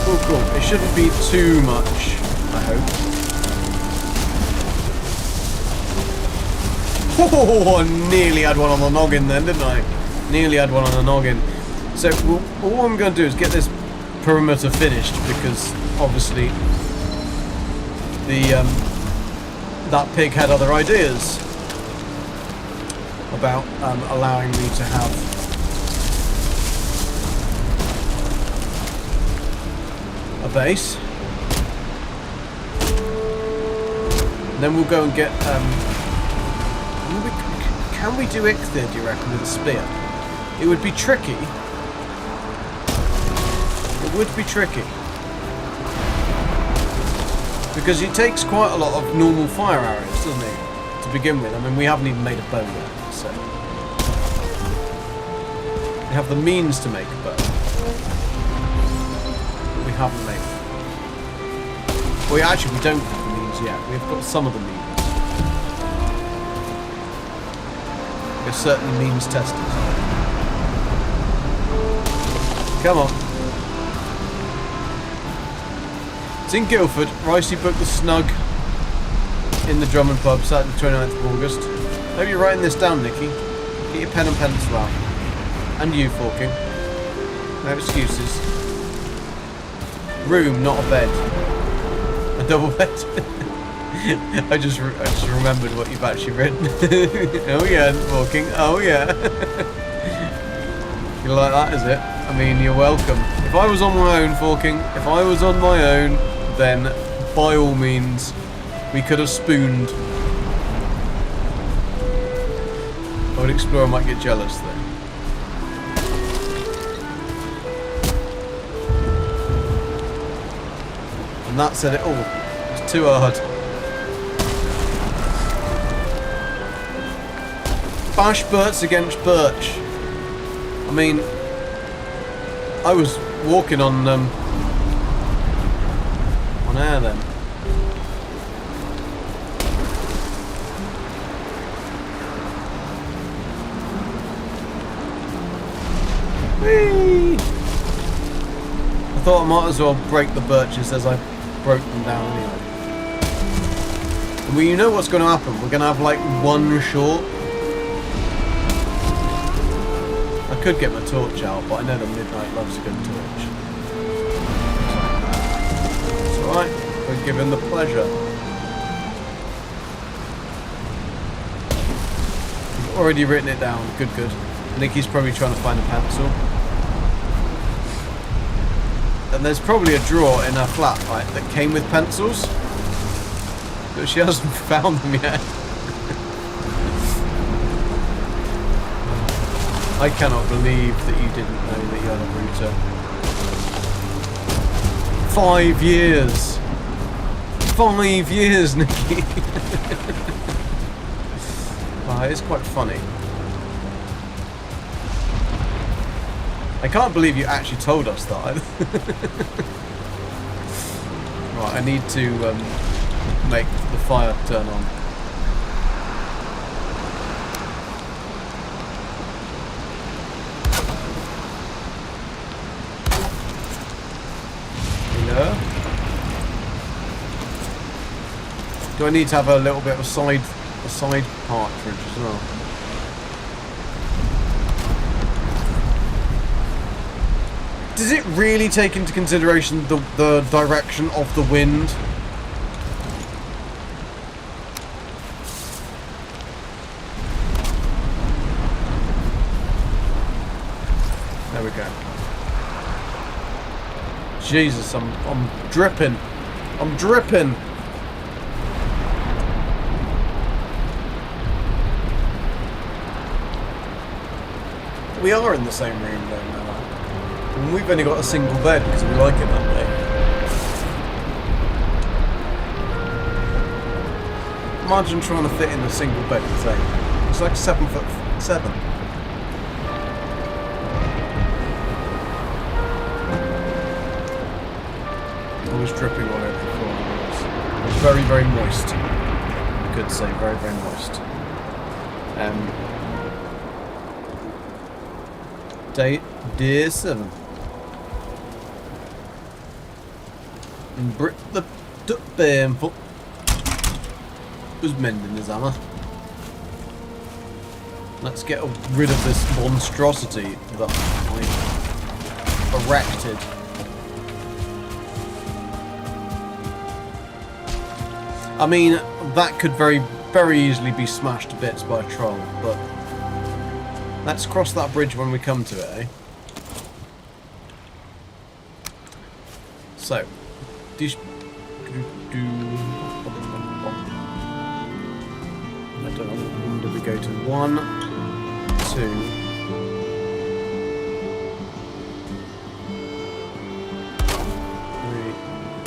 Cool, cool. It shouldn't be too much, I hope. Oh, I nearly had one on the noggin then, didn't I? Nearly had one on the noggin. So, all I'm going to do is get this perimeter finished, because obviously the that pig had other ideas about allowing me to have a base. And then we'll go and get can we do Ichthid, do you reckon, with a spear? It would be tricky. It would be tricky. Because it takes quite a lot of normal fire arrows, doesn't it? To begin with. I mean, we haven't even made a bow yet, so... We have the means to make a bow. But we haven't made it. Well, actually, we don't have the means yet. We've got some of the means. We're certainly means testers. Come on. It's in Guildford. Ricey booked the snug in the Drummond pub Saturday the 29th of August. Hope you're writing this down, Nikki. Get your pen and pencil out. And you, Forking. No excuses. Room, not a bed. A double bed. I just remembered what you've actually written. Oh yeah, Forking. Oh yeah. You like that, is it? I mean, you're welcome. If I was on my own, Forking, if I was on my own, then by all means, we could have spooned. I would explore, I might get jealous though. And that said it all. It's too hard. Bash Birch against Birch. I mean, I was walking on air then. Whee! I thought I might as well break the birches as I broke them down anyway. Well, you know what's going to happen. We're going to have like one short. I could get my torch out, but I know that Midnight loves a good torch. It's alright, we're given the pleasure. You've already written it down, good, good. Nikki's probably trying to find a pencil. And there's probably a drawer in her flat, right, that came with pencils. But she hasn't found them yet. I cannot believe that you didn't know that you had a router. 5 years! 5 years, Nikki! It's quite funny. I can't believe you actually told us that. Right, I need to make the fire turn on. Do I need to have a little bit of a side partridge as well? Does it really take into consideration the direction of the wind? There we go. Jesus, I'm dripping. I'm dripping. We are in the same room though now. And we've only got a single bed because we like it that way. Imagine trying to fit in a single bed thing. It's like 7'7". I was dripping all over the floor. It was very, very moist. I could say very, very moist. Day 7. And Brit the Barefoot was mending his hammer. Let's get rid of this monstrosity that I erected. I mean, that could very, very easily be smashed to bits by a troll, but let's cross that bridge when we come to it, eh? So, I don't know, when did we go to? 1, 2. 3,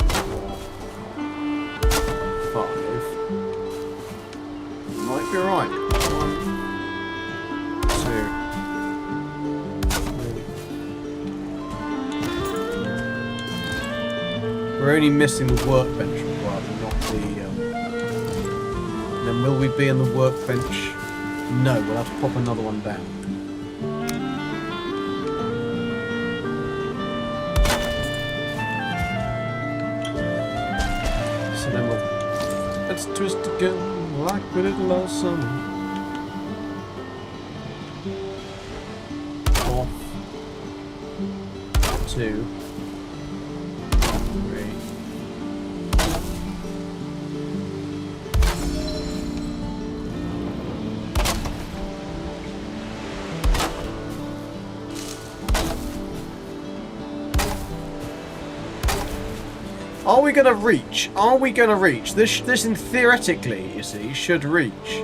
4, 5. Might be right. 1, 2, 3. We're only missing the workbench requirement, not the. Then will we be in the workbench? No, we'll have to pop another one down. So then we'll... Let's twist again, like we did last summer. Off. 2. 3. Are we gonna reach? Are we gonna reach? This in theoretically, you see, should reach.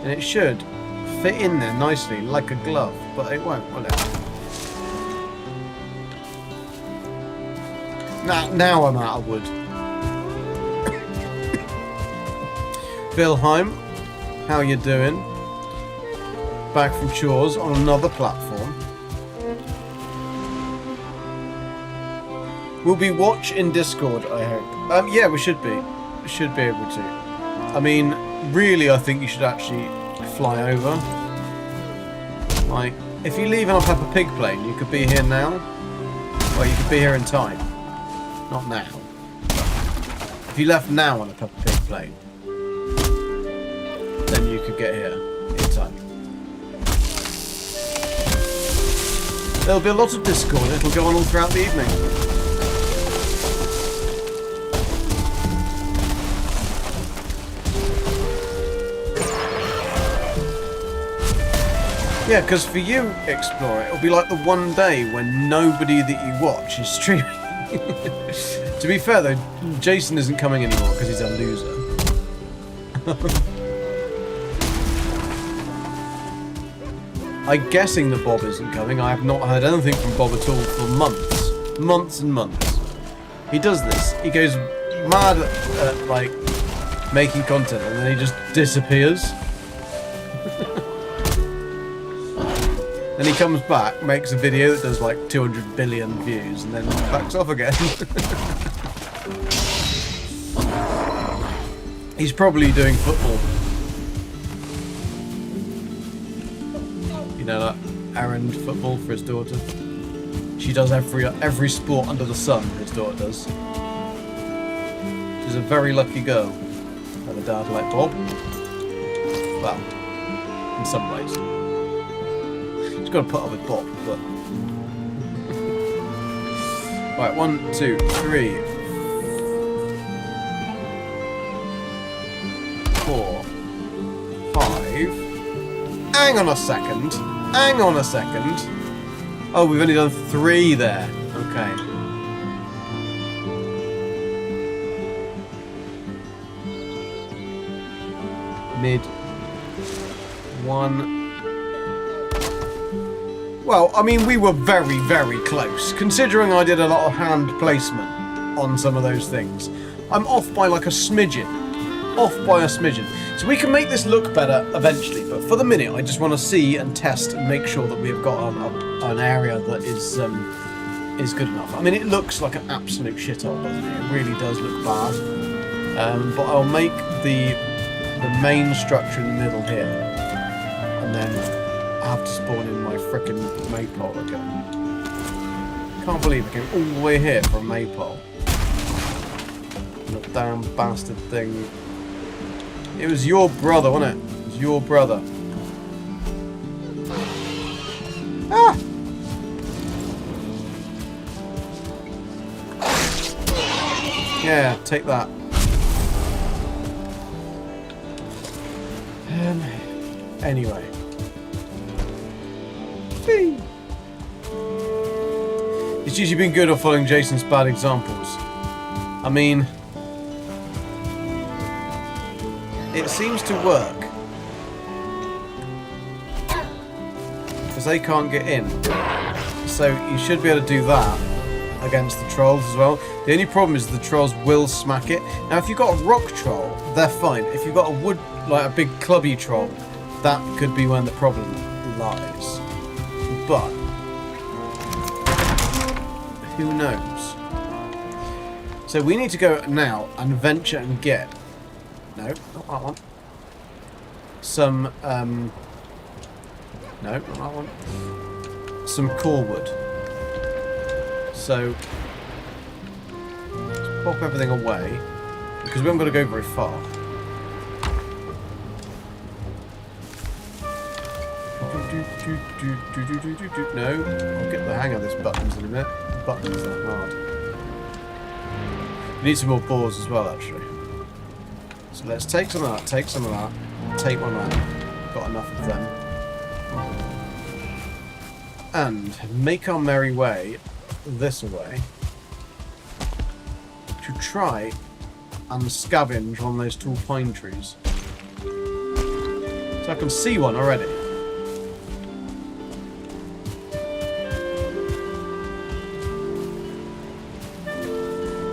And it should fit in there nicely, like a glove, but it won't, will it? Now I'm out of wood. Valheim, how you doing? Back from chores on another platform. We'll be watch in Discord, I hope. Yeah, we should be. We should be able to. I mean, really, I think you should actually fly over. Like, if you leave on a Peppa Pig plane, you could be here now. Well, you could be here in time. Not now. If you left now on a Peppa Pig plane, then you could get here in time. There'll be a lot of Discord. It'll go on all throughout the evening. Yeah, because for you, Explorer, it'll be like the one day when nobody that you watch is streaming. To be fair, though, Jason isn't coming anymore because he's a loser. I'm guessing that Bob isn't coming. I have not heard anything from Bob at all for months. Months and months. He does this. He goes mad at like, making content, and then he just disappears. Then he comes back, makes a video that does like 200 billion views, and then backs off again. He's probably doing football. You know, that errand football for his daughter. She does every sport under the sun, his daughter does. She's a very lucky girl. Have a dad like Bob. Well, in some ways. She's got to put up with Bob, but... Right, 1, 2, 3... 4, 5... Hang on a second! Hang on a second! Oh, we've only done 3 there. Okay. Mid. 1... Well, I mean, we were very, very close, considering I did a lot of hand placement. on some of those things. I'm off by like a smidgen. Off by a smidgen. So we can make this look better eventually, but for the minute I just want to see and test and make sure that we've got an area that is good enough. I mean, it looks like an absolute shithole, doesn't it? It really does look bad. But I'll make the main structure in the middle here, and then I have to spawn in my frickin' maypole again. Can't believe I came all the way here for a maypole. That damn bastard thing. It was your brother, wasn't it? It was your brother. Ah! Yeah, take that. Anyway. Whee! It's usually been good at following Jason's bad examples. I mean, it seems to work. Because they can't get in. So you should be able to do that against the trolls as well. The only problem is the trolls will smack it. Now if you've got a rock troll, they're fine. If you've got a wood, like a big clubby troll, that could be when the problem lies. But who knows? So we need to go now and venture and get... No, not that one. Some, no, not that one. Some core wood. So, let's pop everything away, because we haven't got to go very far. No, I'll get the hang of this buttons in a minute. The buttons that hard. We need some more boars as well, actually. So let's take some of that, take some of that, take one of that. Got enough of them. And make our merry way this way to try and scavenge on those tall pine trees. So I can see one already.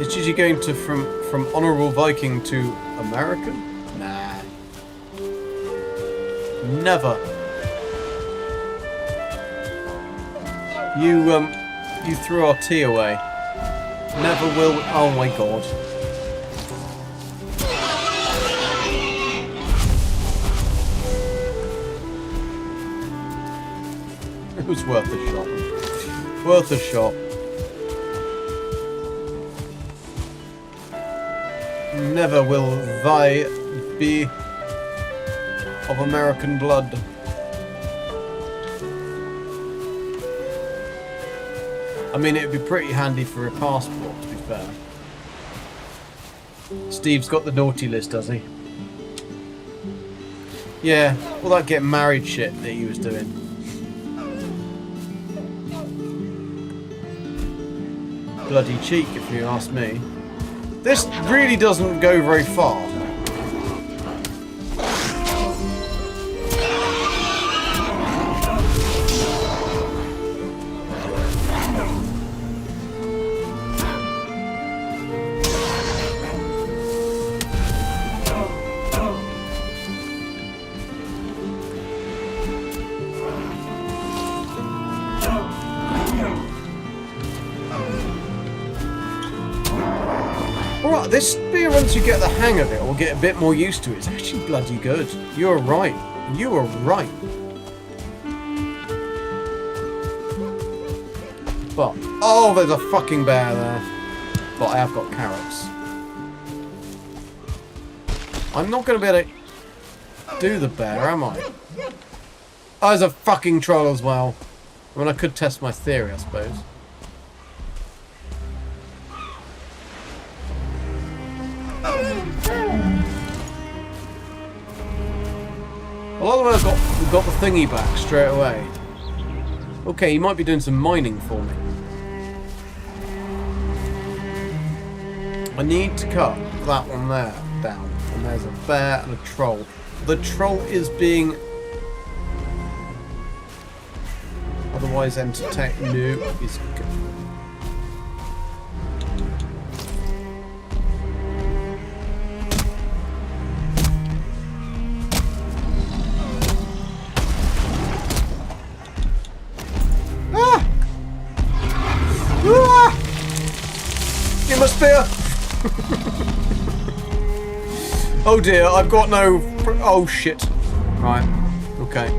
It's usually going to from Honourable Viking to American? Nah. Never. You threw our tea away. Never will. Oh my god. It was worth a shot. Worth a shot. Never will thy be of American blood. I mean, it would be pretty handy for a passport, to be fair. Steve's got the naughty list, does he? Yeah, all that getting married shit that he was doing. Bloody cheek, if you ask me. This really doesn't go very far. Alright, this spear, once you get the hang of it, or get a bit more used to it, it's actually bloody good. You're right. You are right. But, oh, there's a fucking bear there. But I have got carrots. I'm not going to be able to do the bear, am I? Oh, there's a fucking troll as well. I mean, I could test my theory, I suppose. I like the way we got the thingy back straight away. Okay, he might be doing some mining for me. I need to cut that one there down. And there's a bear and a troll. The troll is being otherwise entertained. No, he's good. Give him a spear! Oh dear, I've got no... Oh shit. Right, okay.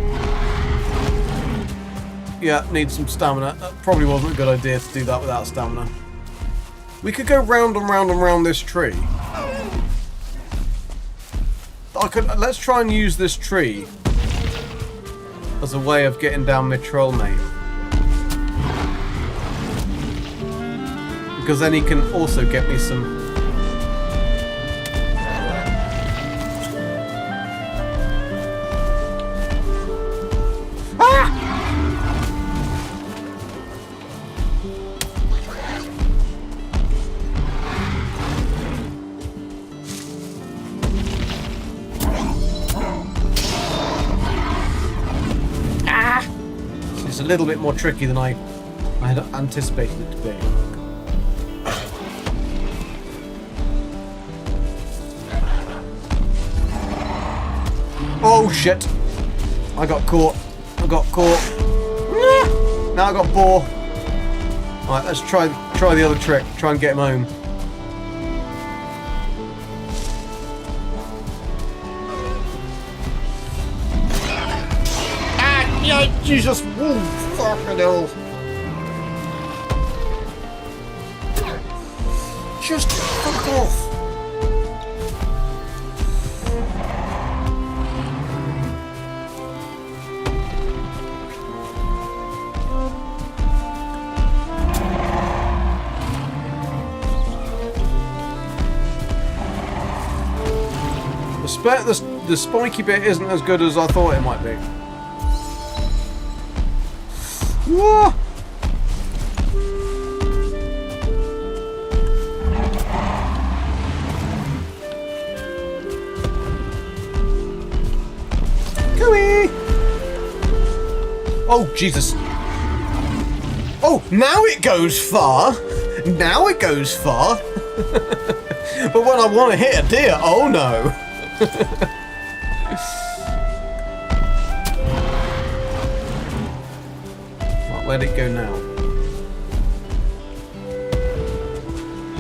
Yeah, need some stamina. That probably wasn't a good idea to do that without stamina. We could go round and round and round this tree. Let's try and use this tree as a way of getting down my troll mate. Because then he can also get me some... Ah! It's a little bit more tricky than I had anticipated it to be. Oh shit! I got caught. I got caught. Now I got boar. Alright, let's try the other trick. Try and get him home. Ah! Yeah, Jesus! Woo! Fucking hell! Just fuck off! The spiky bit isn't as good as I thought it might be. Whoa! Cooey! Oh, Jesus. Oh, now it goes far! Now it goes far! But when I want to hit a deer, oh no! Right, where'd it go now?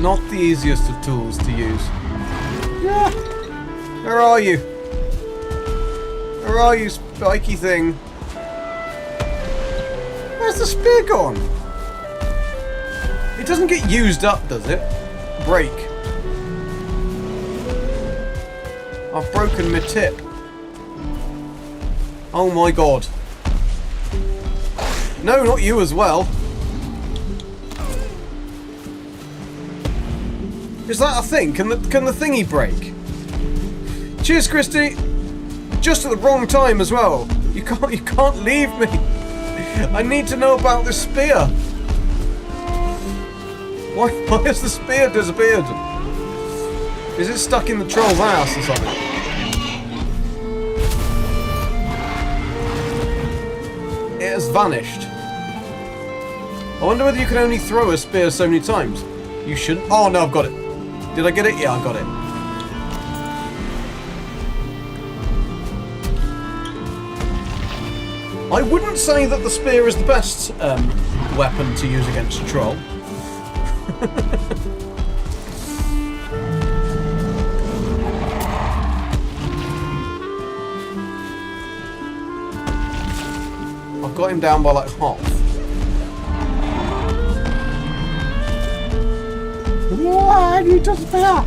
Not the easiest of tools to use. Yeah. Where are you? Where are you, spiky thing? Where's the spear gone? It doesn't get used up, does it? Break. I've broken my tip. Oh my god. No, not you as well. Is that a thing? Can the thingy break? Cheers, Christy. Just at the wrong time as well. You can't leave me. I need to know about this spear. Why has the spear disappeared? Is it stuck in the troll's ass or something? It has vanished. I wonder whether you can only throw a spear so many times. You shouldn't. Oh no, I've got it. Did I get it? Yeah, I got it. I wouldn't say that the spear is the best weapon to use against a troll. I've got him down by like half. Why you just there?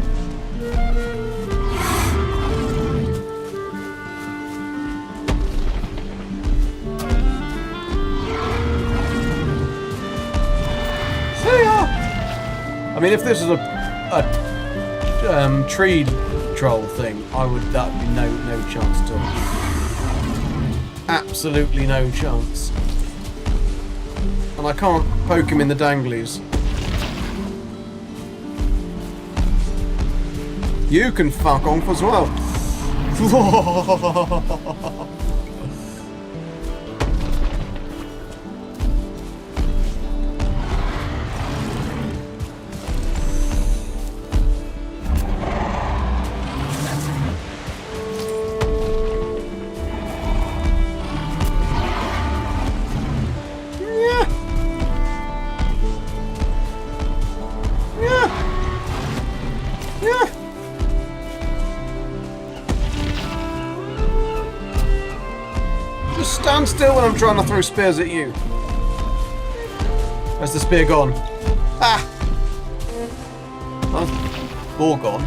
See ya! I mean, if this is a tree troll thing, that would be no chance at all. Absolutely no chance. And I can't poke him in the danglies. You can fuck off as well. Yeah. Stand still when I'm trying to throw spears at you. Where's the spear gone? Ah! That's all gone.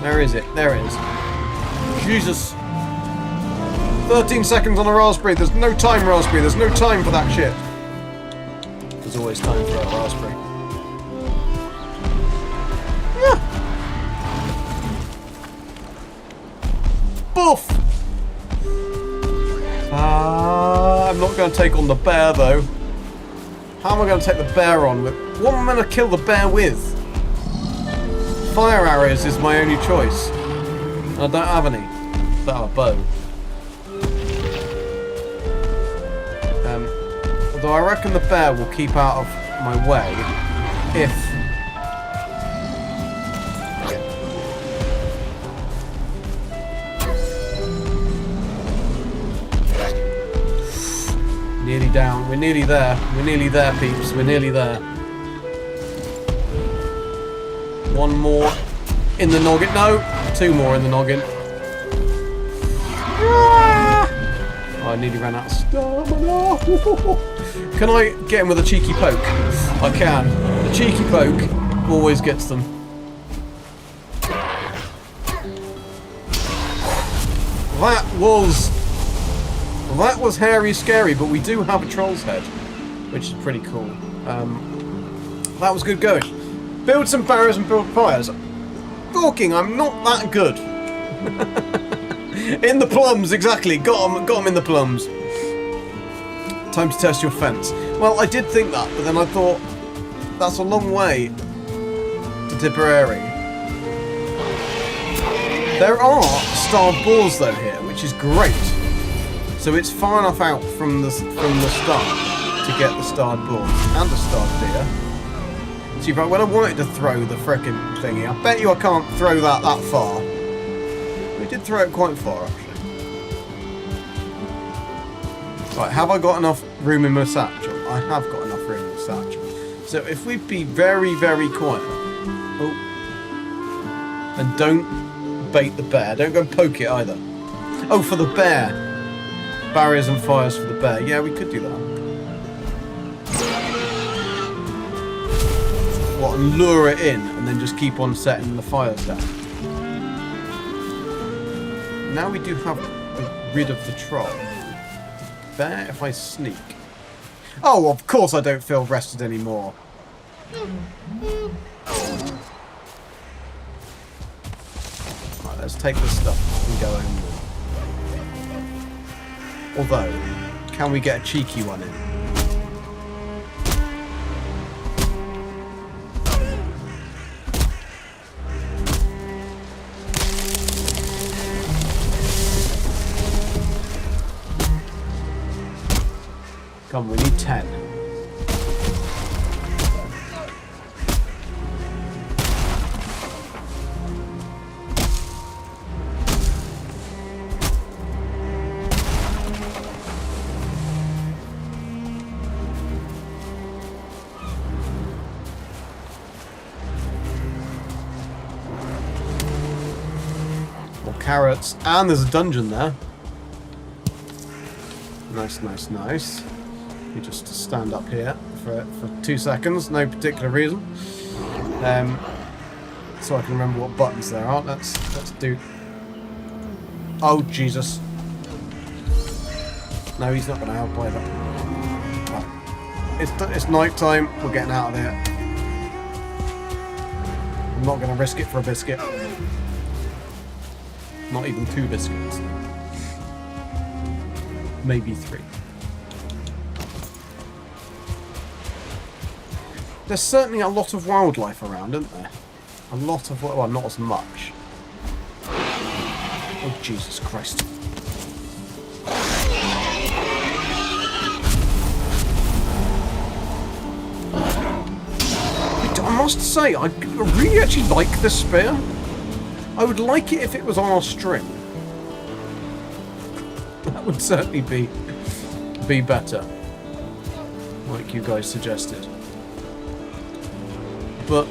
Where is it? There it is. Jesus. 13 seconds on a raspberry. There's no time, raspberry. There's no time for that shit. There's always time for a raspberry. Yeah. Boof! I'm not going to take on the bear, though. How am I going to take the bear on with? What am I going to kill the bear with? Fire arrows is my only choice. I don't have any. I don't have a bow. Although I reckon the bear will keep out of my way if... Nearly down. We're nearly there. We're nearly there, peeps. We're nearly there. One more in the noggin. No, two more in the noggin. Ah! Oh, I nearly ran out of stamina. Can I get him with a cheeky poke? I can. The cheeky poke always gets them. That was hairy scary, but we do have a troll's head, which is pretty cool. That was good going. Build some barrows and build fires. Talking, I'm not that good. In the plums, exactly. Got them in the plums. Time to test your fence. Well, I did think that, but then I thought that's a long way to Tipperary. There are starred boars though here, which is great. So it's far enough out from the start to get the starred boars and a starred deer. See, but when I wanted to throw the frickin' thingy, I bet you I can't throw that far. We did throw it quite far, actually. Right, have I got enough room in my satchel? I have got enough room in my satchel. So if we be very, very quiet... Oh. And don't bait the bear. Don't go and poke it either. Oh, for the bear. Barriers and fires for the bear. Yeah, we could do that. What, and lure it in and then just keep on setting the fires down. Now we do have rid of the troll. Bear if I sneak. Oh, of course I don't feel rested anymore. Right, let's take this stuff and go home. Although, can we get a cheeky one in? Come on, we need 10. More carrots, and there's a dungeon there. Nice, nice, nice. You just stand up here for 2 seconds, no particular reason. So I can remember what buttons there are. Let's do. Oh Jesus! No, he's not going to help either. Right. It's night time. We're getting out of there. I'm not going to risk it for a biscuit. Not even 2 biscuits. Maybe 3. There's certainly a lot of wildlife around, isn't there? A lot of... well, not as much. Oh, Jesus Christ. I must say, I really actually like this spear. I would like it if it was on a string. That would certainly be better. Like you guys suggested. But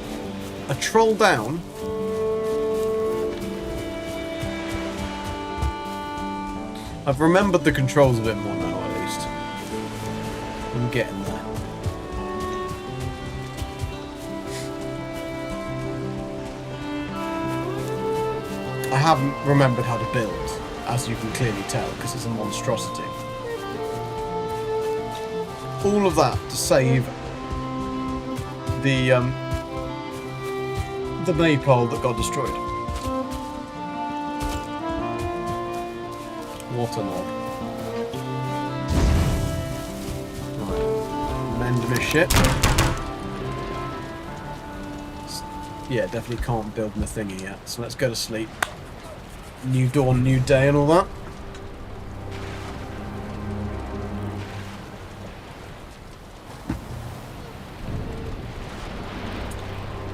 a troll down. I've remembered the controls a bit more now, at least. I'm getting there. I haven't remembered how to build, as you can clearly tell, because it's a monstrosity. All of that to save the maypole that got destroyed. What a knob. Right. Mend my ship. Yeah, definitely can't build my thingy yet, so let's go to sleep. New dawn, new day and all that.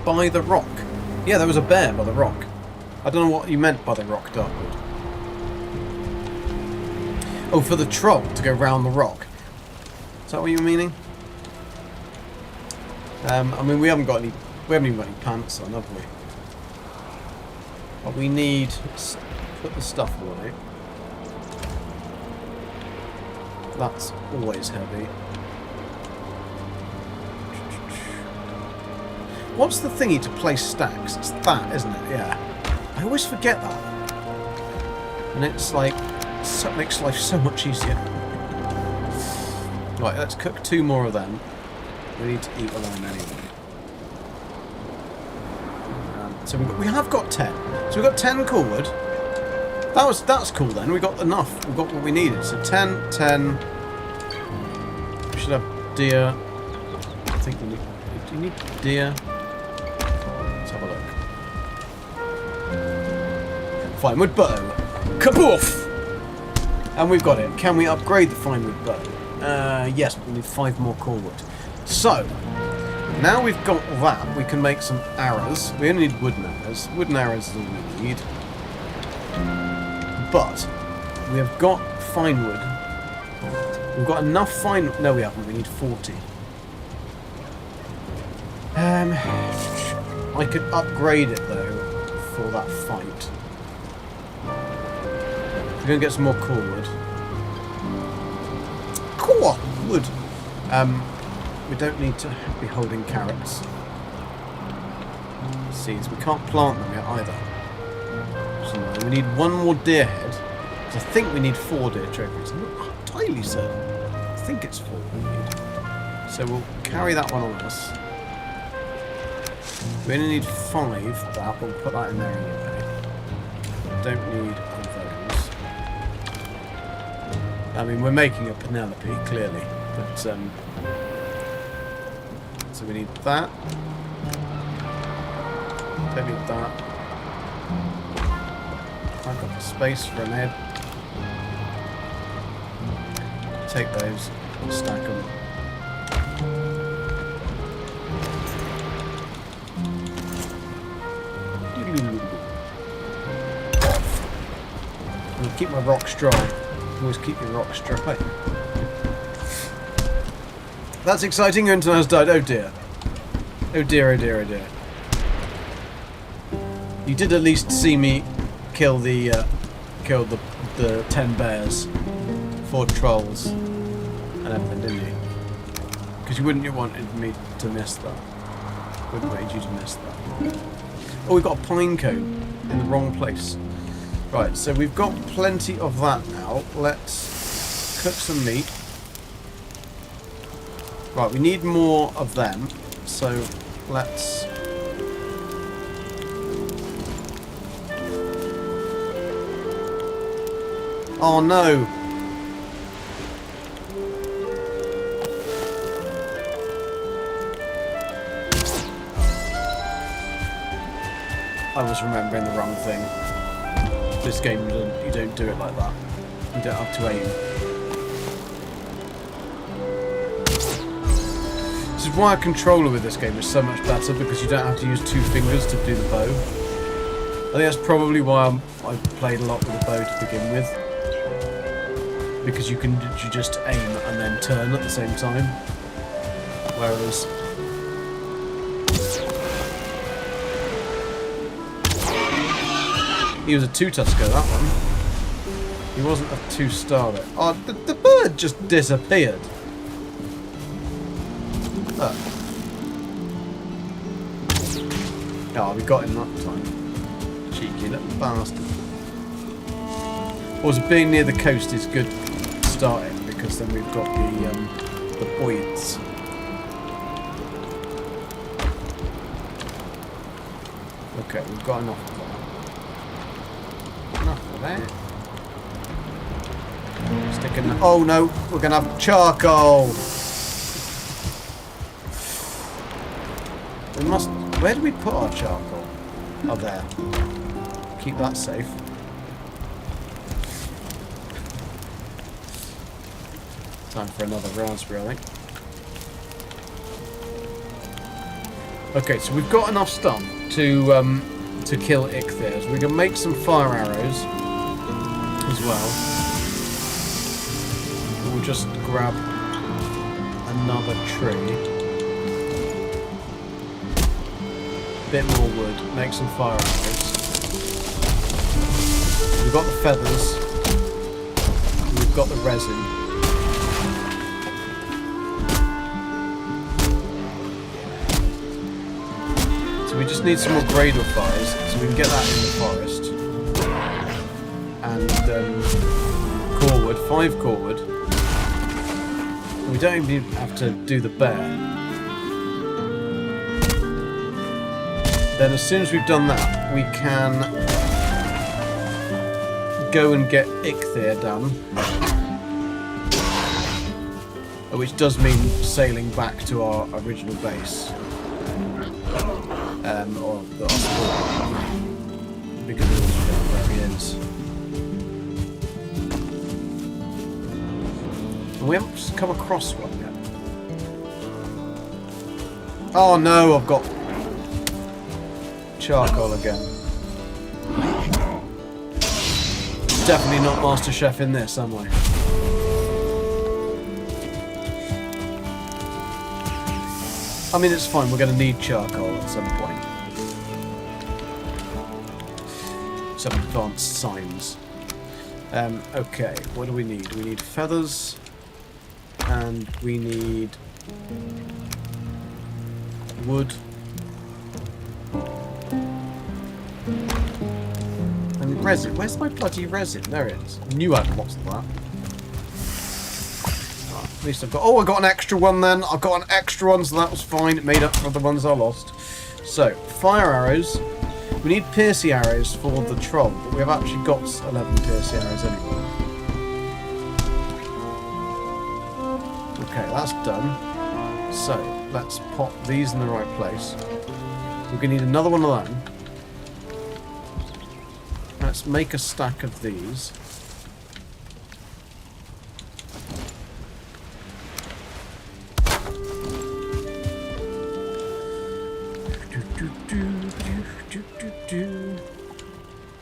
By the rock. Yeah, there was a bear by the rock. I don't know what you meant by the rock, Darkwood. Oh, for the troll to go round the rock. Is that what you're meaning? I mean, we haven't even got any pants on, have we? But we need to put the stuff away. That's always heavy. What's the thingy to place stacks? It's that, isn't it? Yeah. I always forget that. And it's like, it makes life so much easier. Right, let's cook 2 more of them. We need to eat alone anyway. So we have got 10. So we've got 10 core wood. That's cool then. We got enough. We got what we needed. So 10, 10. We should have deer. I think we need. Do you need deer? Let's have a look. Fine wood bow. Kaboof! And we've got it. Can we upgrade the fine wood bow? Yes, but we need 5 more core wood. So, now we've got that, we can make some arrows. We only need wooden arrows. Wooden arrows is all we need. But, we have got fine wood. We've got enough fine... No, we haven't. We need 40. I could upgrade it, though, for that fight. We're going to get some more core wood. Core wood! We don't need to be holding carrots. Seeds. We can't plant them yet either. So we need 1 more deer head. I think we need 4 deer trophies. I'm not entirely certain. I think it's 4 we need. So we'll carry that one on us. We only need 5 of that. We'll put that in there anyway. Don't need all those. I mean, we're making a Penelope, clearly. But, so we need that. Don't need that. I've got the space for an head. Take those and stack them. I'm gonna keep my rocks dry. Always keep your rocks dry. That's exciting. Until has died. Oh dear. Oh dear, oh dear, oh dear. You did at least see me kill the 10 bears, 4 trolls, and everything, didn't you? Because you wouldn't have wanted me to miss that. Wouldn't want you to miss that. Oh, we've got a pine cone in the wrong place. Right, so we've got plenty of that now. Let's cook some meat. Right, we need more of them, so let's... Oh no! I was remembering the wrong thing. This game, you don't do it like that. You don't have to aim. This is why a controller with this game is so much better, because you don't have to use 2 fingers to do the bow. I think that's probably why I played a lot with the bow to begin with. Because you just aim and then turn at the same time. Whereas... He was a 2-tusker, that one. He wasn't a 2-star there. Oh, the bird just disappeared. Oh. Oh, we got him that time. Cheeky little bastard. Also, being near the coast is good starting because then we've got the buoys. Okay, we've got enough of that. Enough of that. Sticking. Oh no, we're gonna have charcoal. We must. Where do we put our charcoal? Oh, there. Keep that safe. Time for another raspberry, I think. Okay, so we've got enough stuff to kill ichthys. We can make some fire arrows as well. We'll just grab another tree. Bit more wood. Make some fire arrows. We've got the feathers. We've got the resin. We just need some more gradle fires, so we can get that in the forest. And core wood, 5 core wood. We don't even have to do the bear. Then as soon as we've done that, we can go and get ichthys done. Which does mean sailing back to our original base. Or the hospital, because we don't know where he is. And we haven't come across one yet. Oh no, I've got charcoal again. Definitely not Master Chef in this, am I? I mean, it's fine, we're going to need charcoal at some point. Some advanced signs. Okay, what do we need? We need feathers. And we need wood. And resin. Where's my bloody resin? There it is. I knew I'd lost that. At least I've got... Oh, I got an extra one then. I've got an extra one, so that was fine. It made up for the ones I lost. So, fire arrows. We need piercy arrows for the troll, but we have actually got 11 piercy arrows anyway. Okay, that's done. So, let's pop these in the right place. We're going to need another one of them. Let's make a stack of these.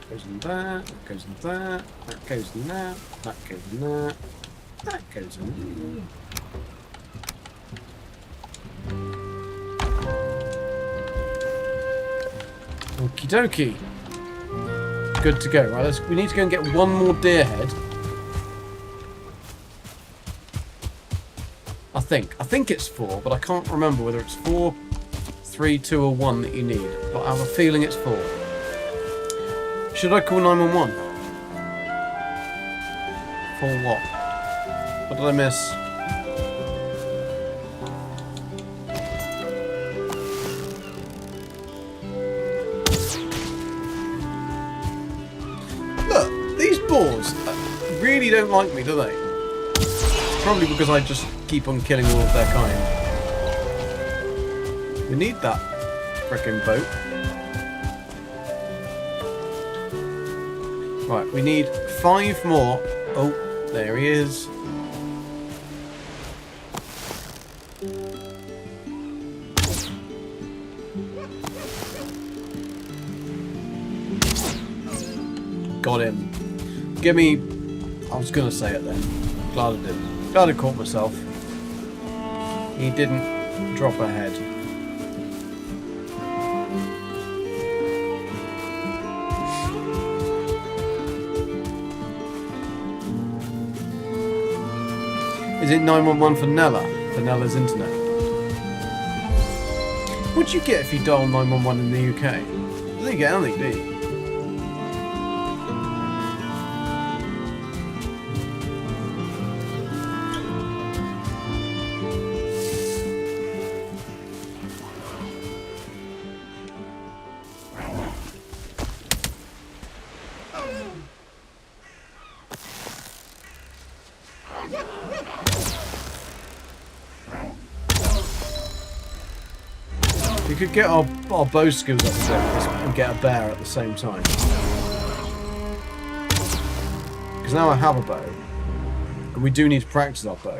Goes in that, that goes in that, that goes in that, that goes in that, that goes in there. Okie dokie. Good to go. Right, we need to go and get one more deer head. I think it's 4, but I can't remember whether it's 4, 3, 2 or 1 that you need. But I have a feeling it's 4. Should I call 911? For what? What did I miss? Look, these boars really don't like me, do they? It's probably because I just keep on killing all of their kind. We need that frickin' boat. Right, we need 5 more. Oh, there he is. Got him. Give me... I was going to say it then. Glad I did. Glad I caught myself. He didn't drop a head. Is it 911 for Nella? For Nella's internet? What'd you get if you dial 911 in the UK? You don't get anything, do you? We could get our bow skills up a bit and get a bear at the same time. Because now I have a bow. And we do need to practice our bow.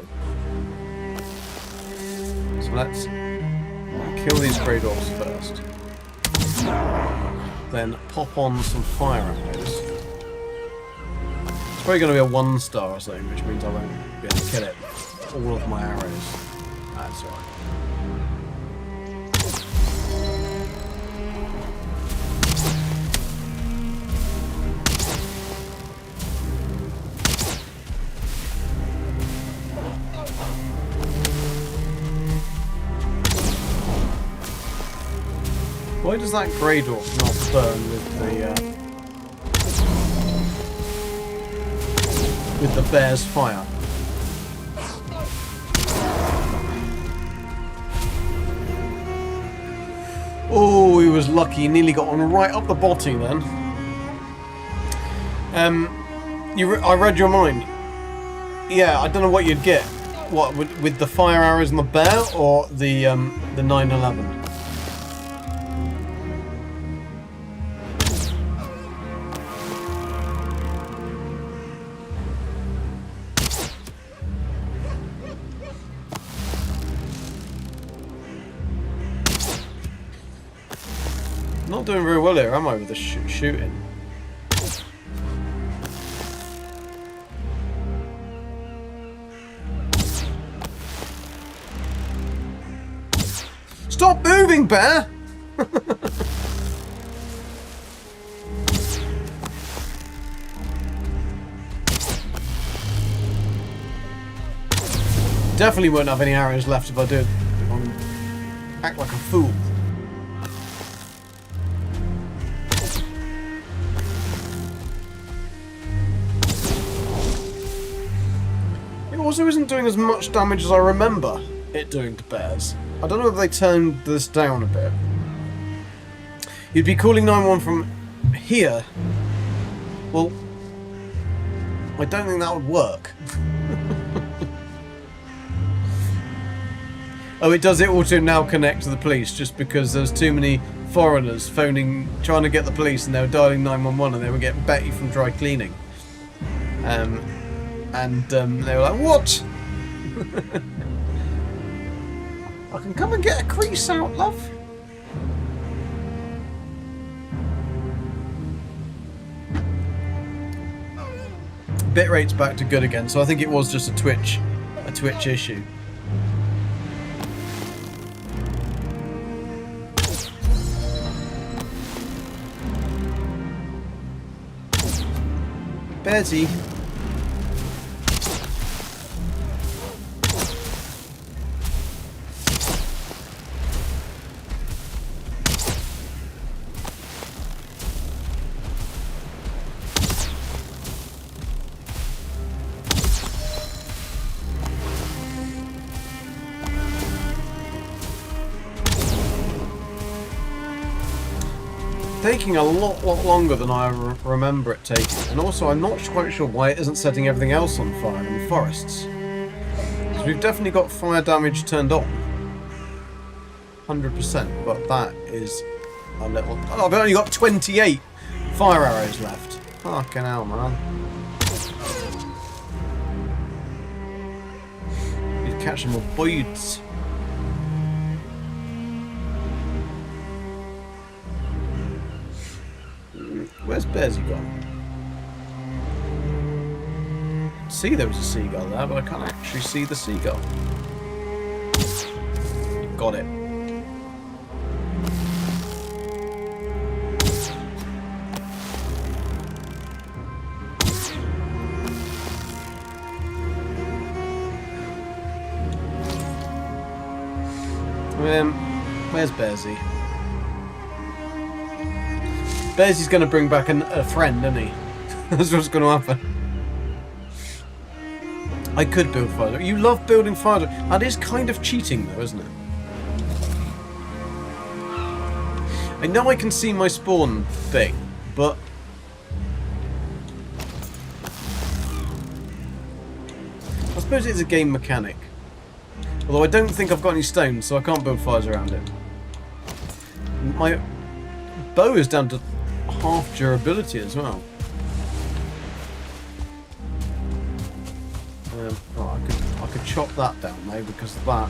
So let's kill these grey dogs first. Then pop on some fire arrows. It's probably going to be a 1-star or something, which means I won't be able to kill it. All of my arrows. That's alright. Why does that grey dwarf not burn with the bear's fire? Oh, he was lucky. He nearly got one right up the botty then. I read your mind. Yeah, I don't know what you'd get. What with the fire arrows and the bear, or the 911? Not doing very well here, am I, with the shooting? Stop moving, bear! Definitely won't have any arrows left if I do. Act like a fool. Also isn't doing as much damage as I remember it doing to bears. I don't know if they turned this down a bit. You'd be calling 911 from here. Well, I don't think that would work. Oh, it does. It auto now connect to the police just because there's too many foreigners phoning, trying to get the police, and they were dialing 911 and they were getting Betty from dry cleaning. And they were like, what? I can come and get a crease out, love. Bitrate's back to good again, so I think it was just a Twitch issue. Betty. Taking a lot longer than I remember it taking, and also I'm not quite sure why it isn't setting everything else on fire in the forests. Because we've definitely got fire damage turned on, 100%, but that is a little. Oh, I've only got 28 fire arrows left. Fucking hell, man! Need to catch some more birds. Where's Bearsy gone? See, there was a seagull there, but I can't actually see the seagull. Got it. There's Bearsy. Bearsy's going to bring back a friend, isn't he? That's what's going to happen. I could build fire. You love building fire. That is kind of cheating, though, isn't it? I know I can see my spawn thing, but I suppose it's a game mechanic. Although I don't think I've got any stones, so I can't build fires around it. My bow is down to half durability as well. Oh, I could chop that down though, because that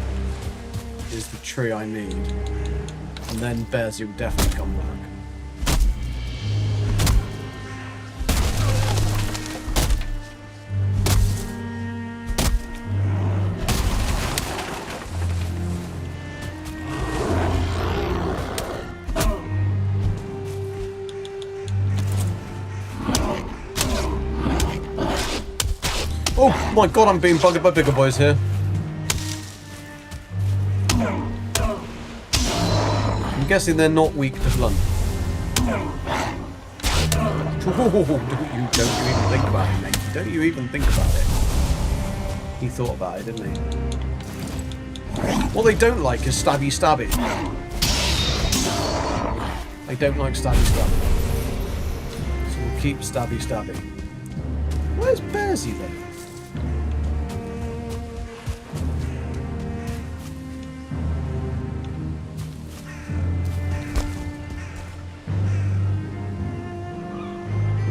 is the tree I need. And then Bearsy will definitely come back. Oh my god, I'm being buggered by bigger boys here. I'm guessing they're not weak to blunt. Don't you even think about it, mate. Don't you even think about it. He thought about it, didn't he? What they don't like is stabby stabby. They don't like stabby stabby. So we'll keep stabby stabby. Where's Bearsy then?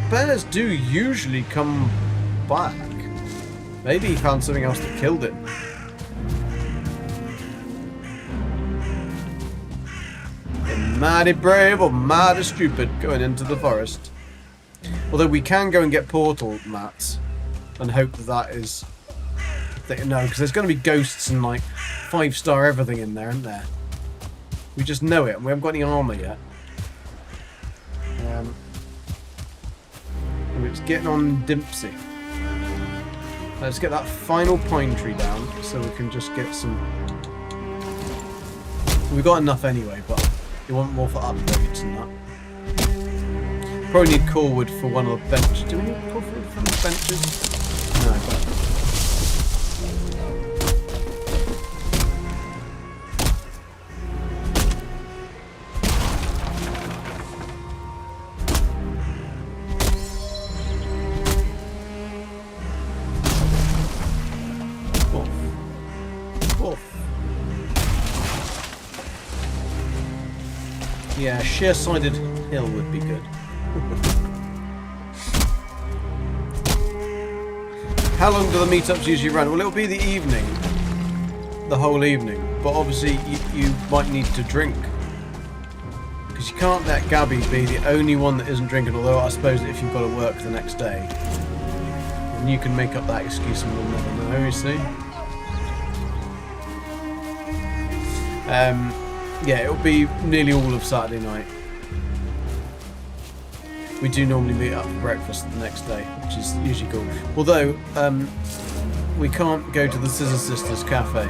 Bears do usually come back. Maybe he found something else that killed it. Mighty brave or mighty stupid going into the forest. Although we can go and get portal mats and hope that that is... No, because there's going to be ghosts and like 5-star everything in there, isn't there? We just know it and we haven't got any armour yet. It's getting on Dimpsey. Let's get that final pine tree down so we can just get some... We've got enough anyway, but you want more for upgrades and that. Probably need core wood for one of the benches. Do we need core wood for the benches? No, but... Yeah, sheer-sided hill would be good. How long do the meetups usually run? Well, it'll be the evening. The whole evening. But obviously, you might need to drink. Because you can't let Gabby be the only one that isn't drinking, although I suppose if you've got to work the next day, then you can make up that excuse and we'll never know, you see? Yeah, it'll be nearly all of Saturday night. We do normally meet up for breakfast the next day, which is usually cool. Although, we can't go to the Scissor Sisters Cafe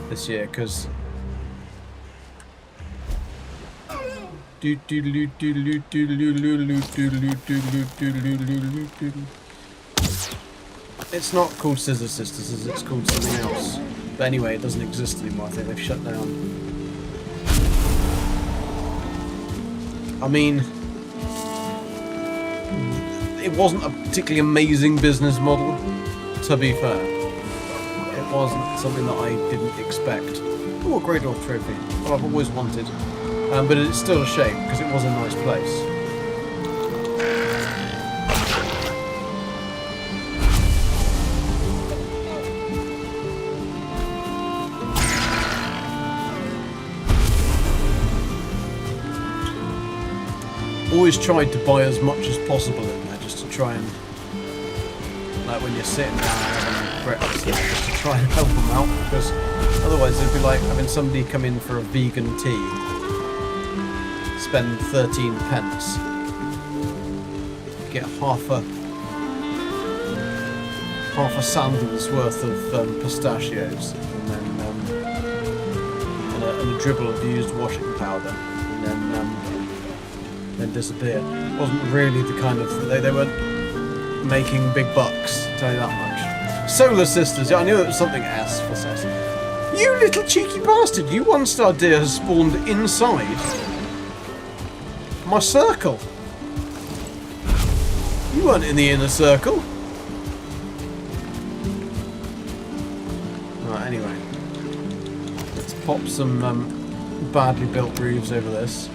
this year, because... It's not called Scissor Sisters, it's called something else. But anyway, it doesn't exist anymore. I think they've shut down. I mean, it wasn't a particularly amazing business model, to be fair. It wasn't something that I didn't expect. Oh, a Grey Dwarf trophy. Well, I've always wanted. But it's still a shame, because it was a nice place. Always tried to buy as much as possible in there, just to try and, like when you're sitting down having breakfast, just to try and help them out, because otherwise it'd be like having somebody come in for a vegan tea, spend 13 pence, get half a sandal's worth of pistachios, and then and a dribble of used washing powder, and then disappear. It wasn't really the kind of they weren't making big bucks. I'll tell you that much. Solar Sisters. Yeah, I knew it was something S for S. You little cheeky bastard! You one-star deer has spawned inside my circle. You weren't in the inner circle. Right, anyway. Let's pop some badly built roofs over this.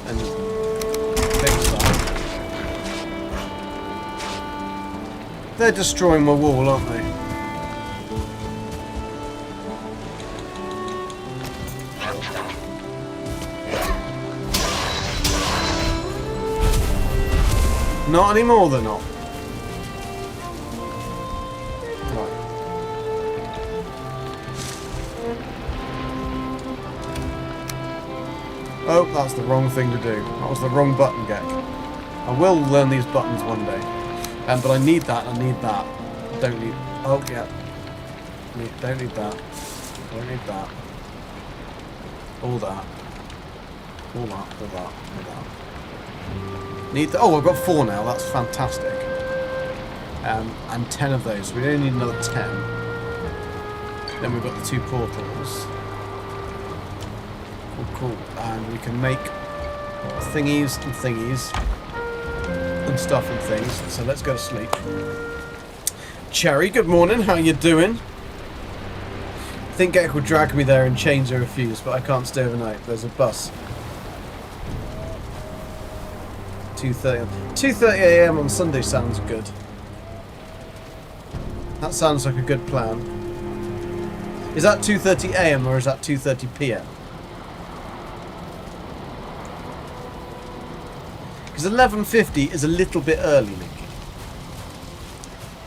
And fix that. They're destroying my wall, aren't they? Not anymore, they're not. Right. Oh, that's the wrong thing to do. That was the wrong button, Gek. I will learn these buttons one day. But I need that, I need that. Don't need... Oh, yeah. Don't need that. Don't need that. All that. All that, all that, all that. Need the... Oh, I've got 4 now. That's fantastic. And 10 of those. We only need another 10. Then we've got the 2 portals. Cool, cool. And we can make thingies and thingies. And stuff and things. So let's go to sleep. Cherry, good morning. How you doing? I think Gek will drag me there and chains are refused, but I can't stay overnight. There's a bus. 2:30. 2:30 AM on Sunday sounds good. That sounds like a good plan. Is that 2:30 AM or is that 2:30 PM? Because 11:50 is a little bit early, Nicky.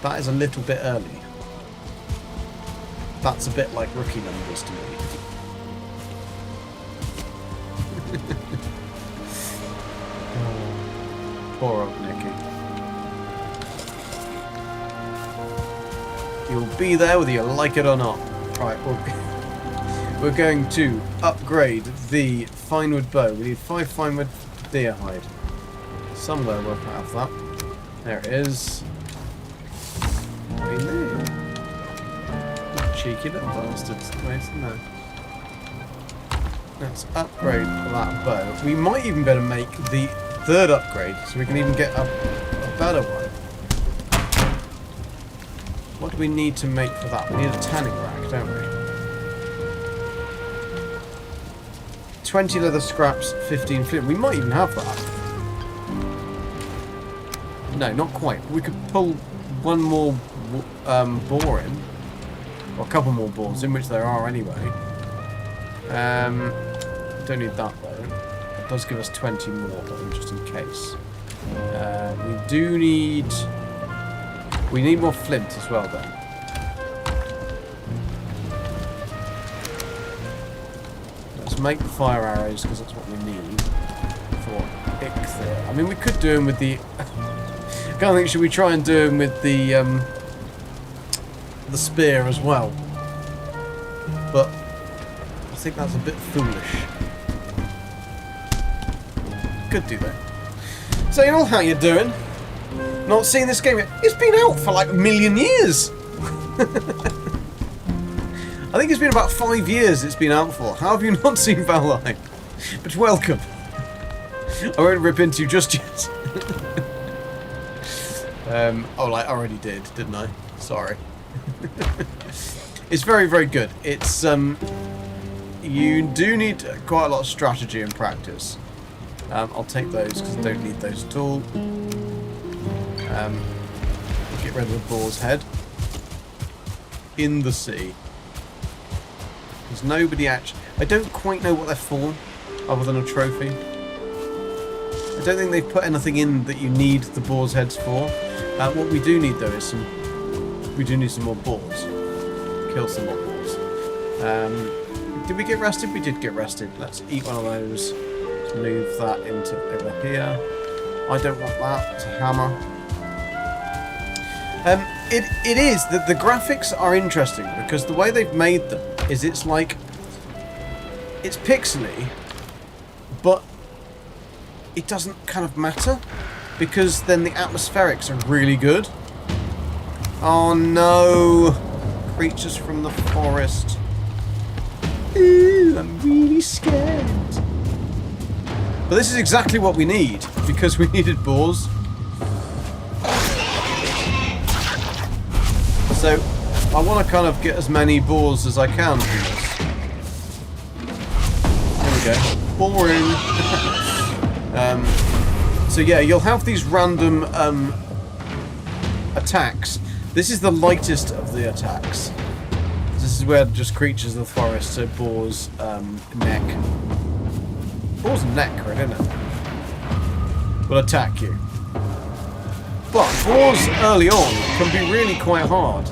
That is a little bit early. That's a bit like rookie numbers to me. Poor old Nicky. You'll be there whether you like it or not. Right, we're going to upgrade the finewood bow. We need 5 finewood deer hide. Somewhere we'll have that. There it is. In there. Cheeky little bastards. Wait, no. Let's upgrade that bow. We might even better make the 3rd upgrade, so we can even get a better one. What do we need to make for that? We need a tanning rack, don't we? 20 leather scraps, 15 flint. We might even have that. No, not quite. We could pull one more bore in. Or a couple more bores in, which there are anyway. Don't need that though. It does give us 20 more, though, just in case. We do need... We need more flint as well, then. Let's make the fire arrows, because that's what we need for Ichthyr. I mean, we could do them with the... I can't think, should we try and do them with the spear as well? But I think that's a bit foolish. Could do that. So, you know, how you doing? Not seen this game yet? It's been out for like a million years! I think it's been about 5 years it's been out for. How have you not seen Valheim? But welcome. I won't rip into you just yet. Oh, like, I already didn't I? Sorry. It's very, very good. It's, you do need quite a lot of strategy and practice. I'll take those because I don't need those at all. Get rid of the boar's head. In the sea. There's nobody actually... I don't quite know what they're for, other than a trophy. I don't think they've put anything in that you need the boar's heads for. What we do need, though, is some... We do need some more boars. Kill some more boars. Did we get rested? We did get rested. Let's eat one of those. Move that into over here. I don't want that. It's a hammer. It is that the graphics are interesting because the way they've made them is it's like it's pixely, but it doesn't kind of matter because then the atmospherics are really good. Oh no! Creatures from the forest. Ooh, I'm really scared. But this is exactly what we need because we needed boars. So, I want to kind of get as many boars as I can from this. There we go. Boring. So yeah, you'll have these random attacks. This is the lightest of the attacks. This is where just creatures of the forest, so boars, neck. Boars and neck, right, isn't it? Will attack you. But boars early on can be really quite hard.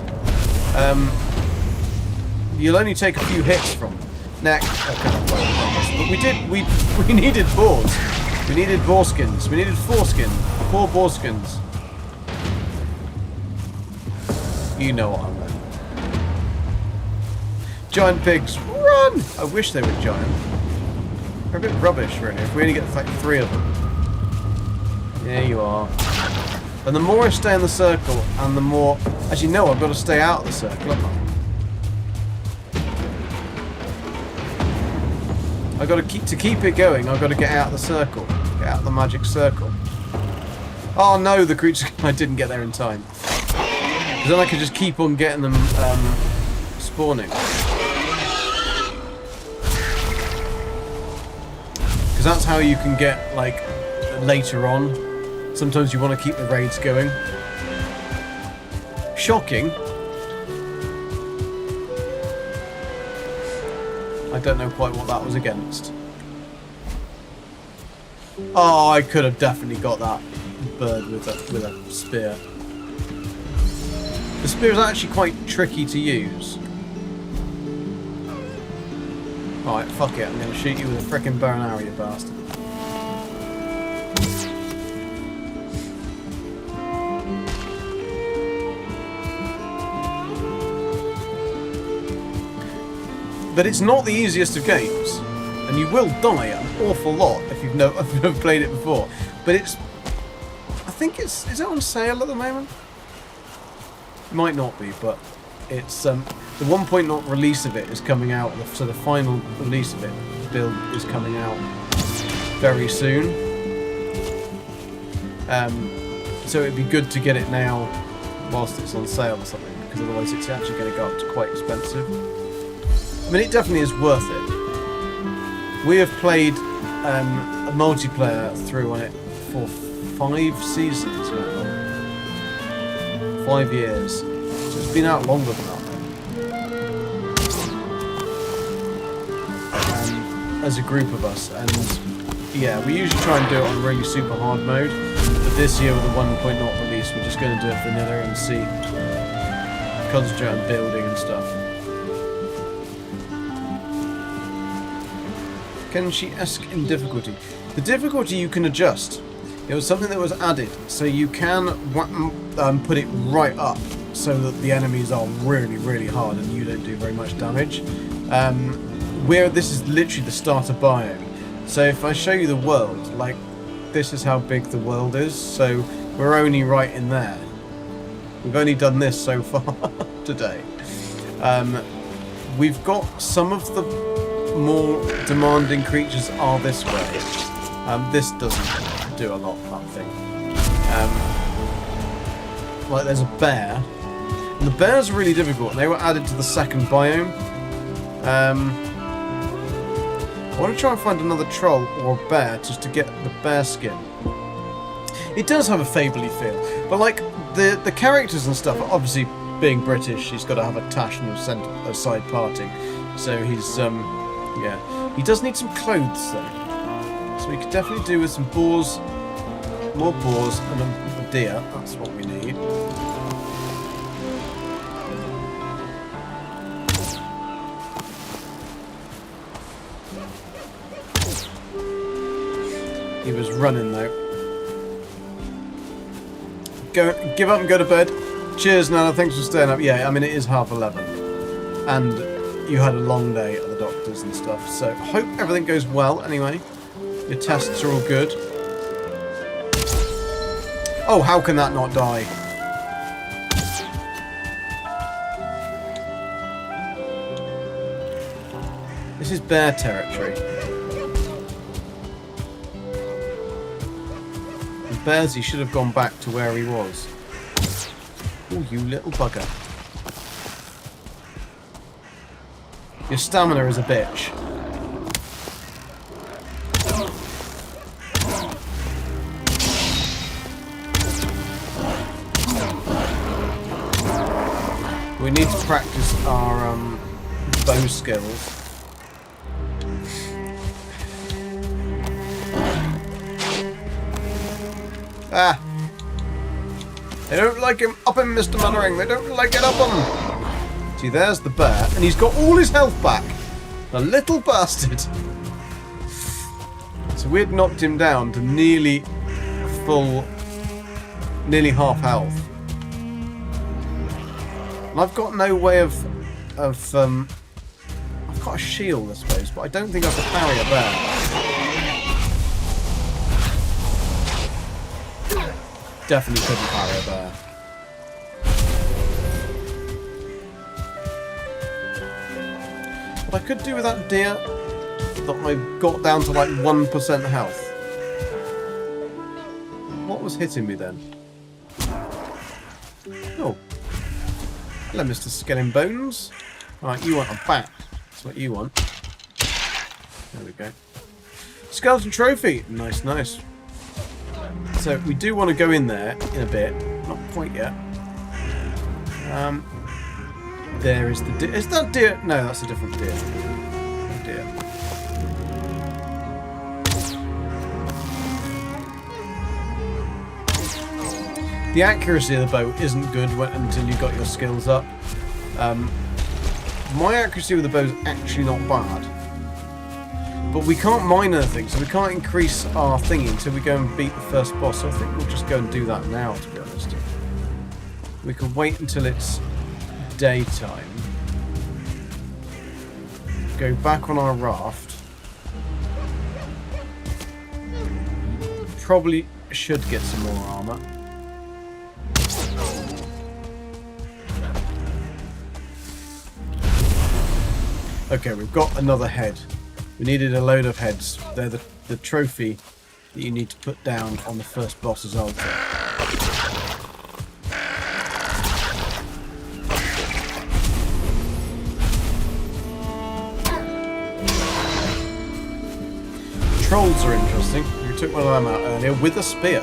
You'll only take a few hits from them. Neck, but we needed boars. We needed boar skins. We needed 4 boar skins. You know what I meant. Giant pigs, run! I wish they were giant. They're a bit rubbish, really. If we only get like 3 of them. There you are. And the more I stay in the circle, and the more... Actually, no, I've got to stay out of the circle, haven't I? I've got to keep it going, I've got to get out of the circle. Get out of the magic circle. Oh no, the creature... I didn't get there in time. Because then I could just keep on getting them spawning. Because that's how you can get, like, later on. Sometimes you want to keep the raids going. Shocking. I don't know quite what that was against. Oh, I could have definitely got that bird with a spear. The spear is actually quite tricky to use. Alright, fuck it. I'm going to shoot you with a frickin' bow and arrow, you bastard. But it's not the easiest of games, and you will die an awful lot if you've never played it before. But it's, I think is it on sale at the moment? Might not be, but it's the 1.0 release of it is coming out. So the final release of it build is coming out very soon. So it'd be good to get it now whilst it's on sale or something, because otherwise it's actually going to go up to quite expensive. I mean, it definitely is worth it. We have played a multiplayer through on it for 5 seasons now. 5 years. So it's been out longer than that. As a group of us. And yeah, we usually try and do it on really super hard mode. But this year with the 1.0 release, we're just going to do it vanilla and see. Concentrate on building and stuff. Can she ask in difficulty? The difficulty you can adjust. It was something that was added, so you can put it right up so that the enemies are really, really hard and you don't do very much damage. Where this is literally the starter biome. So if I show you the world, like this is how big the world is. So we're only right in there. We've only done this so far today. We've got some of the more demanding creatures are this way. This doesn't do a lot, that thing. Like there's a bear. And the bears are really difficult. They were added to the second biome. I want to try and find another troll or a bear just to get the bear skin. It does have a fably feel. But like the characters and stuff, obviously being British, he's got to have a tash and a side parting. So he's yeah, he does need some clothes though, so we could definitely do with some boars, more boars, and a deer. That's what we need. running though. Give up and go to bed. Cheers, Nana. Thanks for staying up. Yeah, I mean, it is 11:30. And you had a long day at the doctor's and stuff. So, hope everything goes well anyway. Your tests are all good. Oh, how can that not die? This is bear territory. The bears, he should have gone back to where he was. Oh, you little bugger. Your stamina is a bitch. We need to practice our bow skills. Ah! They don't like him up him, Mr. Muttering. They don't like it up him. See, there's the bear, and he's got all his health back. The little bastard. So we'd knocked him down to nearly half health. And I've got no way of I've got a shield, I suppose, but I don't think I can parry a bear. Definitely couldn't parry a bear. What I could do with that deer that I got down to like 1% health. What was hitting me then? Oh. Hello, Mr. Skeleton Bones. Alright, you want a bat. That's what you want. There we go. Skeleton trophy. Nice, nice. So we do want to go in there in a bit. Not quite yet. There is the deer. Is that deer? No, that's a different deer. Oh dear. The accuracy of the bow isn't good until you got your skills up. My accuracy with the bow is actually not bad. But we can't mine anything, so we can't increase our thingy until we go and beat the first boss. So I think we'll just go and do that now, to be honest. We can wait until it's daytime. Go back on our raft. Probably should get some more armor. Okay, we've got another head. We needed a load of heads. They're the trophy that you need to put down on the first boss's altar. Trolls are interesting. We took one of them out earlier with a spear.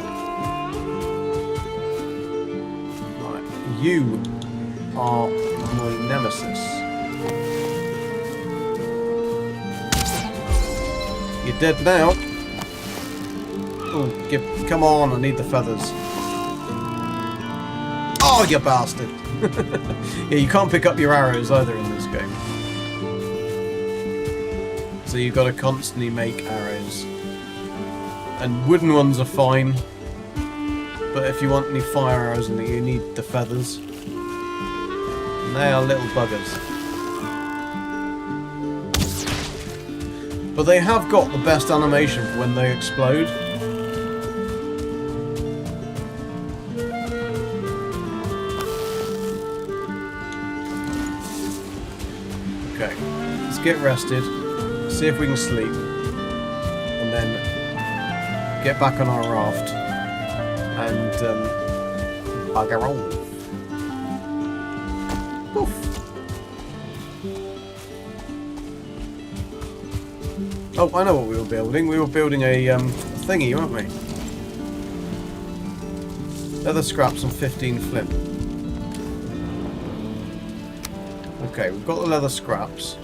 Right, you are my nemesis. You're dead now. Oh, come on, I need the feathers. Oh, you bastard. Yeah, you can't pick up your arrows either in this game. So you've got to constantly make arrows. And wooden ones are fine. But if you want any fire arrows in it, you need the feathers. And they are little buggers. But they have got the best animation for when they explode. Okay, let's get rested, see if we can sleep, and then get back on our raft and bugger off. Poof. Oh, I know what we were building. We were building a thingy, weren't we? Leather scraps and 15 flint. Okay, we've got the leather scraps.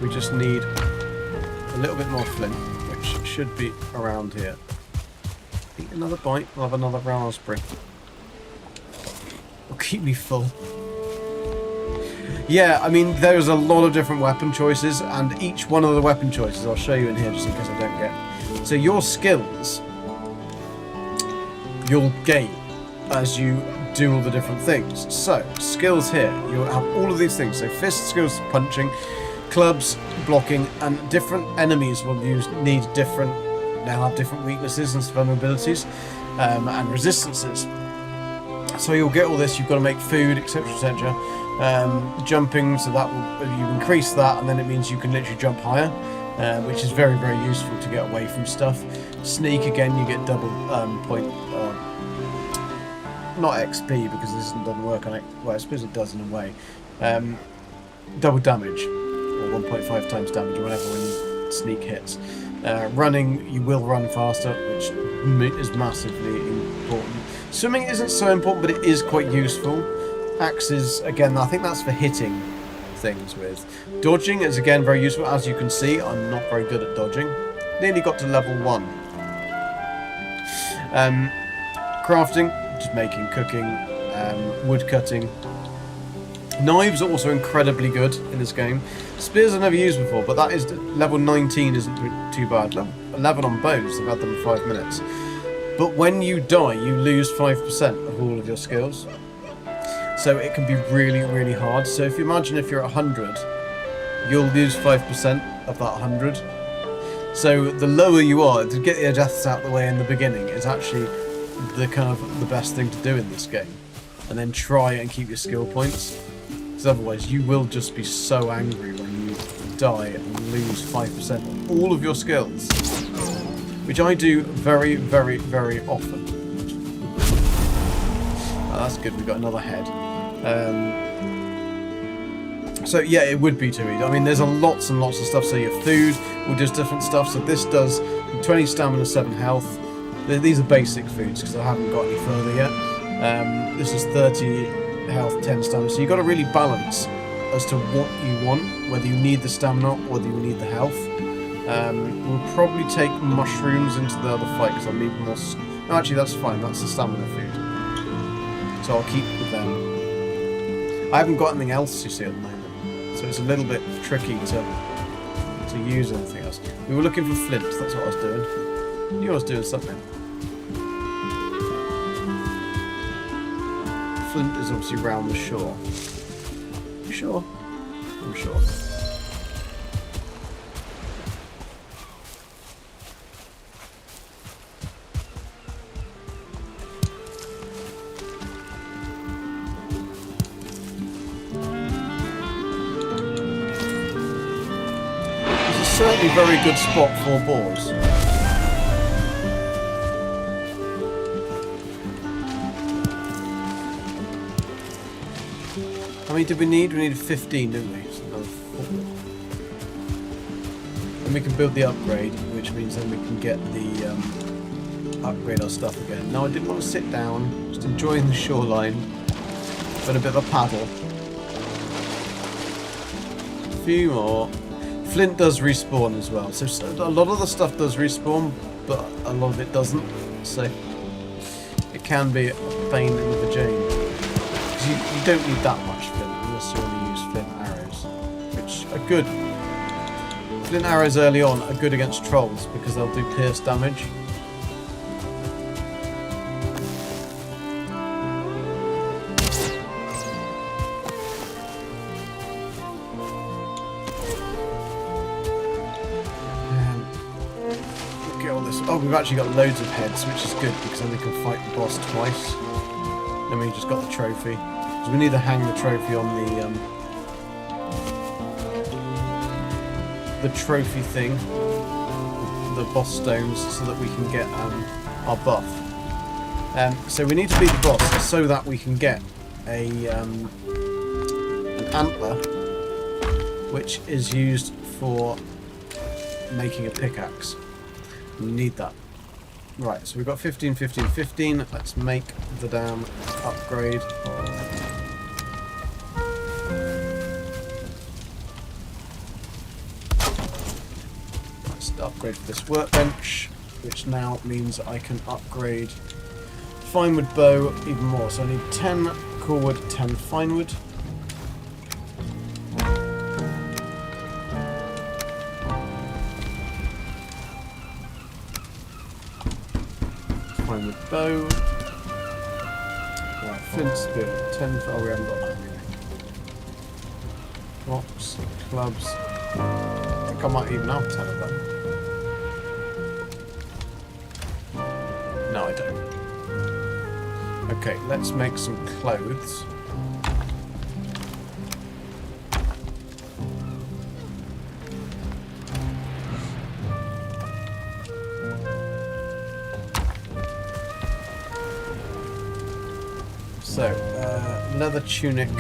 We just need a little bit more flint, which should be around here. I think another bite. I'll have another raspberry. It'll keep me full. Yeah, I mean, there's a lot of different weapon choices, and each one of the weapon choices, I'll show you in here just in case I don't get. So your skills, you'll gain as you do all the different things. So, skills here, you'll have all of these things. So fist skills, punching, clubs, blocking, and different enemies will need different, now have different weaknesses and vulnerabilities, and resistances. So you'll get all this, you've got to make food, etc, etc. Jumping, so that will, you increase that, and then it means you can literally jump higher, which is very, very useful to get away from stuff. Sneak, again, you get double point, not XP, because this doesn't work on it, well, I suppose it does in a way. Double damage, or 1.5 times damage, or whatever, when you sneak hits. Running, you will run faster, which is massively important. Swimming isn't so important, but it is quite useful. Axes, again, I think that's for hitting things with. Dodging is, again, very useful. As you can see, I'm not very good at dodging. Nearly got to level 1. Crafting, just making, cooking, wood cutting. Knives are also incredibly good in this game. Spears I've never used before, but that is level 19 isn't too bad. Level 11 on bows, I've had them in 5 minutes. But when you die, you lose 5% of all of your skills. So it can be really, really hard. So if you imagine if you're at 100, you'll lose 5% of that 100. So the lower you are, to get your deaths out of the way in the beginning is actually the kind of the best thing to do in this game. And then try and keep your skill points. Because otherwise you will just be so angry when you die and lose 5% of all of your skills. Which I do very, very, very often. Oh, that's good, we've got another head. So yeah, it would be too easy. I mean, there's lots and lots of stuff. So your food will do different stuff. So this does 20 stamina, 7 health. These are basic foods because I haven't got any further yet. This is 30 health, 10 stamina. So you've got to really balance as to what you want, whether you need the stamina or whether you need the health. We'll probably take mushrooms into the other fight because I'll need more. No, actually, that's fine. That's the stamina food. So I'll keep with them. I haven't got anything else, you see, at the moment. So it's a little bit tricky to use anything else. We were looking for flint. That's what I was doing. You was doing something. Flint is obviously round the shore. You sure? I'm sure. Certainly a very good spot for boars. How many did we need? We needed 15, didn't we? So another 4. And we can build the upgrade, which means then we can get the upgrade our stuff again. Now I didn't want to sit down, just enjoying the shoreline, but a bit of a paddle. A few more. Flint does respawn as well, so a lot of the stuff does respawn, but a lot of it doesn't, so it can be a pain in the vagina. Because you don't need that much flint unless you only use flint arrows, which are good. Flint arrows early on are good against trolls because they'll do pierce damage. Oh, we've actually got loads of heads, which is good because then we can fight the boss twice. Then we just got the trophy. So we need to hang the trophy on the trophy thing, the boss stones, so that we can get our buff. So we need to beat the boss so that we can get an antler, which is used for making a pickaxe. We need that. Right, so we've got 15, 15, 15. Let's make the damn upgrade. Let's upgrade for this workbench. which now means I can upgrade finewood bow even more. So I need 10 corewood, 10 finewood. Finewood bow. Right, flint spear, 10. Oh, we haven't got that. Rocks, clubs. I think I might even have 10 of them. No, I don't. Okay, let's make some clothes. So, leather tunic.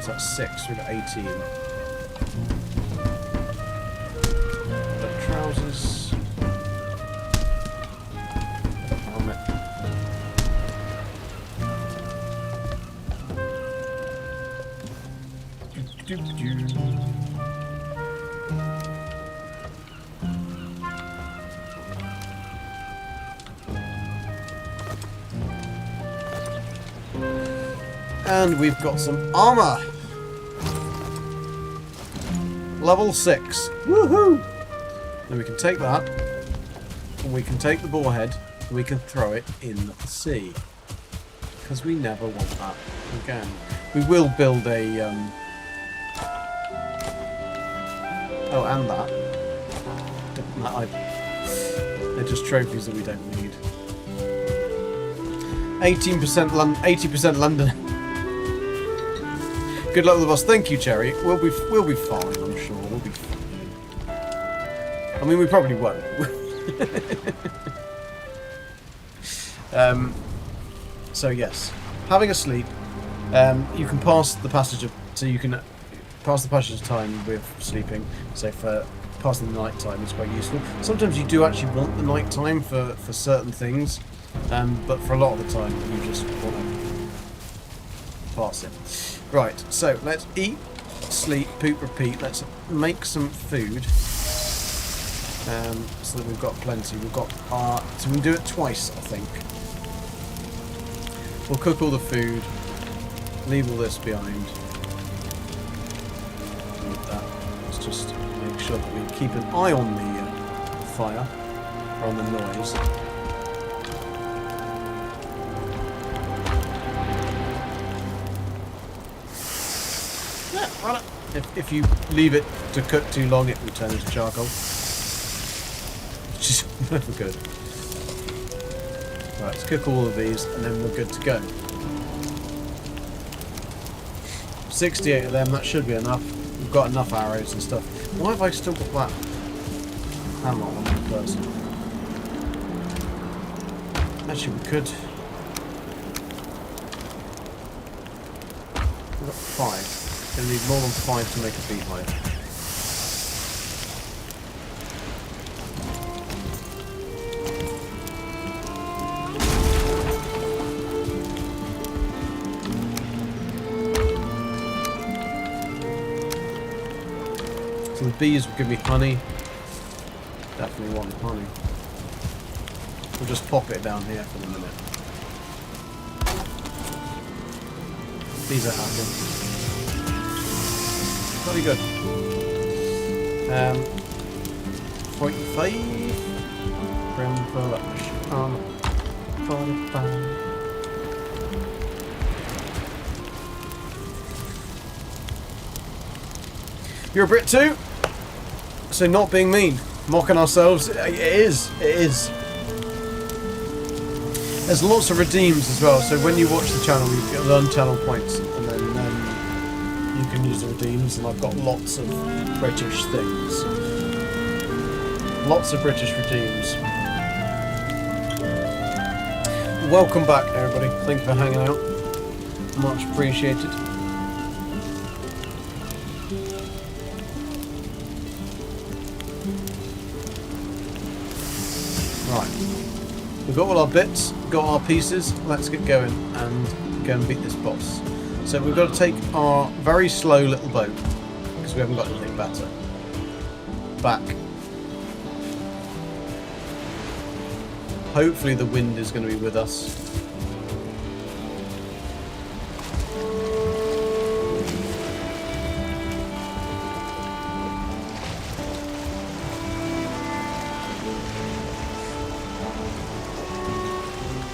So that's 6, we've got 18. The trousers. Helmet. And we've got some armor. Level 6. Woohoo! Then we can take that, and we can take the boar head, and we can throw it in the sea. Because we never want that again. We will build a... Oh, and that. They're just trophies that we don't need. 18% London, 80% London. Good luck with the boss. Thank you, Cherry. We'll be fine, I'm sure. We'll be fine. I mean, we probably won't. So yes, having a sleep. You can pass the passage of time with sleeping. So for passing the night time is quite useful. Sometimes you do actually want the night time for certain things, but for a lot of the time you just want to pass it. Right, so let's eat, sleep, poop, repeat. Let's make some food, so that we've got plenty. We've got so we can do it twice, I think. We'll cook all the food, leave all this behind. Need that. Let's just make sure that we keep an eye on the fire, or on the noise. If you leave it to cook too long, it will turn into charcoal. Which is never good. Right, let's cook all of these, and then we're good to go. 68 of them, that should be enough. We've got enough arrows and stuff. Why have I still got that hammer on the person? Actually, we could... We've got 5. Gonna need more than 5 to make a beehive. So the bees will give me honey. Definitely want honey. We'll just pop it down here for the minute. Bees are happy. Very good. 45. Round flash on 45. You're a Brit too? So not being mean. Mocking ourselves. It is. It is. There's lots of redeems as well. So when you watch the channel, you get learn channel points, and then you can use the redeems, and I've got lots of British things. Lots of British redeems. Welcome back, everybody. Thank you for hanging out. Much appreciated. Right. We've got all our bits, got our pieces. Let's get going and go and beat this boss. So we've got to take our very slow little boat, because we haven't got anything better, back Hopefully the wind is going to be with us.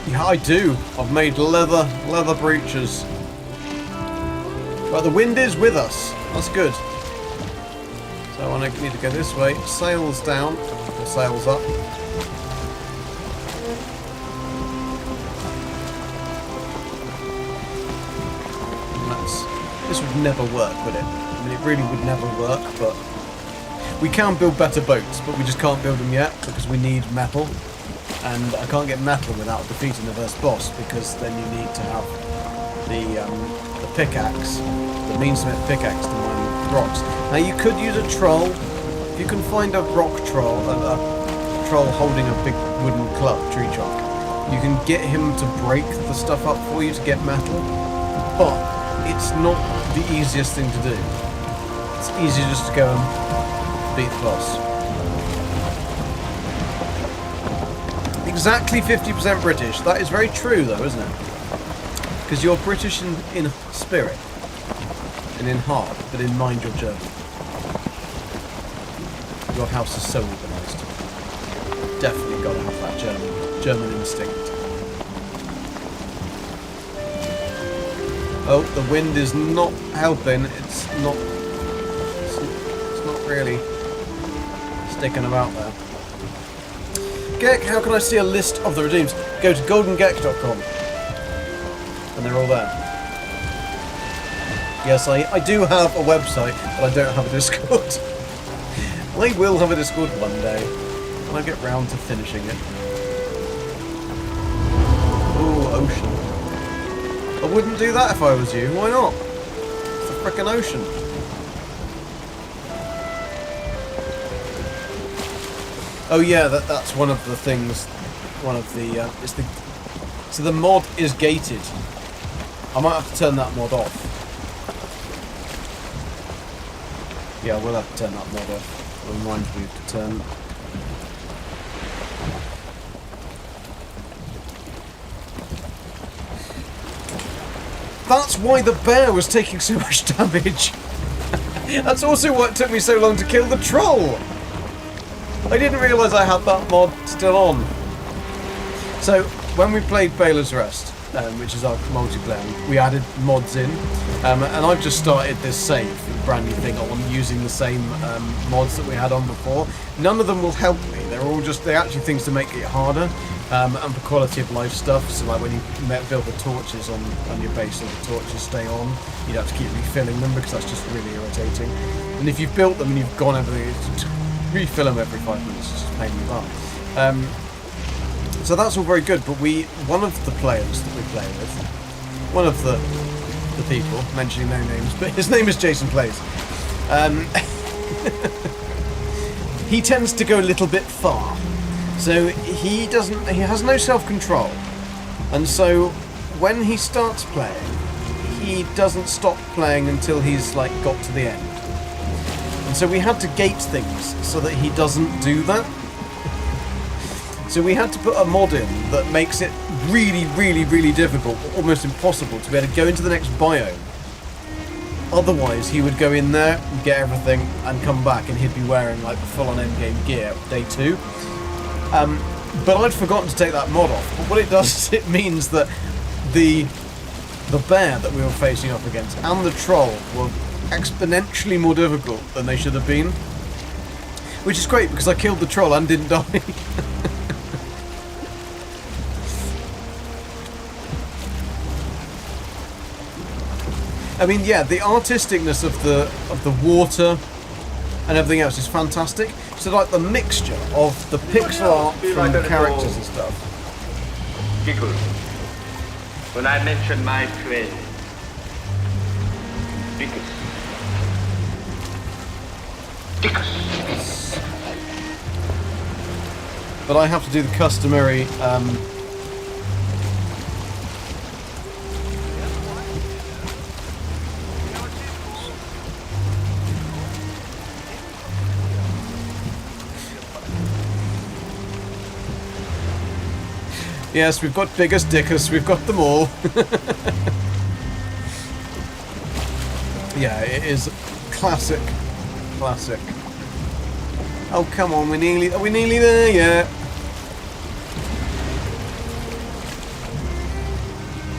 Yeah, I do. I've made leather breeches. But the wind is with us. That's good. So I need to go this way. Sails down. Or sails up. This would never work, would it? I mean, it really would never work, but... We can build better boats, but we just can't build them yet, because we need metal. And I can't get metal without defeating the first boss, because then you need to have the pickaxe, the meansmith pickaxe to mine rocks. Now you could use a troll. If you can find a rock troll, a troll holding a big wooden club, tree trunk, you can get him to break the stuff up for you to get metal, but it's not the easiest thing to do. It's easier just to go and beat the boss. Exactly 50% British. That is very true though, isn't it? Because you're British in spirit and in heart, but in mind you're German. Your house is so organised. Definitely got to have that German instinct. Oh, the wind is not helping. It's not really sticking about there. Gek, how can I see a list of the redeems? Go to goldengek.com. And they're all there. Yes, I do have a website, but I don't have a Discord. I will have a Discord one day, when I get round to finishing it. Ooh, ocean. I wouldn't do that if I was you. Why not? It's a frickin' ocean. Oh yeah, that's one of the things. One of the so the mod is gated. I might have to turn that mod off. Yeah, I will have to turn that mod off. It reminds me to turn. That's why the bear was taking so much damage. That's also what took me so long to kill the troll. I didn't realise I had that mod still on. So, when we played Baylor's Rest, which is our multiplayer, we added mods in, and I've just started this save, a brand new thing on, using the same mods that we had on before. None of them will help me. They're actually things to make it harder, and for quality of life stuff. So like when you build the torches on your base, so the torches stay on, you'd have to keep refilling them because that's just really irritating. And if you've built them and you've gone everything, refill them every 5 minutes, it's just a pain in the butt. So that's all very good, but one of the players that we play with, one of the people, mentioning no names, but his name is Jason Plays. He tends to go a little bit far, so he has no self-control, and so when he starts playing, he doesn't stop playing until he's like got to the end. And so we had to gate things so that he doesn't do that. So we had to put a mod in that makes it really, really, really difficult, almost impossible, to be able to go into the next biome. Otherwise, he would go in there, get everything, and come back, and he'd be wearing like the full-on endgame gear day 2. But I'd forgotten to take that mod off. But what it does is it means that the bear that we were facing up against and the troll were exponentially more difficult than they should have been. Which is great, because I killed the troll and didn't die. I mean, yeah, the artisticness of the water and everything else is fantastic. So, like the mixture of the pixel art from the characters and stuff. Giggle when I mention my friend. Dickus. But I have to do the customary. Yes, we've got Biggest Dickus, we've got them all. Yeah, it is classic. Classic. Oh, come on, are we nearly there yet?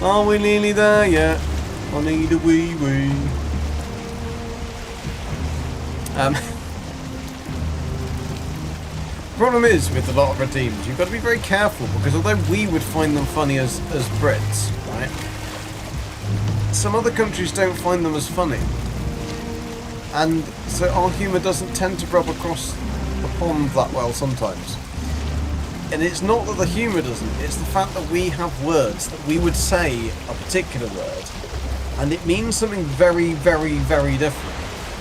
Are we nearly there yet? I need a wee wee. Problem is with a lot of redeems, you've got to be very careful because although we would find them funny as Brits, right? Some other countries don't find them as funny. And so our humour doesn't tend to rub across the pond that well sometimes. And it's not that the humour doesn't, it's the fact that we have words that we would say a particular word and it means something very, very, very different.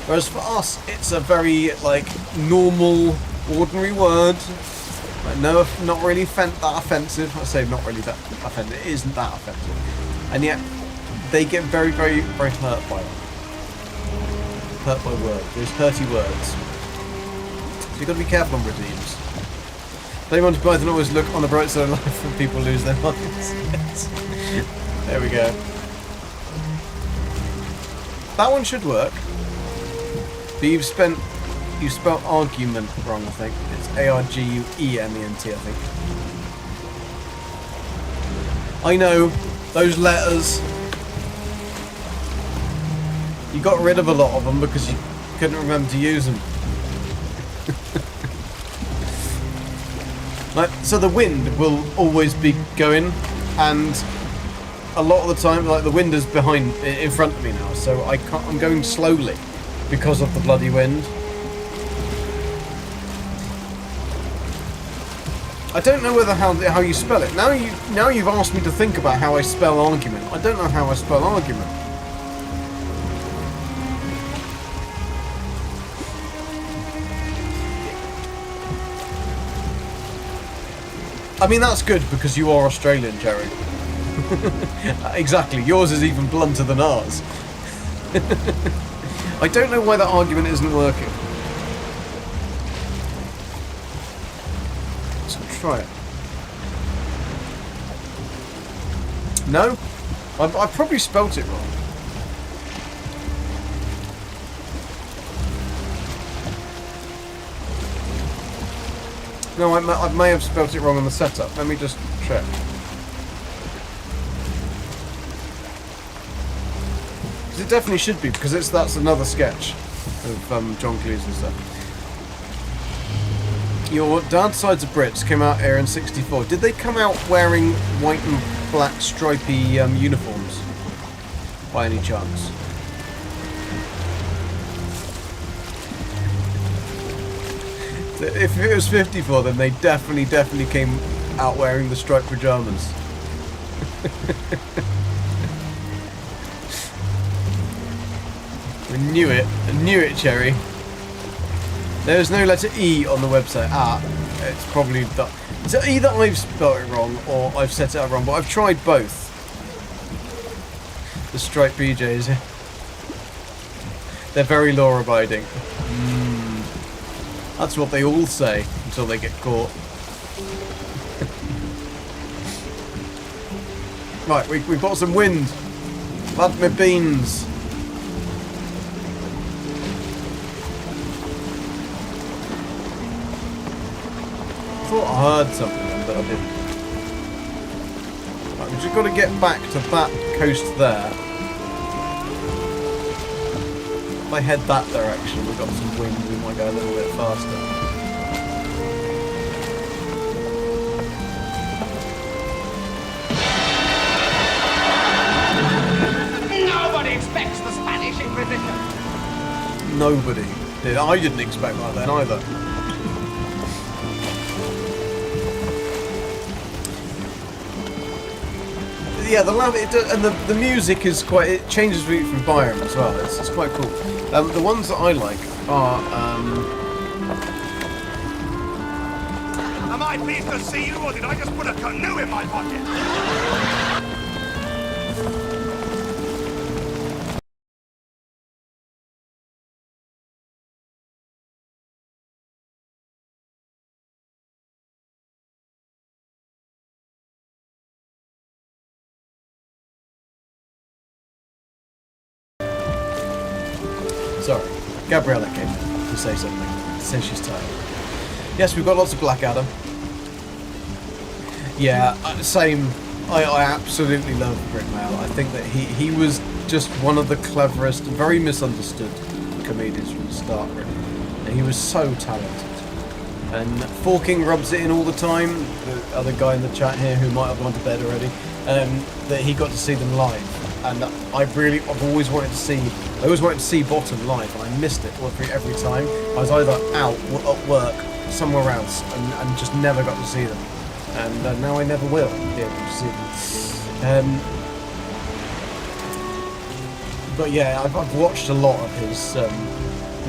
Whereas for us, it's a very, like, normal, ordinary word. Like, no, not really that offensive. I say not really that offensive. It isn't that offensive. And yet, they get very, very, very hurt by it. Hurt by words. Those hurty words. So you've got to be careful on redeems. They want to Python always look on the bright side of life when people lose their minds. Yes. There we go. That one should work. But you spelled argument wrong, I think. It's A-R-G-U-E-M-E-N-T, I think. I know, those letters. You got rid of a lot of them because you couldn't remember to use them. Like, so the wind will always be going, and a lot of the time, like, the wind is in front of me now, so I'm going slowly because of the bloody wind. I don't know how you spell it. Now you've asked me to think about how I spell argument. I don't know how I spell argument. I mean, that's good because you are Australian, Jerry. Exactly. Yours is even blunter than ours. I don't know why that argument isn't working. Let's try it. No? I've probably spelt it wrong. No, I may have spelt it wrong on the setup. Let me just check. Because it definitely should be, because that's another sketch of John Cleese and stuff. Your Dark Sides of Brits came out here in '64. Did they come out wearing white and black stripy uniforms? By any chance? If it was 54, then they definitely came out wearing the striped pajamas. I knew it, Cherry. There's no letter E on the website. Ah, it's probably that. It's either I've spelled it wrong or I've set it up wrong, but I've tried both. The striped BJs. They're very law-abiding. That's what they all say until they get caught. Right, we've got some wind. Lad me beans. I thought I heard something then, but I didn't. Right, we've just got to get back to that coast there. If I head that direction, we've got some wind, we might go a little bit faster. Nobody expects the Spanish Inquisition. Nobody did. I didn't expect that then either. Yeah, and the music is it changes from Byron as well. It's quite cool. The ones that I like are Am I pleased to see you, or did I just put a canoe in my pocket? sorry. Gabriella came in to say something. To say she's tired. Yes, we've got lots of Blackadder. Yeah, same. I absolutely love Rick Mail. I think that he was just one of the cleverest and very misunderstood comedians from the start, really. And he was so talented. And Forking rubs it in all the time. The other guy in the chat here who might have gone to bed already, that he got to see them live. And I've always wanted to see. I always wanted to see Bottom live, and I missed it every time. I was either out or at work somewhere else, and just never got to see them. And now I never will be able to see them. But yeah, I've watched a lot of his,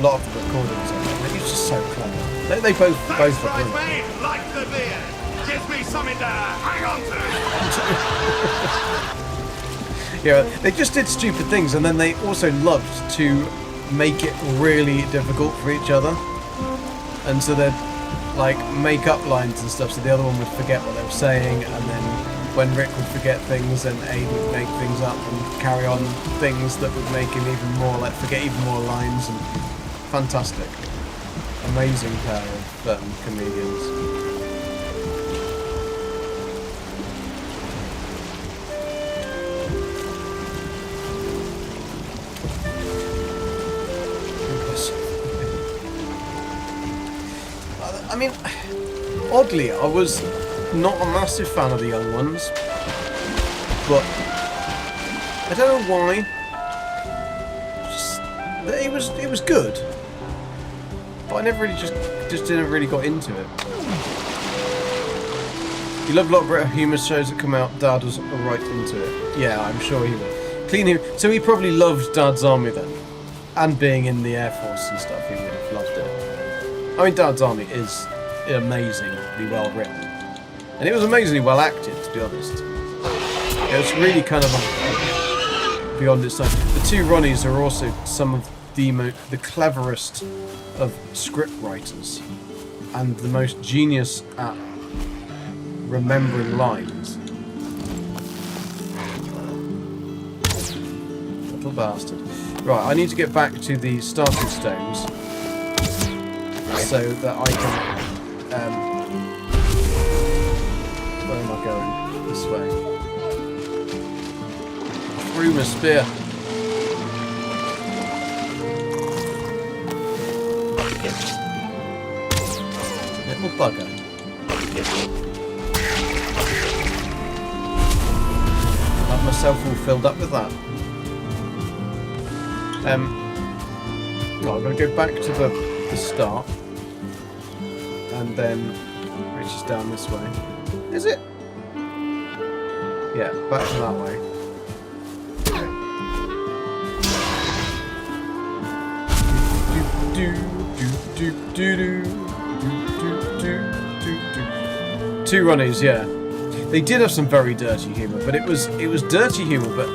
lot of the recordings. He's just so clever. They both are brilliant. Me, like the beer. Gives me something to hang on to. Yeah, they just did stupid things, and then they also loved to make it really difficult for each other. And so they'd like make up lines and stuff, so the other one would forget what they were saying, and then when Rick would forget things, then Abe would make things up and carry on things that would make him even more, like forget even more lines. And fantastic, amazing pair of comedians. I mean, oddly, I was not a massive fan of the young ones, but I don't know why. It was good, but I never really just didn't really got into it. You love a lot of British humour shows that come out. Dad was right into it. Yeah, I'm sure he would. Clean him. So he probably loved Dad's Army then, and being in the Air Force and stuff. He would have loved it. I mean, Dad's Army is amazingly well written, and it was amazingly well acted, to be honest. It was really kind of beyond its time. The two Ronnies are also some of the cleverest of script writers, and the most genius at remembering lines. Little bastard. Right, I need to get back to the starting stones so that I can. Where am I going? This way. Through my spear. Little bugger. Have myself all filled up with that. Right, I'm going to go back to the start, and then reaches down this way. Is it? Yeah, back to that way. Two Ronnies, yeah. They did have some very dirty humour, but it was dirty humour,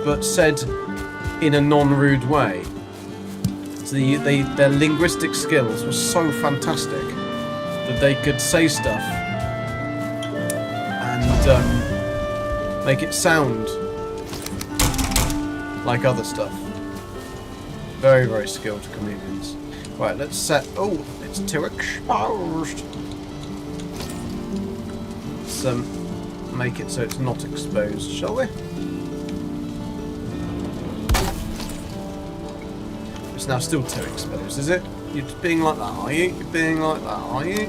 but said in a non-rude way. So their linguistic skills were so fantastic that they could say stuff and make it sound like other stuff. Very, very skilled comedians. Right, let's set. Oh, it's too exposed. Let's make it so it's not exposed, shall we? It's now still too exposed, is it? You're just being like that, are you? You're being like that, are you?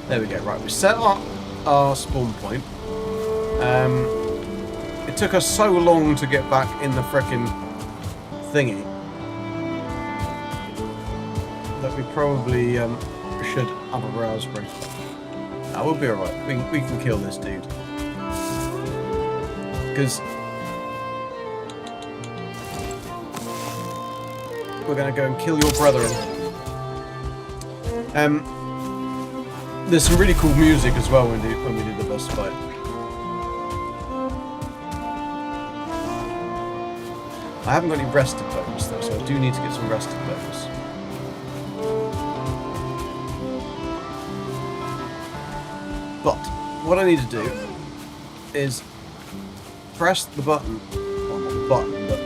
There we go. Right, we set up our spawn point. It took us so long to get back in the frickin' thingy that we probably should have a raspberry. That will be alright. We can kill this dude. Because we're going to go and kill your brethren. There's some really cool music as well when we do the boss fight. I haven't got any rested bones though, so I do need to get some rested bones. But what I need to do is press the button on button, but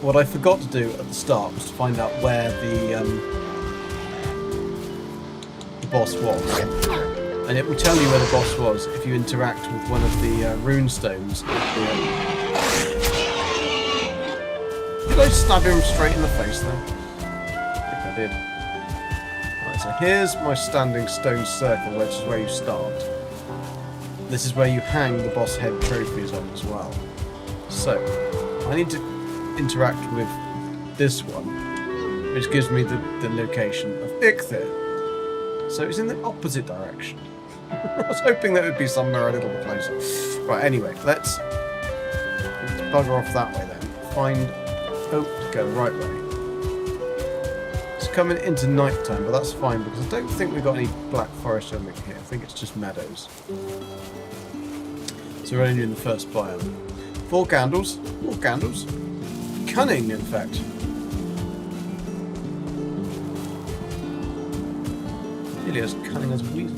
what I forgot to do at the start was to find out where the boss was. And it will tell you where the boss was if you interact with one of the rune stones. Did I stab him straight in the face there? I think I did. Right, so here's my standing stone circle, which is where you start. This is where you hang the boss head trophies on as well. So, I need to interact with this one, which gives me the location of Icthir. So it's in the opposite direction. I was hoping that would be somewhere a little bit closer. Right, anyway, let's bugger off that way then. Find... Oh, go the right way. It's coming into night time, but that's fine because I don't think we've got any black forest or anything here. I think it's just meadows. So we're only in the first biome. 4 candles. More candles. Cunning, in fact. Really as cunning as a weasel.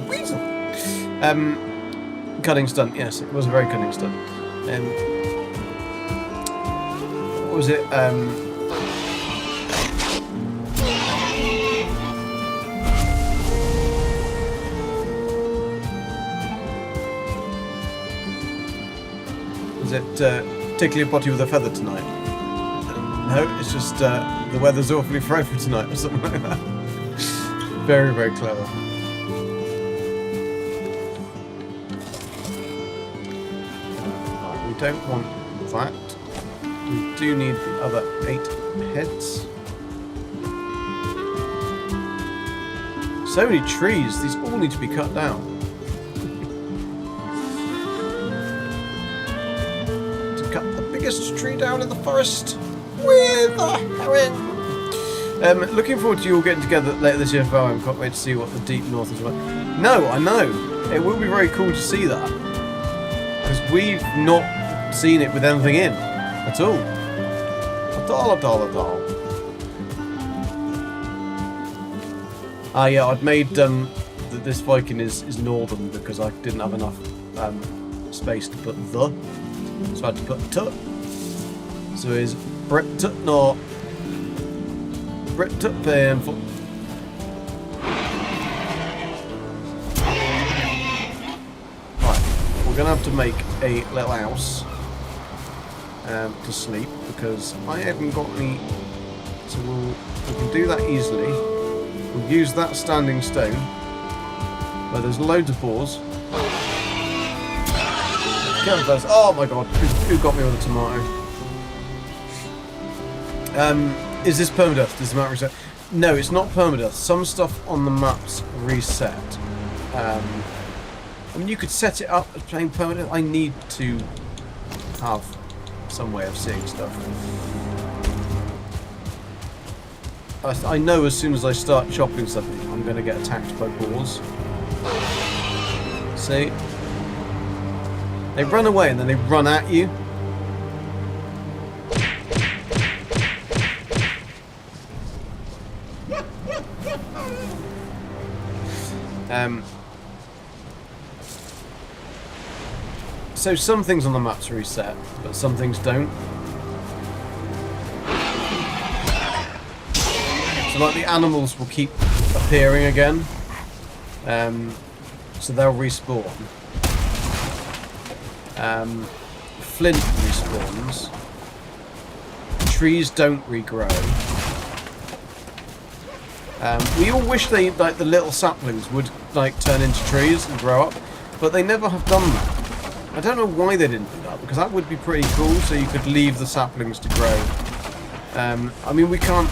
Weasel! Cunning stunt, yes, it was a very cunning stunt. What was it? Was it tickle your body with a feather tonight? No, it's just the weather's awfully frightful tonight or something like that. Very, very clever. Right, we don't want that. We do need the other 8 heads. So many trees, these all need to be cut down. To cut the biggest tree down in the forest with a heron. Looking forward to you all getting together later this year for Valheim. Can't wait to see what the deep north is like. No, I know. It will be very cool to see that. Because we've not seen it with anything in. At all. At all. Yeah, I'd made that this Viking is northern because I didn't have enough space to put the. So I had to put t. So is Brit no. Brit painful. Right, we're gonna have to make a little house to sleep because I haven't got any. So we can do that easily. We'll use that standing stone where there's loads of boars. Oh my god, who got me with a tomato? Is this permadeath? Does the map reset? No, it's not permadeath. Some stuff on the maps reset. I mean, you could set it up as playing permadeath. I need to have some way of seeing stuff. I know as soon as I start chopping something, I'm going to get attacked by boars. See? They run away and then they run at you. So some things on the maps reset, but some things don't. So like the animals will keep appearing again. So they'll respawn. Flint respawns. Trees don't regrow. We all wish they, like the little saplings, would like turn into trees and grow up, but they never have done that. I don't know why they didn't do that, because that would be pretty cool, so you could leave the saplings to grow. I mean, we can't...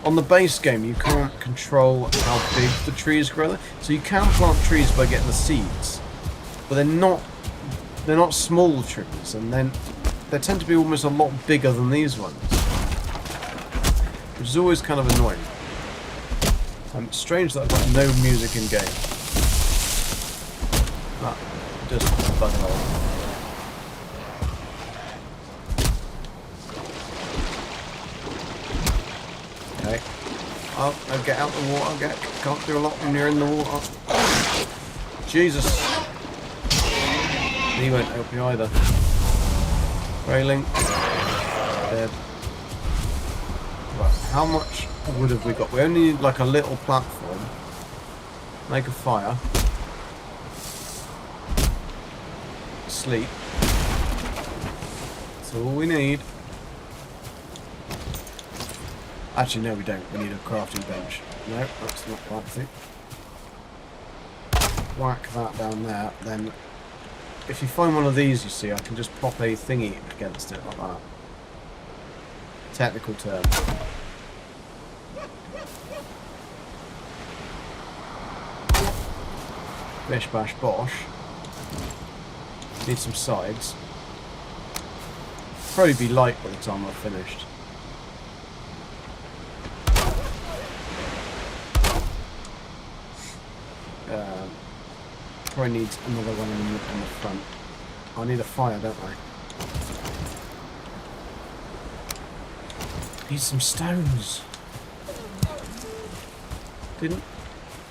On the base game, you can't control how big the trees grow. So you can plant trees by getting the seeds, but they're not small trees, and then they tend to be almost a lot bigger than these ones, which is always kind of annoying. It's strange that I've got no music in game. Ah, just bug hole. Okay. Oh, I'll get out the water. Can't do a lot when you're in the water. Jesus. He won't help you either. Railing. Dead. Right, how much wood have we got? We only need like a little platform. Make a fire. Sleep. That's all we need. Actually, no, we don't. We need a crafting bench. No, that's not the right thing. Whack that down there. Then, if you find one of these, you see, I can just pop a thingy against it like that. Technical term. Bish bash bosh. Need some sides. Probably be light by the time I've finished. Probably needs another one in the front. I need a fire, don't I? Need some stones.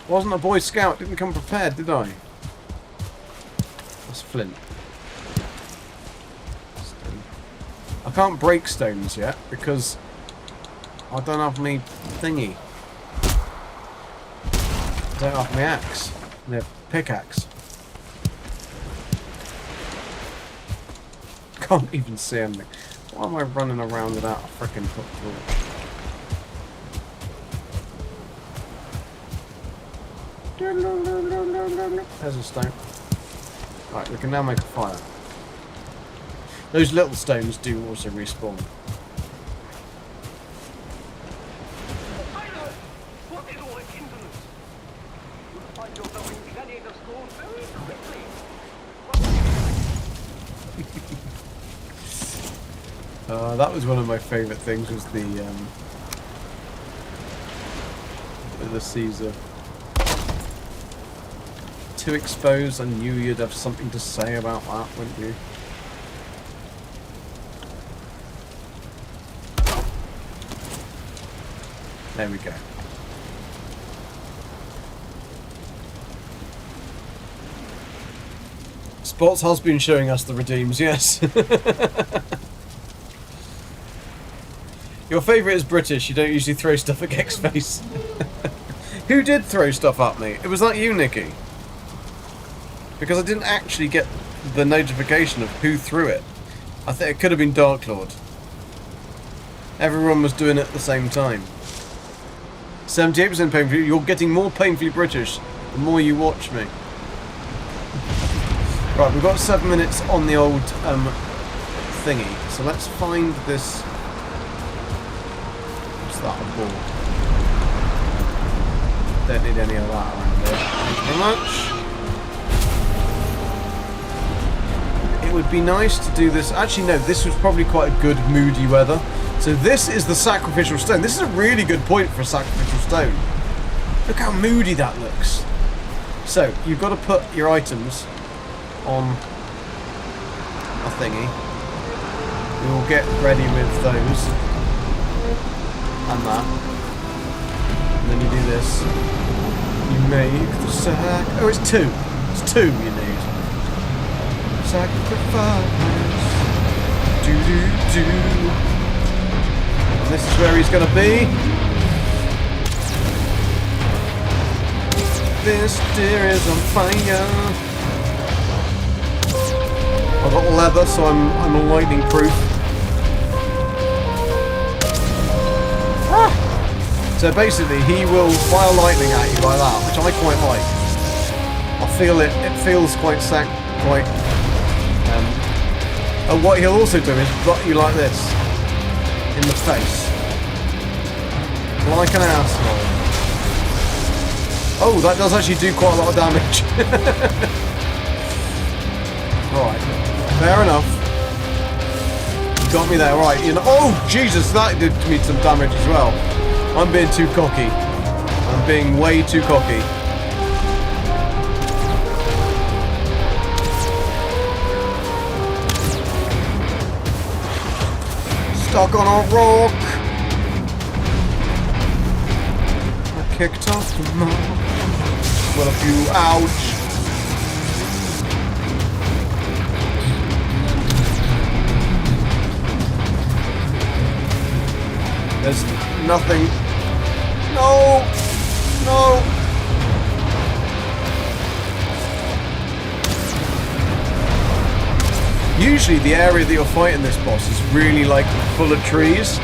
Wasn't a Boy Scout, didn't come prepared, did I? That's flint. Stone. I can't break stones yet because I don't have my thingy. I don't have my axe. My pickaxe. Can't even see anything. Why am I running around without a frickin' hook torch? There's a stone. Right, we can now make a fire. Those little stones do also respawn. What is all the hindrance? You'll find yourself in gladiator school very quickly. That was one of my favourite things, was the Caesar. Too exposed, I knew you'd have something to say about that, wouldn't you? There we go. Spots has been showing us the redeems, yes. Your favourite is British, you don't usually throw stuff at Gek's face. Who did throw stuff at me? It was that you, Nikki. Because I didn't actually get the notification of who threw it. I think it could have been Dark Lord. Everyone was doing it at the same time. 78% painfully. You're getting more painfully British the more you watch me. Right, we've got 7 minutes on the old thingy. So let's find this. What's that? A ball. Don't need any of that around here. Thank you very much. It would be nice to do this. Actually, no, this was probably quite a good moody weather. So this is the sacrificial stone. This is a really good point for a sacrificial stone. Look how moody that looks. So you've got to put your items on a thingy. We will get ready with those and that. And then you do this. You make the sack. Oh, it's two. It's two you need. Sacrifice. Do. And this is where he's going to be. This deer is on fire. I've got leather, so I'm lightning proof. Ah! So basically, he will fire lightning at you like that, which I quite like. I feel it. It feels quite and what he'll also do is butt you like this in the face, like an asshole. Oh, that does actually do quite a lot of damage. Right, fair enough. You got me there, right? You know. Oh Jesus, that did me some damage as well. I'm being too cocky. I'm being way too cocky. Stuck on a rock. I kicked off the mark. Well, a few ouch. There's nothing. No! No! Usually the area that you're fighting this boss is really like full of trees.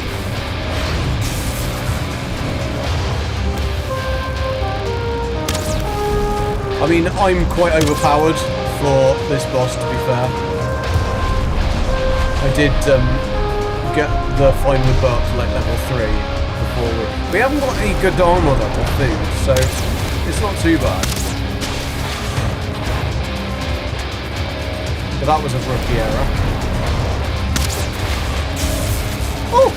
I mean, I'm quite overpowered for this boss, to be fair. I did get the fine with bow up to like level 3 before we haven't got any good armor though, or food, so it's not too bad. But that was a rookie error. Oh!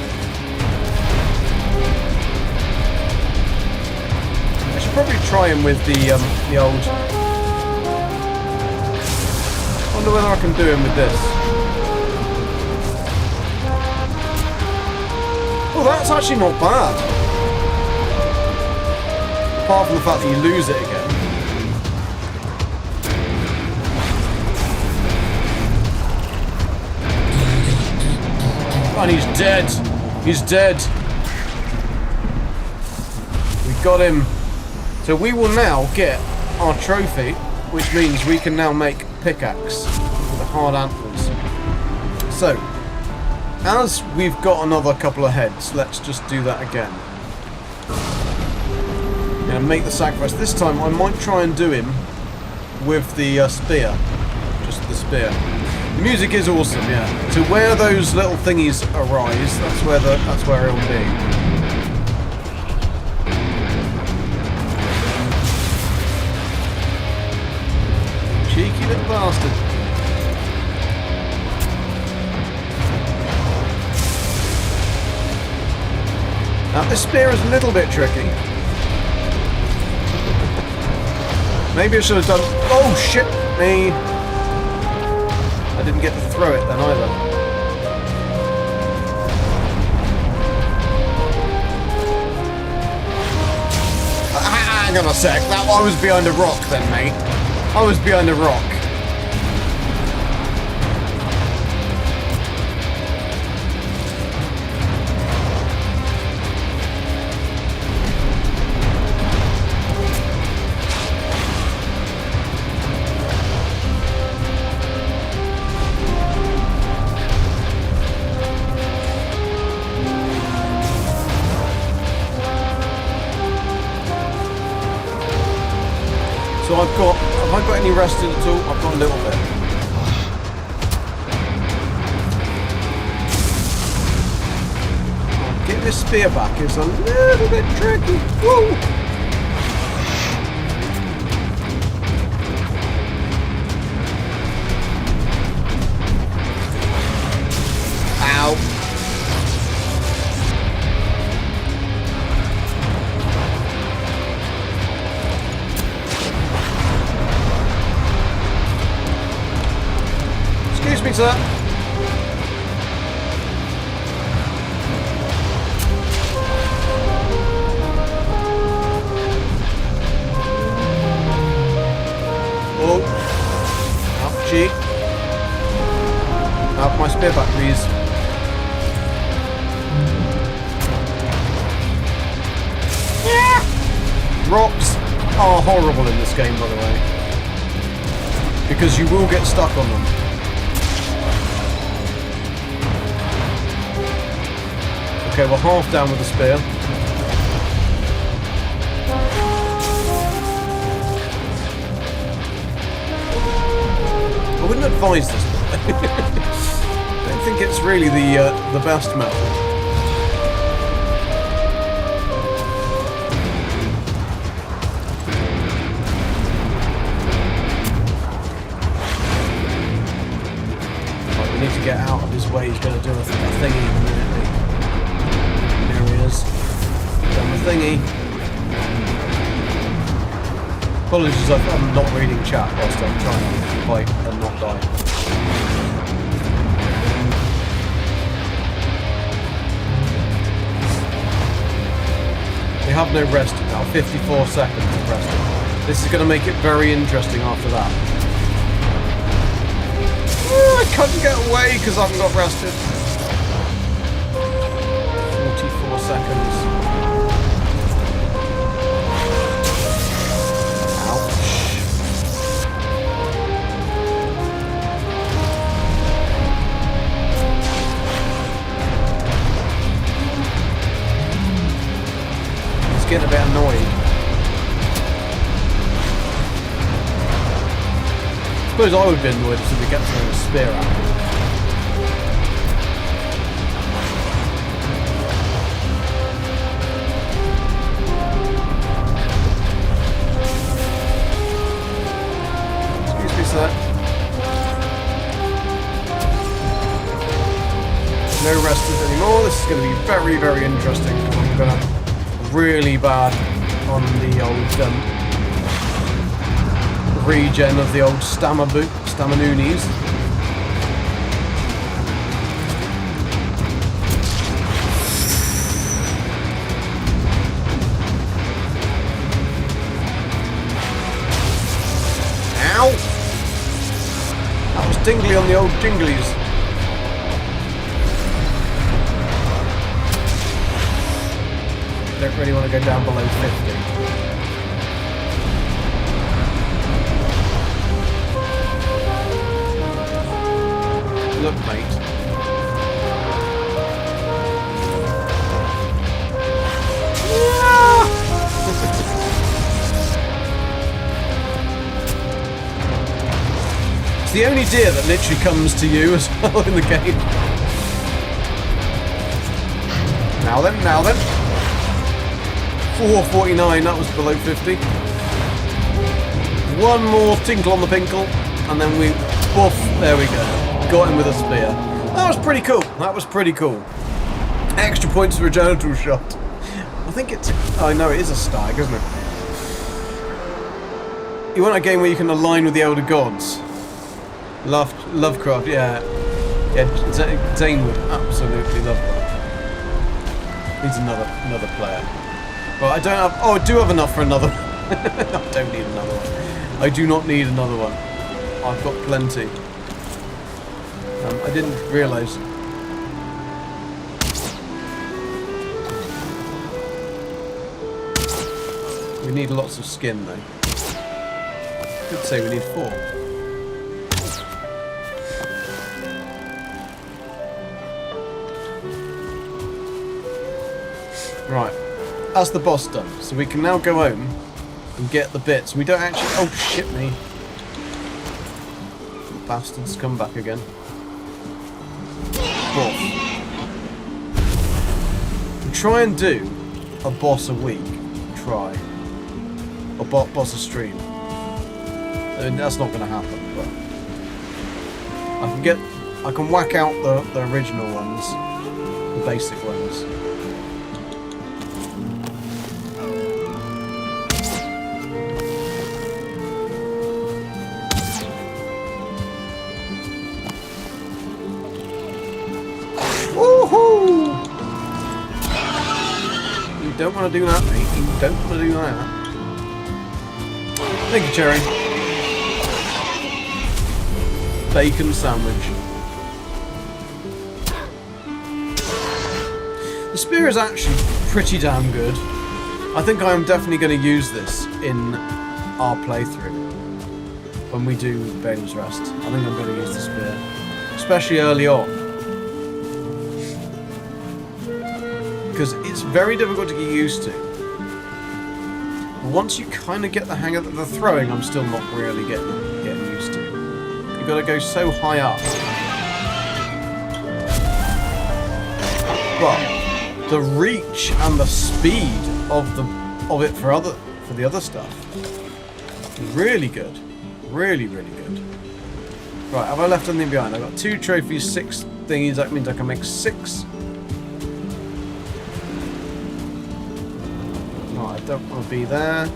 I should probably try him with the old. Wonder whether I can do him with this. Oh, that's actually not bad. Apart from the fact that you lose it again. And he's dead. He's dead. We got him. So we will now get our trophy, which means we can now make pickaxe with the hard antlers. So, as we've got another couple of heads, let's just do that again. I'm going to make the sacrifice. This time I might try and do him with the spear. Just the spear. The music is awesome, yeah. So where those little thingies arise, that's where it'll be. Cheeky little bastard. Now this spear is a little bit tricky. Maybe I should have done. Oh shit me! I didn't get to throw it then either. Hang on a sec, I was behind a rock then, mate. I was behind a rock. So have I got any rested at all? I've got a little bit. Getting this spear back is a little bit tricky. Woo! Ow. Excuse me, sir. Oh. Ouchie. Have my spear back, please. Yeah. Rocks are horrible in this game, by the way. Because you will get stuck on them. Okay, we're half down with the spear. I wouldn't advise this. I don't think it's really the best method. Right, we need to get out of his way. He's going to do a thingy in a minute. Done the thingy. Apologies, I'm not reading chat whilst I'm trying to fight and not die. We have no rest now, 54 seconds of resting. This is going to make it very interesting after that. Oh, I couldn't get away because I haven't got rested. 44 seconds. Ouch. He's getting a bit annoyed. I suppose I would be annoyed if we get thrown a spear at me. Excuse me, sir. No rested anymore. This is going to be very, very interesting. I'm going to really bad on the old regen of the old Stamanoonies. Ow! That was tingly on the old jinglies. Don't really want to go down below 50. Look, mate. It's the only deer that literally comes to you as well in the game. Now then, now then. 449, that was below 50. One more tinkle on the pinkle, and then we woof, there we go. Got him with a spear. That was pretty cool. That was pretty cool. Extra points for a genital shot. I think it's... Oh, no, it is a stag, isn't it? You want a game where you can align with the elder gods? Lovecraft, yeah. Yeah, Zane would absolutely love that. Needs another player. Well, I don't have... Oh, I do have enough for another one. I don't need another one. I do not need another one. I've got plenty. I didn't realise. We need lots of skin, though. Could say we need 4. Right. That's the boss done. So we can now go home and get the bits. We don't actually... Oh, shit me. Bastards come back again. Boss. We try and do a boss a week. Try. Or boss a stream. I mean, that's not going to happen, but I can whack out the original ones, the basic ones. Don't want to do that, mate. You don't want to do that. Thank you, Cherry. Bacon sandwich. The spear is actually pretty damn good. I think I am definitely going to use this in our playthrough when we do Bane's Rest. I think I'm going to use the spear, especially early on. Because it's very difficult to get used to. But once you kind of get the hang of the throwing, I'm still not really getting used to. You've got to go so high up. But the reach and the speed of it for the other stuff is really good. Really, really good. Right, have I left anything behind? I've got 2 trophies, 6 thingies. That means I can make 6. I don't want to be there.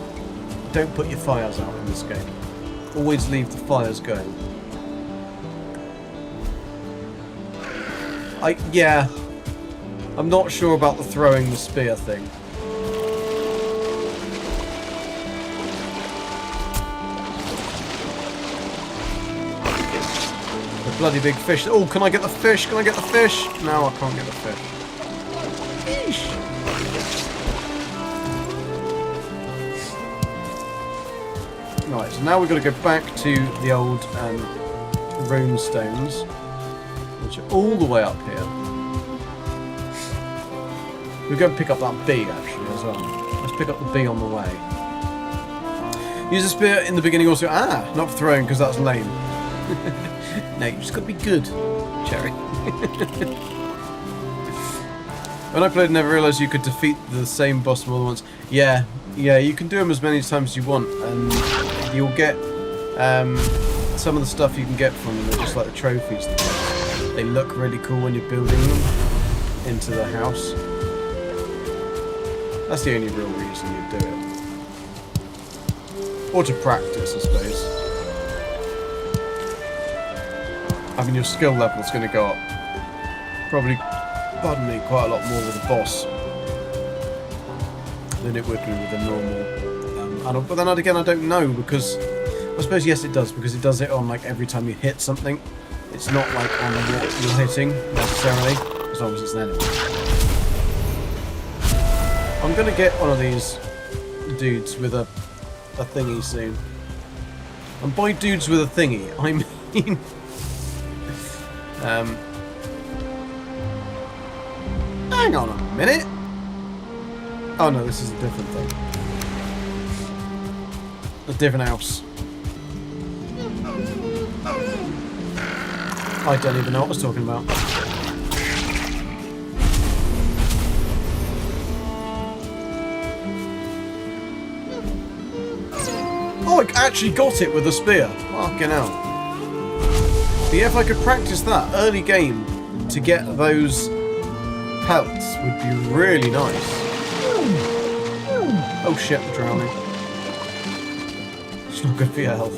Don't put your fires out in this game. Always leave the fires going. Yeah. I'm not sure about the throwing the spear thing. The bloody big fish. Oh, can I get the fish? Can I get the fish? No, I can't get the fish. Right, so now we've got to go back to the old rune stones, which are all the way up here. We're going to pick up that bee, actually, as well. Let's pick up the bee on the way. Use a spear in the beginning also. Ah, not throwing, because that's lame. No, you just got to be good, Cherry. When I played, I never realised you could defeat the same boss more than once. Yeah, you can do them as many times as you want, and you'll get some of the stuff you can get from them. They're just like the trophies. They look really cool when you're building them into the house. That's the only real reason you do it. Or to practice, I suppose. I mean, your skill level's going to go up. Probably, pardon me, quite a lot more with a boss than it would be with a normal adult. But then again, I don't know, because I suppose yes it does, because it does it on like every time you hit something. It's not like on what you're hitting necessarily, as long as it's an enemy. I'm gonna get one of these dudes with a thingy soon. And by dudes with a thingy, I mean hang on a minute. Oh no, this is a different thing. A different house. I don't even know what I was talking about. Oh, I actually got it with a spear. Fucking hell. But yeah, if I could practice that early game to get those pelts would be really nice. Oh shit, I'm drowning. It's not good for your health.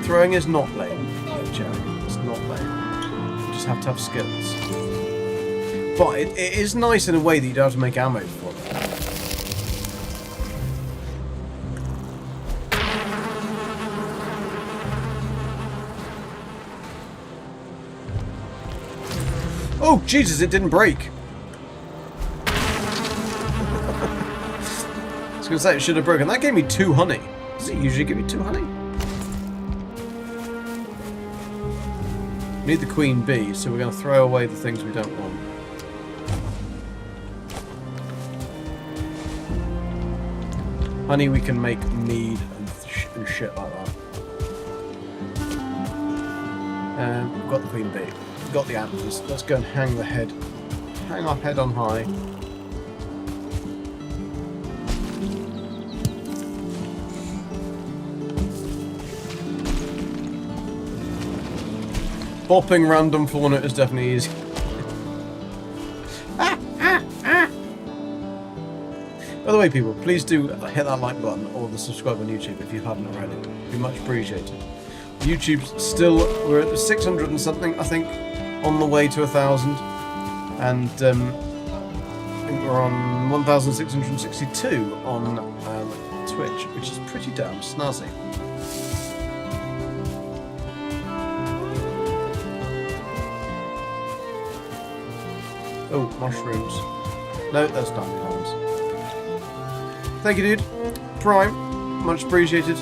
Throwing is not lame, Jerry. It's not lame. You just have to have skills. But it is nice in a way that you don't have to make ammo for it. Oh, Jesus, it didn't break. I was going to say it should have broken. That gave me 2 honey. Does it usually give me 2 honey? We need the queen bee, so we're going to throw away the things we don't want. Honey, we can make mead and shit like that. We've got the queen bee. We've got the antlers. Let's go and hang the head. Hang our head on high. Bopping random fauna is definitely easy. By the way, people, please do hit that like button or the subscribe on YouTube if you haven't already. It'd be much appreciated. YouTube's still, we're at 600 and something, I think, on the way to 1,000. And I think we're on 1,662 on Twitch, which is pretty damn snazzy. Oh, mushrooms. No, that's dandelions. Thank you, dude. Prime. Much appreciated.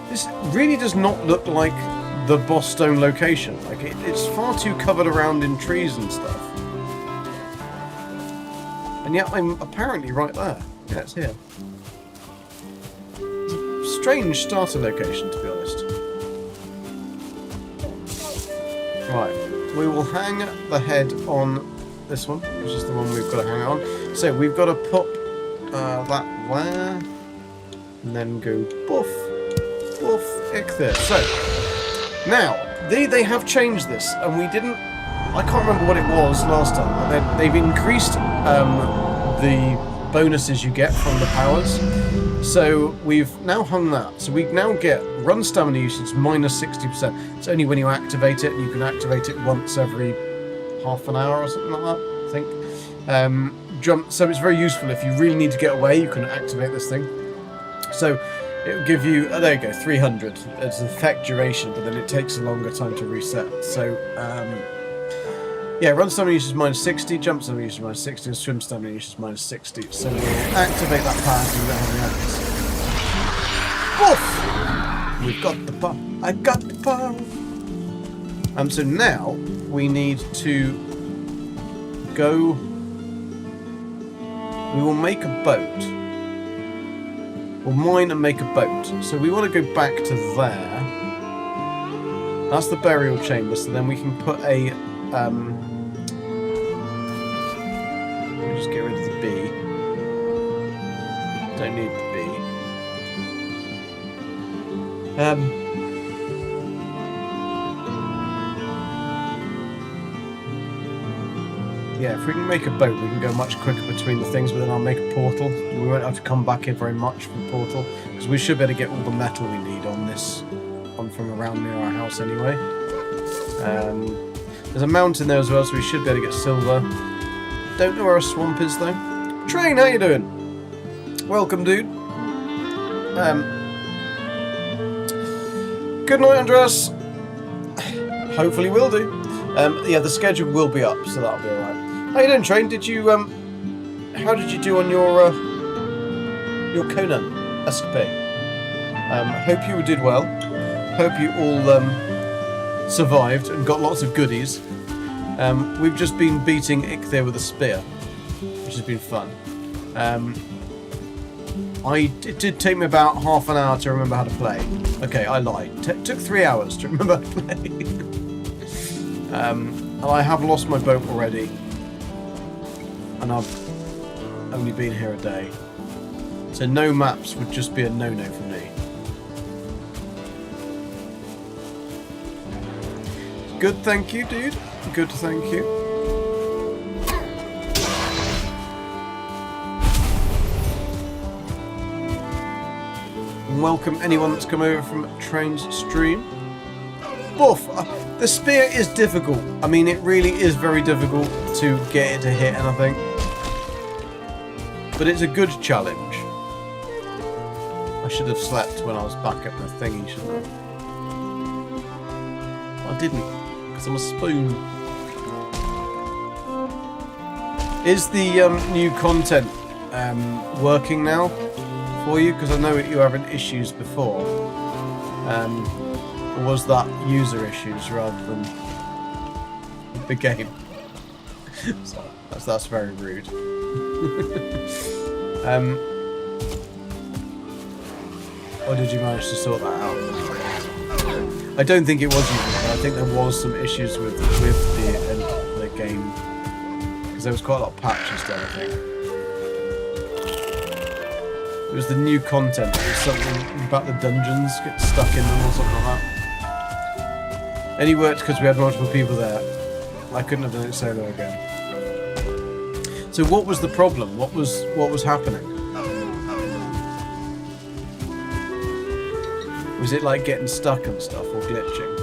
This really does not look like the boss stone location. Like, it's far too covered around in trees and stuff. And yet I'm apparently right there. Yeah, it's here. Strange starter location, to be honest. Right, we will hang the head on this one, which is the one we've got to hang on. So we've got to pop that there, and then go boof, boof, ick there. So now they have changed this, and we didn't. I can't remember what it was last time. They've increased the bonuses you get from the powers. So we've now hung that. So we now get run stamina usage minus 60%. It's only when you activate it. You can activate it once every half an hour or something like that, I think. Jump. So it's very useful if you really need to get away. You can activate this thing. So It will give you, oh, there you go, 300. It's an effect duration, but then it takes a longer time to reset. So, yeah, run stamina uses -60, jump stamina uses -60, and swim stamina uses -60. So we'll activate that power so we don't have any others. Woof! We've got the power. I got the power. So now we need to go. We will make a boat. We'll mine and make a boat. So we want to go back to there. That's the burial chamber. So then we can put a. We'll just get rid of the B. Don't need the B. Yeah, if we can make a boat, we can go much quicker between the things, but then I'll make a portal. We won't have to come back in very much from the portal, because we should be able to get all the metal we need on this, from around near our house anyway. There's a mountain there as well, so we should be able to get silver. Don't know where a swamp is though. Train, how you doing? Welcome, dude. Good night, Andreas. Hopefully we'll do. Yeah, the schedule will be up, so that'll be alright. How you doing, Train? Did you how did you do on your Conan escapade? Hope you did well. Hope you all survived and got lots of goodies. We've just been beating Ichthyr with a spear, which has been fun. It did take me about half an hour to remember how to play. Okay, I lied. It took 3 hours to remember how to play. And I have lost my boat already. And I've only been here a day. So no maps would just be a no-no for me. Good, thank you, dude. Good, thank you. And welcome anyone that's come over from Train's stream. Boof! The spear is difficult. I mean, it really is very difficult to get it to hit anything. But it's a good challenge. I should have slept when I was back at the thingy, shouldn't I? I didn't, because I'm a spoon. Is the new content working now for you? Because I know you were having issues before. Or was that user issues rather than the game? So that's very rude. Or did you manage to sort that out? I don't think it was user. I think there was some issues with the game because there was quite a lot of patches done. I think it was the new content. It was something about the dungeons get stuck in them or something like that. Only worked because we had multiple people there. I couldn't have done it solo again. So what was the problem? What was happening? Was it like getting stuck and stuff or glitching?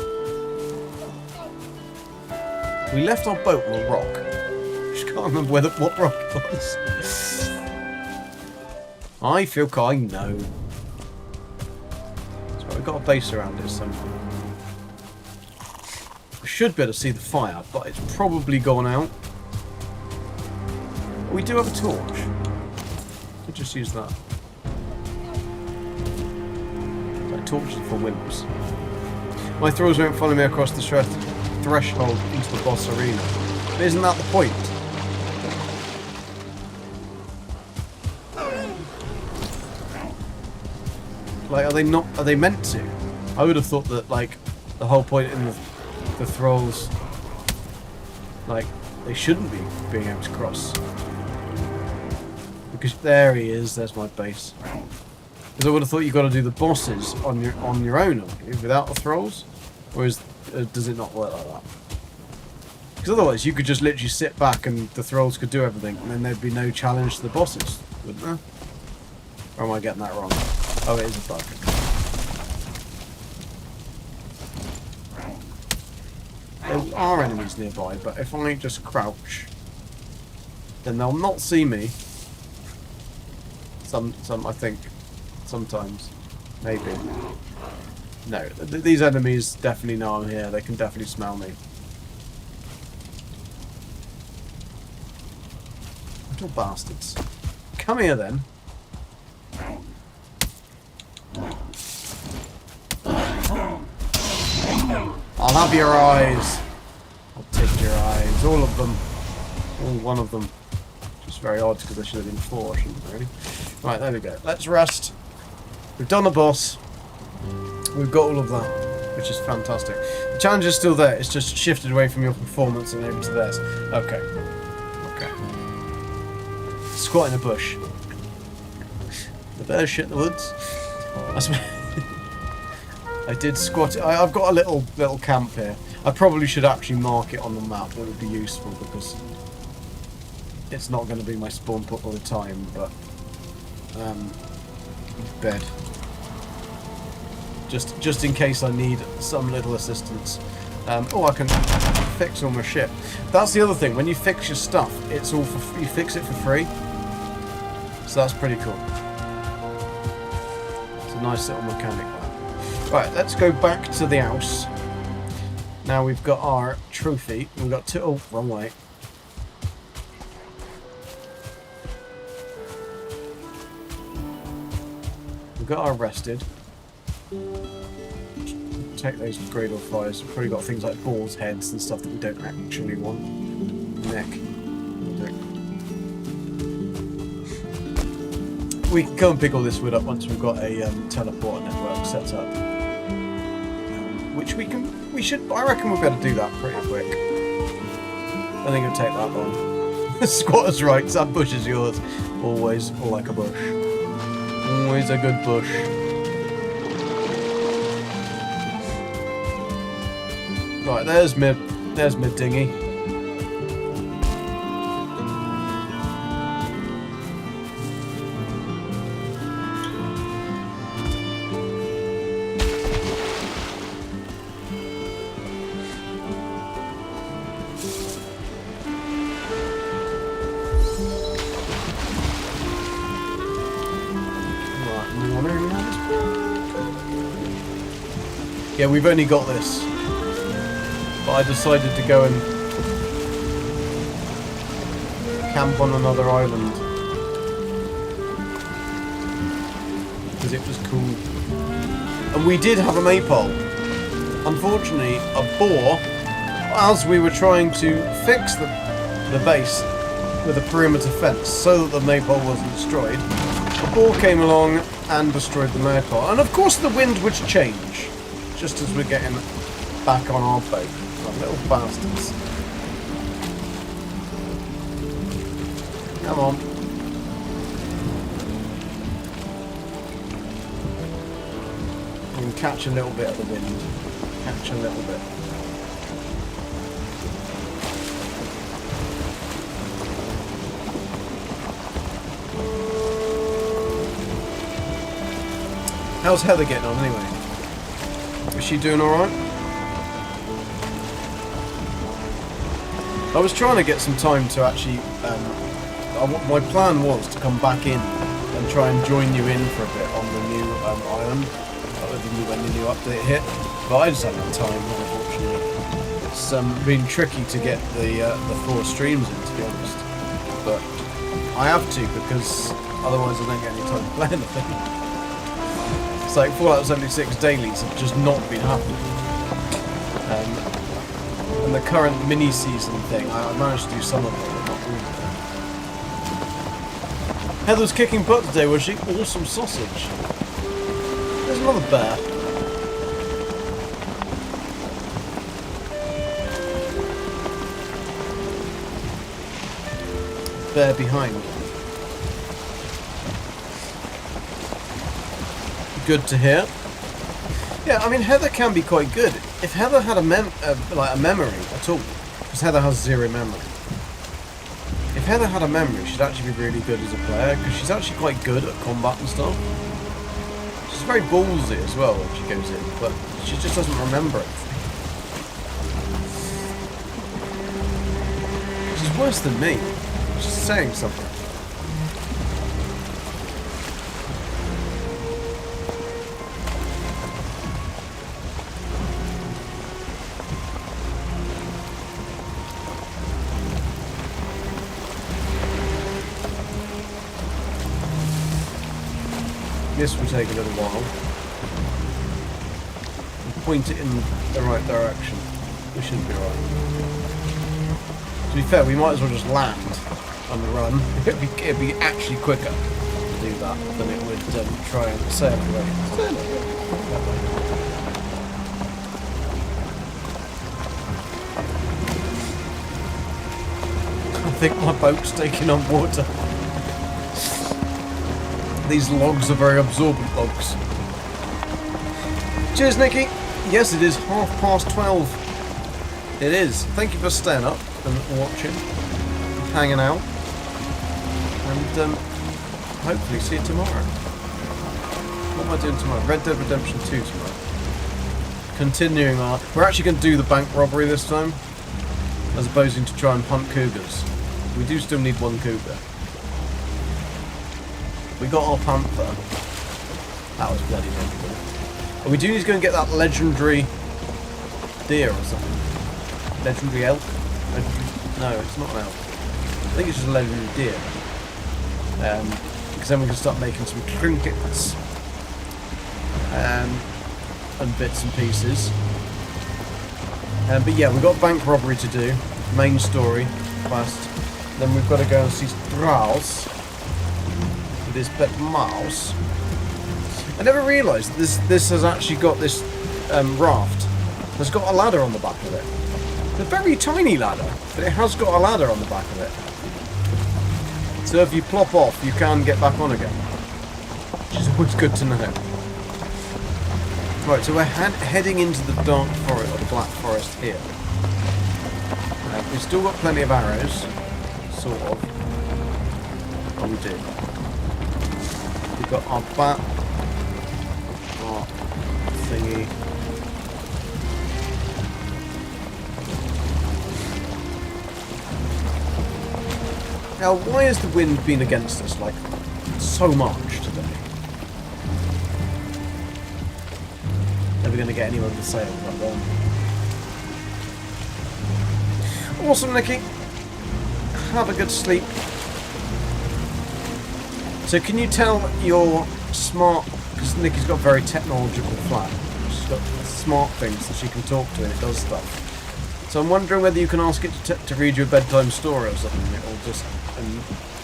We left our boat on a rock. I just can't remember what rock it was. I feel kind. No. So we've got a base around it somewhere. We should be able to see the fire, but it's probably gone out. We do have a torch. Could just use that. Like torches for wimps. My thralls won't follow me across the threshold into the boss arena. But isn't that the point? Like, are they meant to? I would have thought that, like, the whole point in the thralls, like, they shouldn't be being able to cross. Because there he is, there's my base. Because I would have thought you've got to do the bosses on your own, without the thralls? Or does it not work like that? Because otherwise you could just literally sit back and the thralls could do everything and then there'd be no challenge to the bosses, wouldn't there? Or am I getting that wrong? Oh, it is a bug. There are enemies nearby, but if I just crouch, then they'll not see me. I think sometimes. Maybe. No, these enemies definitely know I'm here. They can definitely smell me. Little bastards. Come here then. I'll have your eyes. I'll take your eyes. All of them. All one of them. Just very odd because there should have been 4, shouldn't there, really? Right, there we go. Let's rest. We've done the boss. We've got all of that, which is fantastic. The challenge is still there. It's just shifted away from your performance and over to theirs. Okay. Okay. Squat in a bush. The bear shit in the woods. I did squat. I've got a little camp here. I probably should actually mark it on the map. It would be useful because it's not going to be my spawn point all the time. But bed. Just in case I need some little assistance. Oh, I can fix all my shit. That's the other thing. When you fix your stuff, it's all for you fix it for free. So that's pretty cool. It's a nice little mechanic. Right, let's go back to the house. Now we've got our trophy. We've got 2. Oh, wrong way. We've got our rested. Take those Gradle fires. We've probably got things like balls, heads, and stuff that we don't actually want. Neck. We can go and pick all this wood up once we've got a teleport network set up. Which we should, I reckon we'll be able to do that pretty quick. I think it'll take that long. Squatter's rights, that bush is yours. Always, or like a bush. Always a good bush. Right, there's my dinghy. Yeah, we've only got this. But I decided to go and camp on another island. Because it was cool. And we did have a maypole. Unfortunately, a boar, as we were trying to fix the base with a perimeter fence so that the maypole wasn't destroyed, a boar came along and destroyed the maypole. And of course the wind would change, just as we're getting back on our boat. Little bastards. Come on. We can catch a little bit of the wind. Catch a little bit. How's Heather getting on anyway? Is she doing alright? I was trying to get some time to actually, my plan was to come back in and try and join you in for a bit on the new island, when the new update hit, but I just haven't had time, unfortunately. It's been tricky to get the 4 streams in, to be honest, but I have to because otherwise I don't get any time to play anything. It's like Fallout 76 dailies have just not been happening. And the current mini-season thing, I managed to do some of it, but not all of it. Heather was kicking butt today, was she? Awesome sausage. There's another bear. Bear behind. Good to hear. Yeah, I mean, Heather can be quite good. If Heather had a memory at all, because Heather has 0 memory. If Heather had a memory, she'd actually be really good as a player, because she's actually quite good at combat and stuff. She's very ballsy as well when she goes in, but she just doesn't remember it. Which is worse than me. She's saying something. this will take a little while. And point it in the right direction. We should be right. To be fair, we might as well just land on the run. It'd be actually quicker to do that than it would try and sail away. I think my boat's taking on water. These logs are very absorbent logs. Cheers, Nikki. Yes, it is 12:30. It is. Thank you for staying up and watching, and hanging out, and hopefully see you tomorrow. What am I doing tomorrow? Red Dead Redemption 2 tomorrow. Continuing our... We're actually going to do the bank robbery this time, as opposed to try and hunt cougars. We do still need one cougar. We got our panther. That was bloody miserable. And we do need to go and get that legendary deer or something. Legendary elk? No, it's not an elk. I think it's just a legendary deer. Because then we can start making some trinkets. And bits and pieces. But yeah, we've got bank robbery to do. Main story first. Then we've got to go and see Strauss with his pet mouse. I never realised this has actually got this raft. It's got a ladder on the back of it. It's a very tiny ladder, but it has got a ladder on the back of it. So if you plop off, you can get back on again. Which is always good to know. Right, so we're heading into the dark forest, or the black forest here. We've still got plenty of arrows, sort of. Oh, we do. We've got our bat, our thingy. Now, why has the wind been against us, like, so much today? Never going to get anyone to sail that long. Awesome, Nikki. Have a good sleep. So can you tell your smart... Because Nikki's got a very technological flat. She's got smart things that she can talk to and it does stuff. So I'm wondering whether you can ask it to read you a bedtime story or something.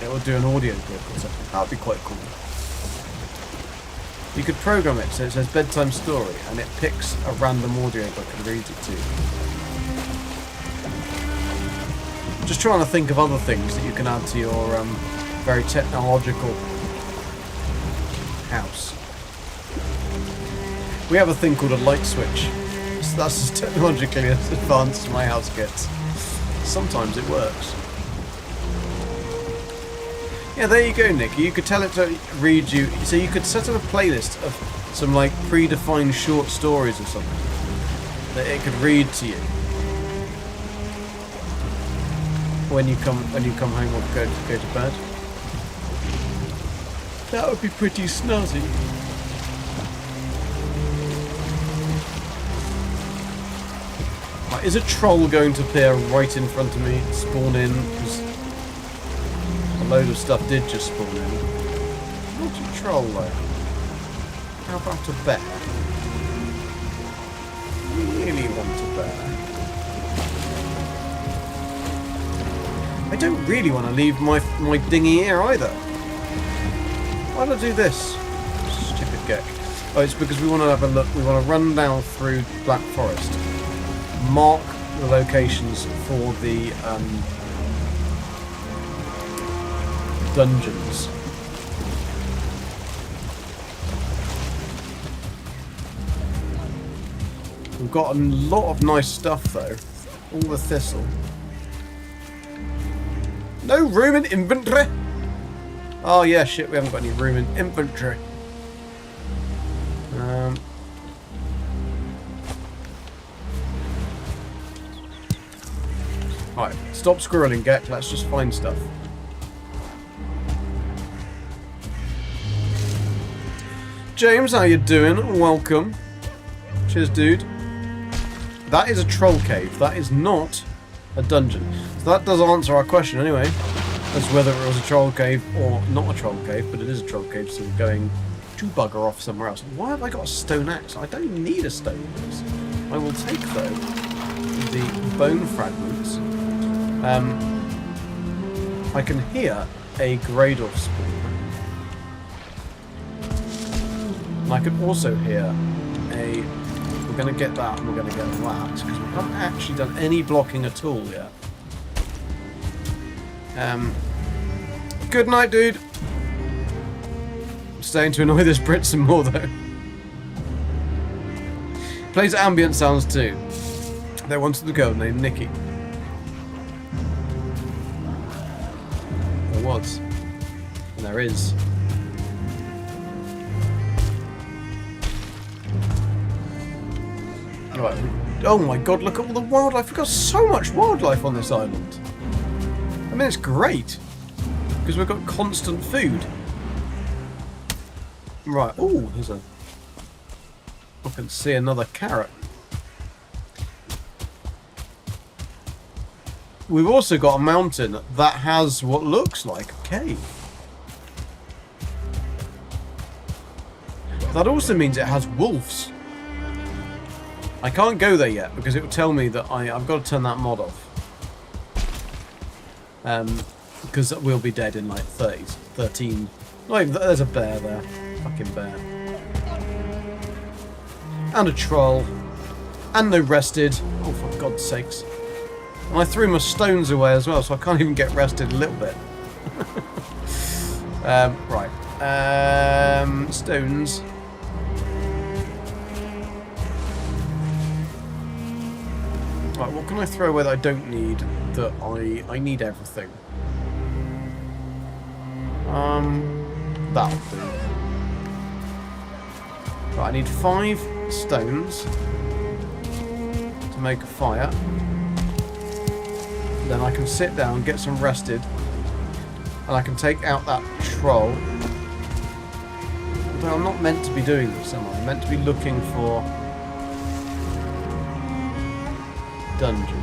It'll do an audio book or something. That would be quite cool. You could program it so it says bedtime story and it picks a random audio book and reads it to you. Just trying to think of other things that you can add to your very technological house. We have a thing called a light switch. So that's as technologically as advanced as my house gets. Sometimes it works. Yeah, there you go, Nicky. You could tell it to read you. So you could set up a playlist of some like predefined short stories or something that it could read to you when you come home or go to bed. That would be pretty snazzy. Right, is a troll going to appear right in front of me, spawn in? Because a load of stuff did just spawn in. Not a troll though. How about a bear? Really want a bear. I don't really want to leave my dinghy here either. Why do I do this? Stupid geck. Oh, it's because we want to have a look. We want to run down through Black Forest, mark the locations for the dungeons. We've got a lot of nice stuff though. All the thistle. No room in inventory. Oh yeah, shit, we haven't got any room in inventory. Right, stop squirreling, Gek. Let's just find stuff. James, how you doing? Welcome. Cheers, dude. That is a troll cave. That is not a dungeon. So that does answer our question anyway, as whether it was a troll cave or not a troll cave, but it is a troll cave, so we're going you bugger off somewhere else. Why have I got a stone axe? I don't need a stone axe. I will take, though, the bone fragments. I can hear a Greydorf spawn. And I can also hear a... We're going to get that and we're going to get that, because we haven't actually done any blocking at all yet. Good night, dude. I'm starting to annoy this Brit some more, though. Plays ambient sounds too. There wanted a girl named Nikki. There was. And there is. Right. Oh my god, look at all the wildlife. We've got so much wildlife on this island. I mean, it's great. Because we've got constant food. Right. Oh, there's a... I can see another carrot. We've also got a mountain that has what looks like a cave. That also means it has wolves. I can't go there yet because it will tell me that I've got to turn that mod off. Because we'll be dead in like 13. Like, there's a bear there. Fucking bear. And a troll. And no rested. Oh, for God's sakes. And I threw my stones away as well, so I can't even get rested a little bit. Right. Stones. Right, what can I throw away that I don't need? That I need everything. That'll do. Right, I need 5 stones to make a fire. Then I can sit down, get some rested, and I can take out that troll. Although I'm not meant to be doing this, am I? I'm meant to be looking for dungeons.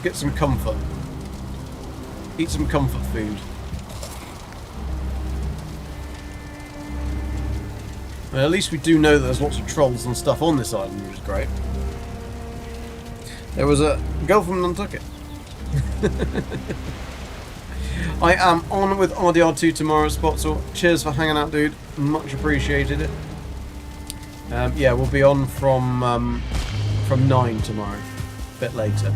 Get some comfort. Eat some comfort food. Well, at least we do know that there's lots of trolls and stuff on this island, which is great. There was a girl from Nantucket. I am on with RDR2 tomorrow at Spotsor. Cheers for hanging out, dude. Much appreciated it. Yeah, we'll be on from 9 tomorrow. A bit later.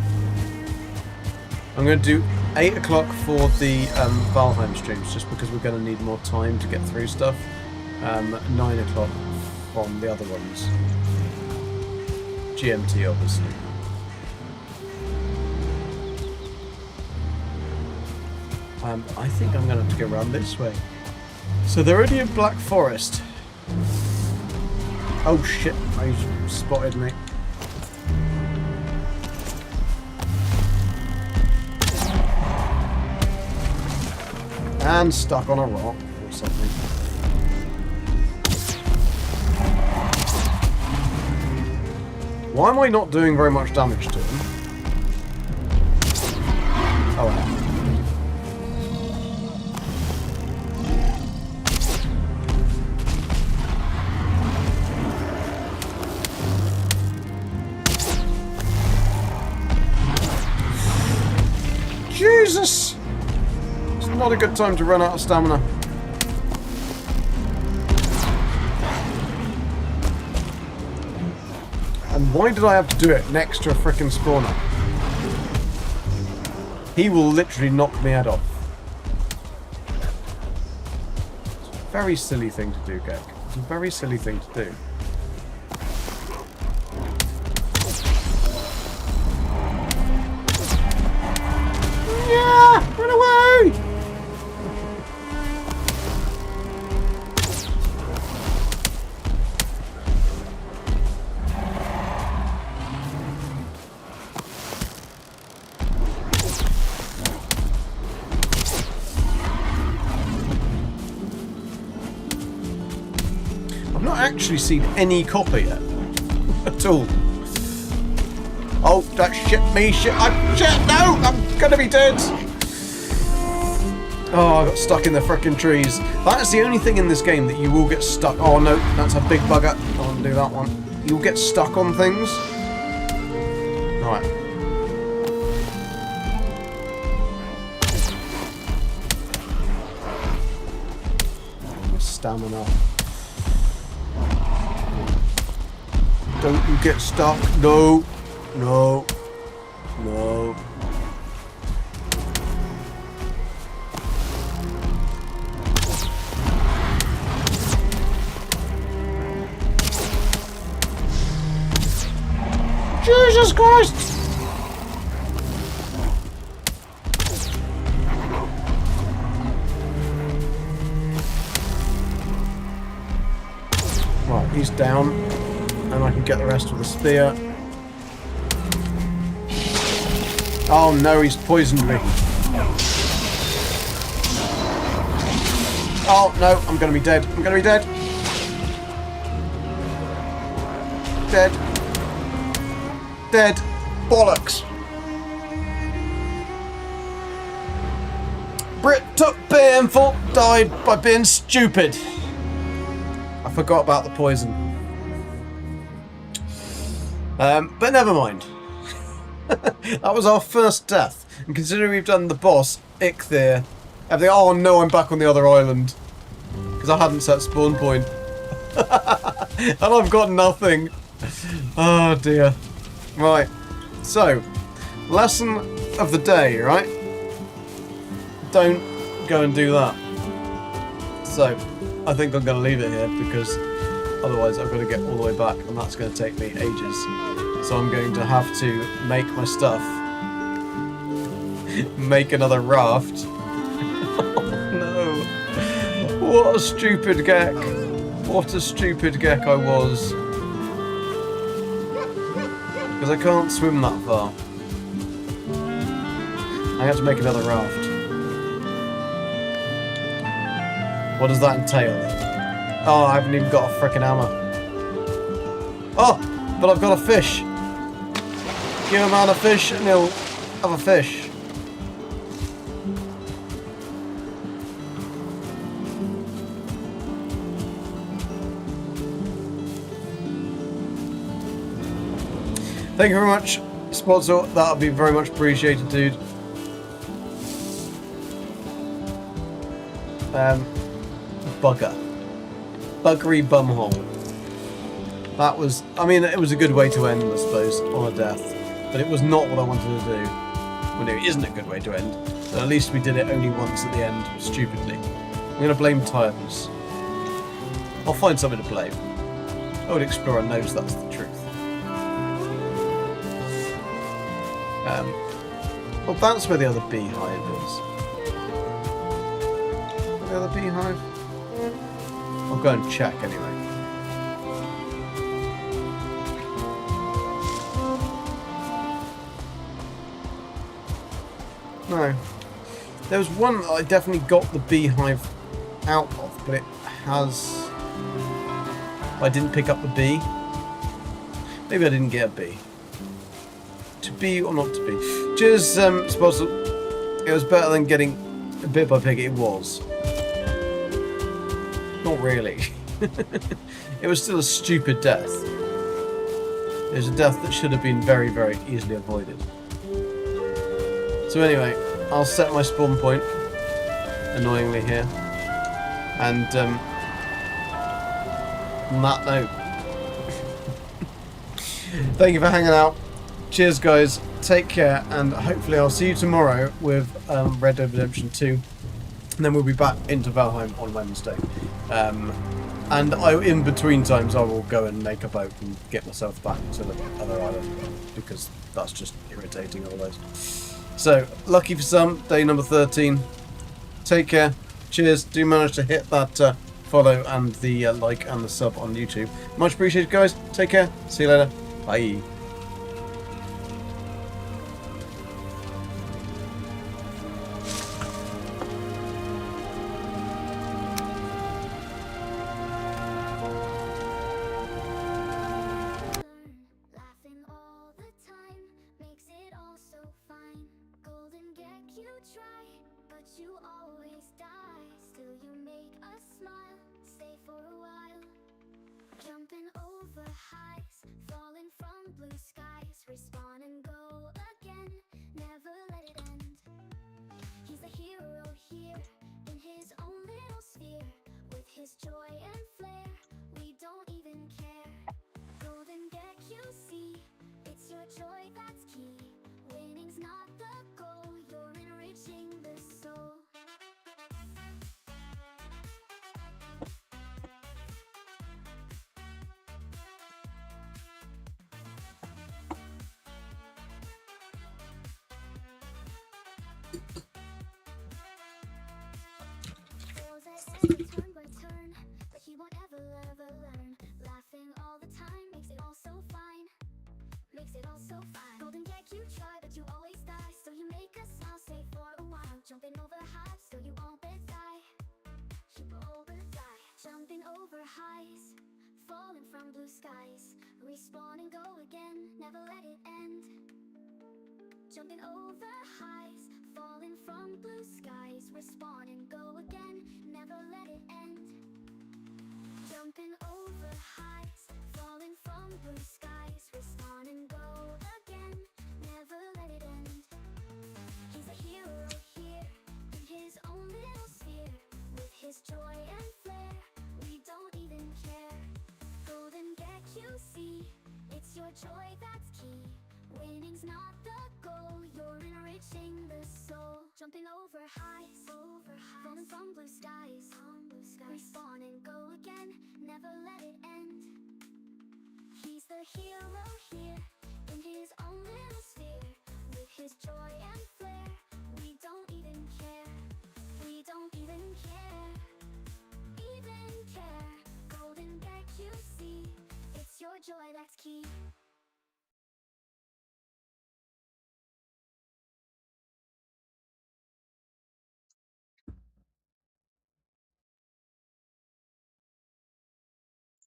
I'm going to do 8 o'clock for the Valheim streams, just because we're going to need more time to get through stuff. 9 o'clock from the other ones. GMT, obviously. I think I'm going to have to go around this way. So they're already in Black Forest. Oh shit, he spotted me. And stuck on a rock or something. Why am I not doing very much damage to him? Oh, yeah. Jesus! It's not a good time to run out of stamina. And why did I have to do it next to a frickin' spawner? He will literally knock me head off. It's a very silly thing to do, Gek. It's a very silly thing to do. Yeah! Run away! actually seen any copper yet. At all. Oh, that shit me, shit. No! I'm gonna be dead! Oh, I got stuck in the frickin' trees. That's the only thing in this game that you will get stuck. Oh no, that's a big bugger. I don't want to do that one. You'll get stuck on things. Right. Stamina. Don't you get stuck. No. No. No. Jesus Christ! Right, he's down. And I can get the rest with a spear. Oh no, he's poisoned me. Oh no, I'm gonna be dead. I'm gonna be dead. Dead. Dead. Bollocks. Brit took painful, died by being stupid. I forgot about the poison. But never mind. That was our first death. And considering we've done the boss, Ichthyr, oh no, I'm back on the other island. Because I hadn't set spawn point. And I've got nothing. Oh dear. Right. So, lesson of the day, right? Don't go and do that. So, I think I'm going to leave it here because otherwise I've got to get all the way back and that's going to take me ages. So I'm going to have to make my stuff. Make another raft. Oh no. What a stupid geck. What a stupid geck I was. Because I can't swim that far. I have to make another raft. What does that entail? Oh, I haven't even got a frickin' hammer. Oh, but I've got a fish. Give a man a fish and he'll have a fish. Thank you very much, sponsor. That'll be very much appreciated, dude. Bugger. Buggery bumhole. That was, I mean, it was a good way to end, I suppose, on a death. But it was not what I wanted to do. Well, no, it isn't a good way to end. But at least we did it only once at the end, stupidly. I'm going to blame tiredness. I'll find something to blame. Old Explorer knows that's the truth. Well, that's where the other beehive is. The other beehive? I'll go and check anyway. No. There was one that I definitely got the beehive out of, but it has... I didn't pick up the bee. Maybe I didn't get a bee. To be or not to be. Cheers, sponsor. It was better than getting a bit by pig. It was. Not really. It was still a stupid death. It was a death that should have been very, very easily avoided. So anyway, I'll set my spawn point, annoyingly here, and on that note, thank you for hanging out. Cheers, guys. Take care, and hopefully I'll see you tomorrow with Red Dead Redemption 2, and then we'll be back into Valheim on Wednesday. And in between times, I will go and make a boat and get myself back to the other island, because that's just irritating otherwise. So, lucky for some, day number 13. Take care. Cheers. Do manage to hit that follow and the like and the sub on YouTube. Much appreciated, guys. Take care. See you later. Bye. respawn and go again, never let it end. He's a hero here, in his own little sphere. With his joy and flair, we don't even care. Golden Deck, you see, it's your joy that's key. Winning's not the goal, you're enriching the soul. Goes ahead turn by turn, but he won't ever learn. Laughing all the time makes it all so fine. Makes it all so fine. Golden Deck, you try, but you always die. So you make us smile, stay for a while. Jumping over highs, so you won't die. You won't die. Jumping over highs, falling from blue skies. Respawn and go again, never let it end. Jumping over highs, falling from blue skies. Respawn and go again, never let it end. Jumping over highs, falling from blue skies. Respawn and go again, never let it end. He's a hero here, in his own little sphere. With his joy and flair, we don't even care. Golden Deck, you see, it's your joy that's key. Winning's not the goal, you're enriching the soul. Jumping over highs, falling from blue skies. Respawn and go again, never let it end. He's the hero here, in his own little sphere. With his joy and flair, we don't even care. We don't even care. Even care. Golden Deck, you see, it's your joy that's key.